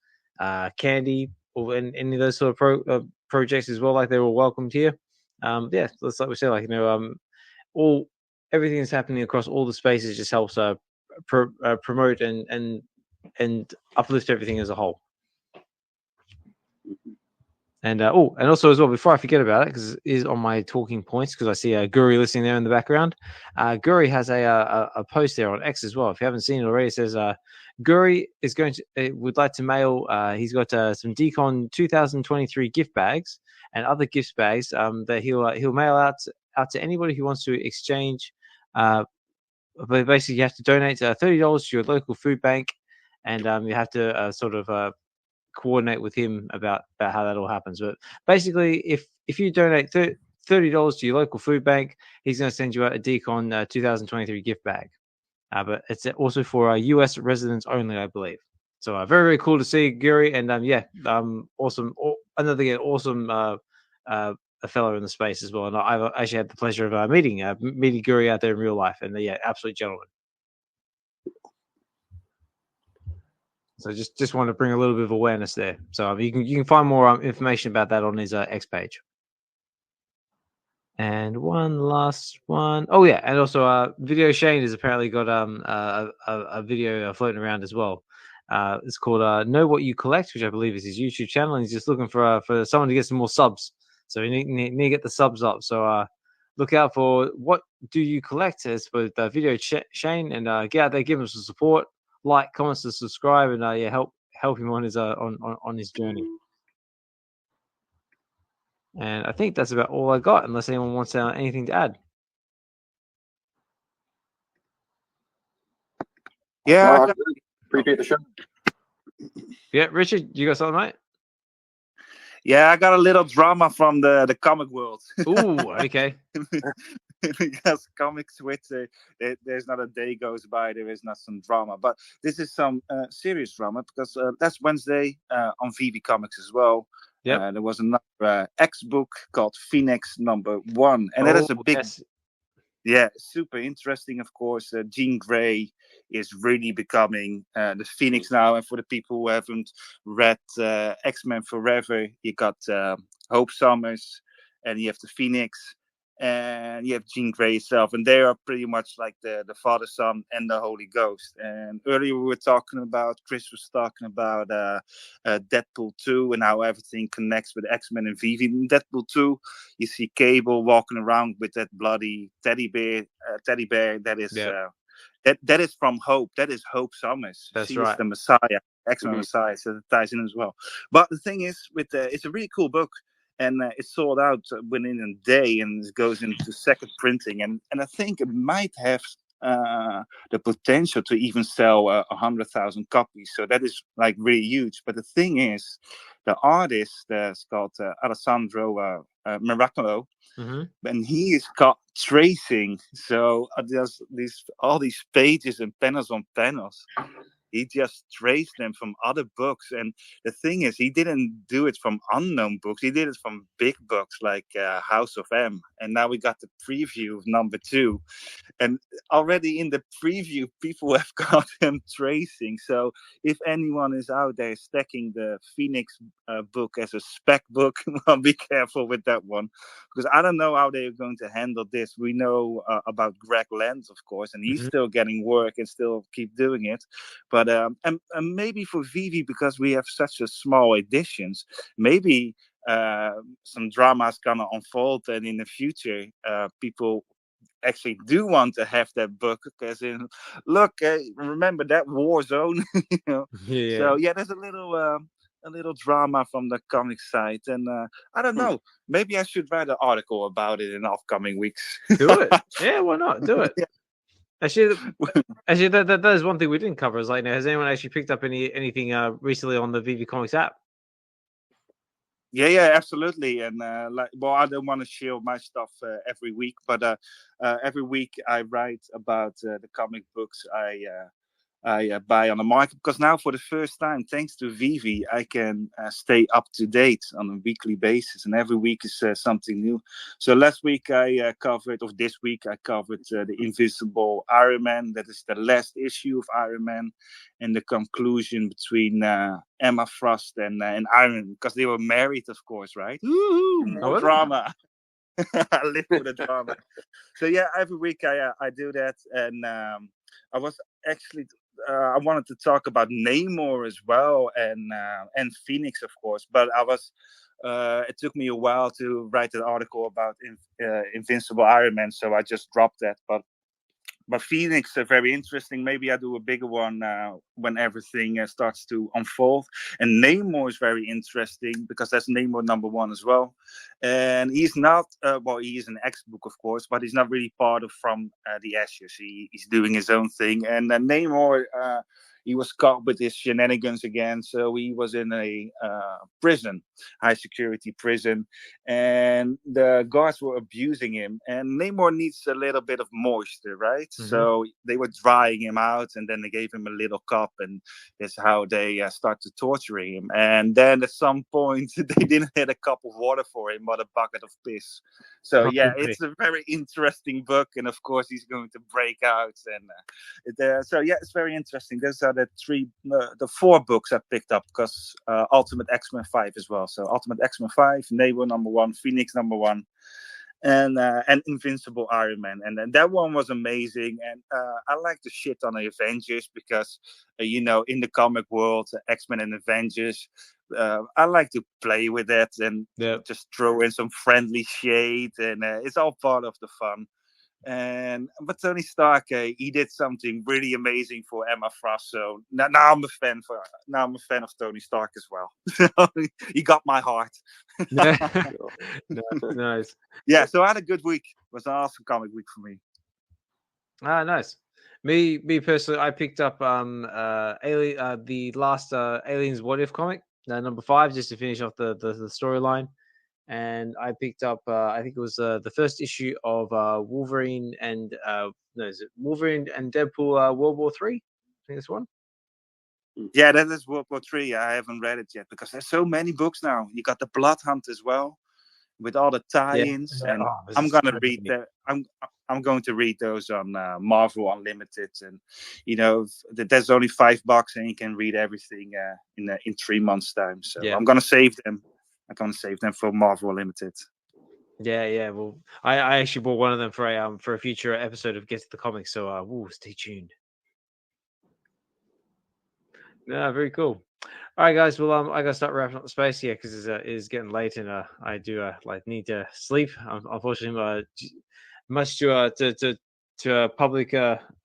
Candy, or any of those sort of projects as well. Like, they're all welcomed here. It's like we said, everything that's happening across all the spaces just helps promote and uplift everything as a whole. And also as well, before I forget about it, because it is on my talking points, because I see Guri listening there in the background. Guri has a post there on X as well. If you haven't seen it already, it says Guri is would like to mail. He's got some Decon 2023 gift bags and other gift bags that he'll mail out to anybody who wants to exchange. But basically, you have to donate $30 to your local food bank, and you have to coordinate with him about how that all happens. But basically, if you donate $30 to your local food bank, he's going to send you out a Decon 2023 gift bag. But it's also for US residents only, I believe. So very, very cool to see, Guri, and awesome. Another awesome a fellow in the space as well. And I've actually had the pleasure of meeting Guri out there in real life, and absolute gentleman. So just want to bring a little bit of awareness there. So you can find more information about that on his X page. And one last one. Oh yeah, and also Video Shane has apparently got a video floating around as well. It's called Know What You Collect, which I believe is his YouTube channel, and he's just looking for someone to get some more subs. So you need to get the subs up. So look out for What Do You Collect as with Video Shane, and get out there, give him some support, like, comments, and subscribe, and help him on his on his journey. And I think that's about all I got, unless anyone wants anything to add. Yeah, appreciate the show. Yeah, Richard, you got something, mate? Yeah, I got a little drama from the comic world. Ooh, okay. Because comics with there's not a day goes by there is not some drama, but this is some serious drama, because that's Wednesday on VeVe Comics as well. Yeah, there was another X book called Phoenix #1, and that is a big. yeah, super interesting. Of course, Jean Grey is really becoming the Phoenix now. And for the people who haven't read X-Men Forever, you got Hope Summers, and you have the Phoenix, and you have Jean Grey itself, and they are pretty much like the Father, Son, and the Holy Ghost. And earlier we were talking about, Chris was talking about Deadpool 2 and how everything connects with X-Men and VeVe. In Deadpool 2, you see Cable walking around with that bloody teddy bear that is that is from Hope. That is Hope Summers. That's she right. is the Messiah, X-Men Messiah, so it ties in as well. But the thing is, it's a really cool book. And it's sold out within a day, and it goes into second printing. And I think it might have the potential to even sell 100,000 copies. So that is like really huge. But the thing is, the artist is called Alessandro Miracolo, and he is called tracing. So there's all these pages and panels on panels. He just traced them from other books. And the thing is, he didn't do it from unknown books. He did it from big books like House of M. And now we got the preview of number 2. And already in the preview, people have got him tracing. So if anyone is out there stacking the Phoenix book as a spec book, well, be careful with that one. Because I don't know how they're going to handle this. We know about Greg Lenz, of course, and he's still getting work and still keep doing it. But and maybe for VeVe, because we have such a small editions, maybe some drama is gonna unfold, and in the future, people actually do want to have that book. Because look, remember that war zone, you know? Yeah. So yeah, there's a little drama from the comic side, and I don't know. Maybe I should write an article about it in upcoming weeks. Do it. Yeah, why not? Do it. Actually, that is one thing we didn't cover. Is like, now, has anyone actually picked up anything recently on the VeVe Comics app? Yeah, absolutely. And I don't want to share my stuff every week, but every week I write about the comic books I buy on the market, because now for the first time, thanks to VeVe, I can stay up to date on a weekly basis, and every week is something new. So last week I covered, or this week I covered the Invisible Iron Man. That is the last issue of Iron Man, and the conclusion between Emma Frost and Iron Man, because they were married, of course, right? Woo-hoo, more drama. I live with the drama. So yeah, every week I do that, and I was actually I wanted to talk about Namor as well, and Phoenix, of course, but it took me a while to write an article about Invincible Iron Man, so I just dropped that. But Phoenix are very interesting. Maybe I do a bigger one when everything starts to unfold. And Namor is very interesting, because that's Namor #1 as well. And he's not, he is an X-book, of course, but he's not really part of From the Ashes. He's doing his own thing. And Namor, he was caught with his shenanigans again. So he was in a prison, high security prison, and the guards were abusing him. And Namor needs a little bit of moisture, right? So they were drying him out, and then they gave him a little cup, and that's how they started torturing him. And then at some point, they didn't have a cup of water for him, but a bucket of piss. So yeah, it's a very interesting book, and of course he's going to break out. And so yeah, it's very interesting. Those are the 4 books I picked up, because Ultimate X-Men 5 as well. So Ultimate X-Men 5, Namor #1, Phoenix #1, and Invincible Iron Man. And then that one was amazing. And I like to shit on the Avengers, because in the comic world, X-Men and Avengers, I like to play with it and just throw in some friendly shade, and it's all part of the fun. But Tony Stark, he did something really amazing for Emma Frost. So now I'm a fan of Tony Stark as well. He got my heart. Nice. Yeah, so I had a good week. It was an awesome comic week for me. Nice. Me personally, I picked up the last Aliens What If comic, #5, just to finish off the storyline. And I picked up, I think it was the first issue of Wolverine and Wolverine and Deadpool World War III? I think this one. Yeah, that is World War III. I haven't read it yet, because there's so many books now. You got the Blood Hunt as well, with all the tie-ins, and I'm gonna read that. I'm going to read those on Marvel Unlimited, and there's only $5 and you can read everything in 3 months' time. So I'm gonna save them. I'm gonna save them for Marvel Unlimited. Yeah. Well, I actually bought one of them for a future episode of Get to the Comics. So stay tuned. Yeah, very cool. All right, guys. Well, I gotta start wrapping up the space here because it is getting late, and I do need to sleep. Unfortunately, much to public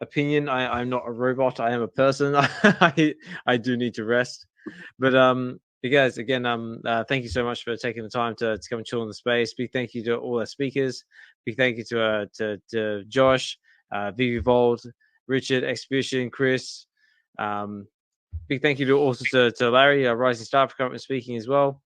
opinion, I'm not a robot. I am a person. I do need to rest. But you guys, again, thank you so much for taking the time to come and chill in the space. Big thank you to all our speakers. Big thank you to Josh, VeVe Vold, Richard, Xhibition, Chris. Big thank you also to Larry, Rising Star, for coming and speaking as well.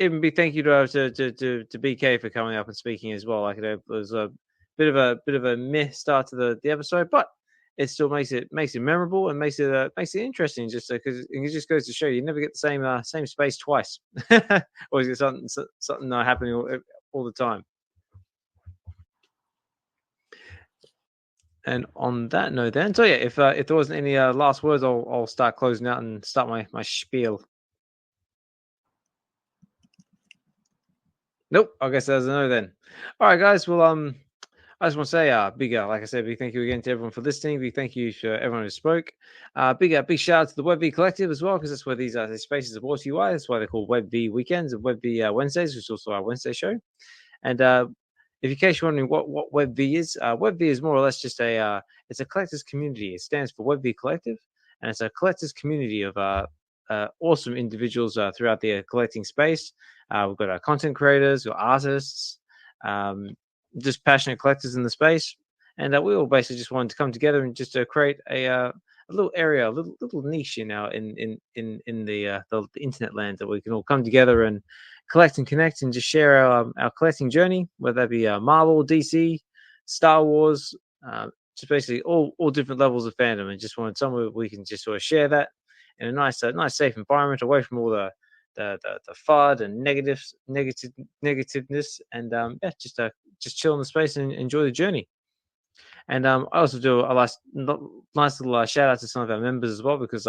Even big thank you to BK for coming up and speaking as well. Like it was a bit of a meh start to the episode, but it still makes it memorable and makes it interesting. Just because it just goes to show you never get the same space twice. Always get something happening all the time. And on that note, then, so yeah, if there wasn't any last words, I'll start closing out and start my spiel. Nope, I guess there's a no then. All right, guys. Well, I just want to say, like I said, big thank you again to everyone for listening. Big thank you to everyone who spoke. Big shout out to the Web V Collective as well, because that's where these spaces are brought to you. That's why they're called Web V Weekends and Web V Wednesdays, which is also our Wednesday show. And if in case you're wondering what Web V is more or less just it's a collectors community. It stands for Web V Collective, and it's a collectors community of awesome individuals throughout the collecting space. We've got content creators, we've got artists, just passionate collectors in the space, and we all basically just wanted to come together and just create a little area, a little niche in the internet land that we can all come together and collect and connect and just share our collecting journey, whether that be Marvel, DC, Star Wars, just basically all different levels of fandom, and just wanted somewhere we can just sort of share that in a nice safe environment, away from all the FUD and negativeness, and just chill in the space and enjoy the journey. And I also do a nice little shout out to some of our members as well, because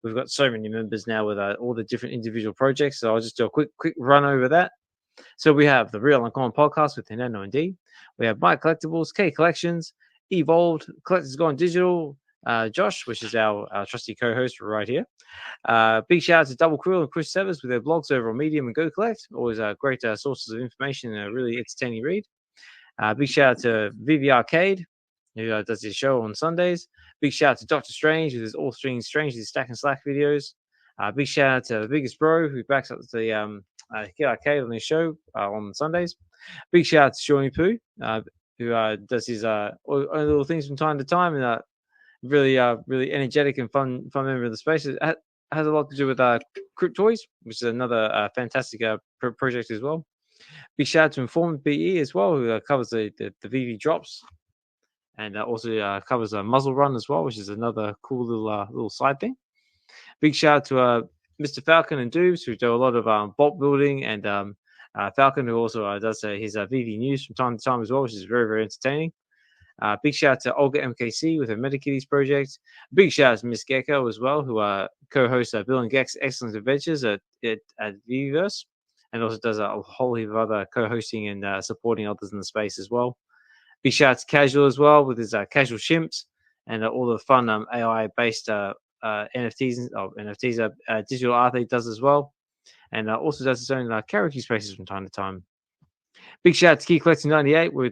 we've got so many members now with all the different individual projects. So I'll just do a quick run over that. So we have the Real Uncommon Podcast with Nano and D. We have My Collectibles, K Collections, Evolved, Collectors Gone Digital, Josh, which is our trusty co-host right here. Big shout out to Double Krill and Chris Severs with their blogs over on Medium and Go Collect. Always great sources of information and a really entertaining read. Big shout out to VeVe Arcade, who does his show on Sundays. Big shout out to Dokta Strange with his All Things Strange, his Stack and Slack videos. Big shout out to the Biggest Bro, who backs up the Kid Arcade on his show on Sundays. Big shout out to Shawnee Poo, who does his own little things from time to time, and really energetic and fun member of the space. It has a lot to do with Crypt Toys, which is another fantastic project as well. Big shout out to Informant BE as well, who covers the VeVe drops, and also covers a Muzzle Run as well, which is another cool little side thing. Big shout out to Mr. Falcon and Doobs, who do a lot of bolt building, and Falcon, who also does his VeVe news from time to time as well, which is very, very entertaining. Big shout out to Olga MKC with her Metakitties project. Big shout out to Miss Gecko as well, who co-hosts Bill and Geck's Excellent Adventures at VeVe Verse, and also does a whole heap of other co-hosting and supporting others in the space as well. Big shout out to Casual as well with his Casual Chimps and all the fun AI-based NFTs, digital art that he does as well, and also does his own karaoke spaces from time to time. Big shout out to Key Collecting 98 where he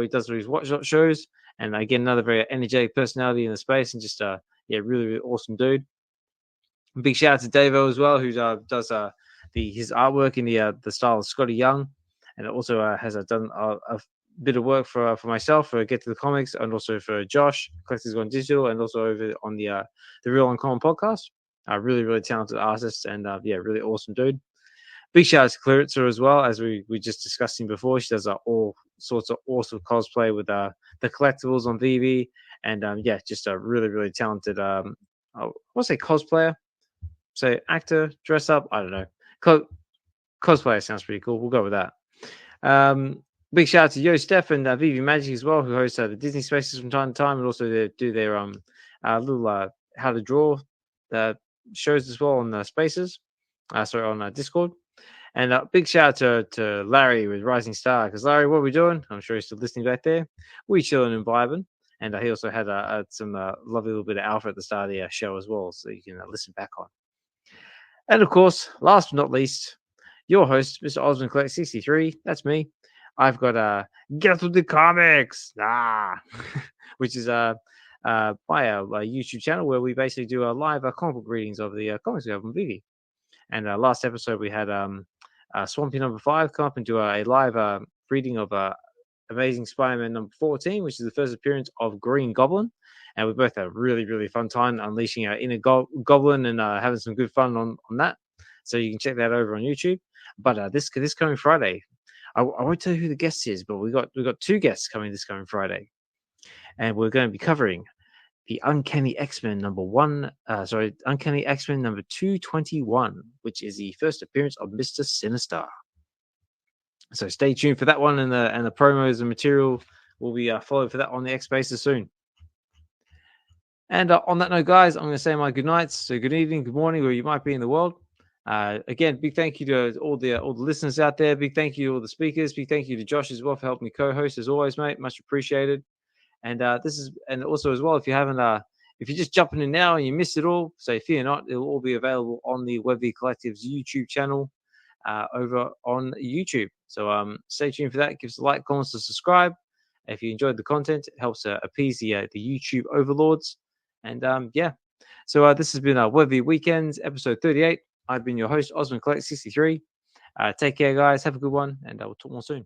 does his watch shows, and again another very energetic personality in the space, and just really, really awesome dude. Big shout out to Davo as well, who does his artwork in the style of Scotty Young, and also has done a bit of work for myself for Get to the Comics, and also for Josh, Collectors Gone Digital, and also over on the Real Uncommon Podcast. Really, really talented artist, and really awesome dude. Big shout out to Clarissa as well, as we just discussed him before. She does all sorts of awesome cosplay with the collectibles on VeVe, and just a really, really talented I want to say cosplayer, say actor, dress up, I don't know. Cosplayer sounds pretty cool. We'll go with that. Big shout out to Yo Steph and VeVe Magic as well, who host the Disney Spaces from time to time, and also do their little how to draw shows as well on Spaces. On Discord. And big shout out to Larry with Rising Star, because Larry, what are we doing? I'm sure he's still listening back there. We chilling and vibing, and he also had some lovely little bit of alpha at the start of the show as well, so you can listen back on. And of course, last but not least, your host, Mr. Osmond Collect 63. That's me. I've got Get to the Comics, which is my YouTube channel where we basically do live comic book readings of the comics we have on VeVe. And last episode we had Swampy number 5 come up and do a live reading of Amazing Spider-Man number 14, which is the first appearance of Green Goblin. And we both had a really, really fun time unleashing our inner goblin and having some good fun on that. So you can check that over on YouTube. But this coming Friday, I won't tell you who the guest is, but we got 2 guests coming this coming Friday, and we're going to be covering the Uncanny X-Men number Uncanny X-Men number 221, which is the first appearance of Mr. Sinister. So stay tuned for that one, and the promos and material will be followed for that on the X Spaces soon. And on that note, guys, I'm going to say my good nights. So good evening, good morning, where you might be in the world. Again, big thank you to all the listeners out there. Big thank you to all the speakers. Big thank you to Josh as well for helping me co-host as always, mate. Much appreciated. And also as well, if you're just jumping in now and you missed it all, so fear not, it'll all be available on the Web V Collective's YouTube channel over on YouTube. So stay tuned for that. Give us a like, comment, and subscribe. If you enjoyed the content, it helps appease the YouTube overlords. And so this has been Web V Weekends, episode 38. I've been your host, Osmond Collect 63. Take care, guys. Have a good one, and we'll talk more soon.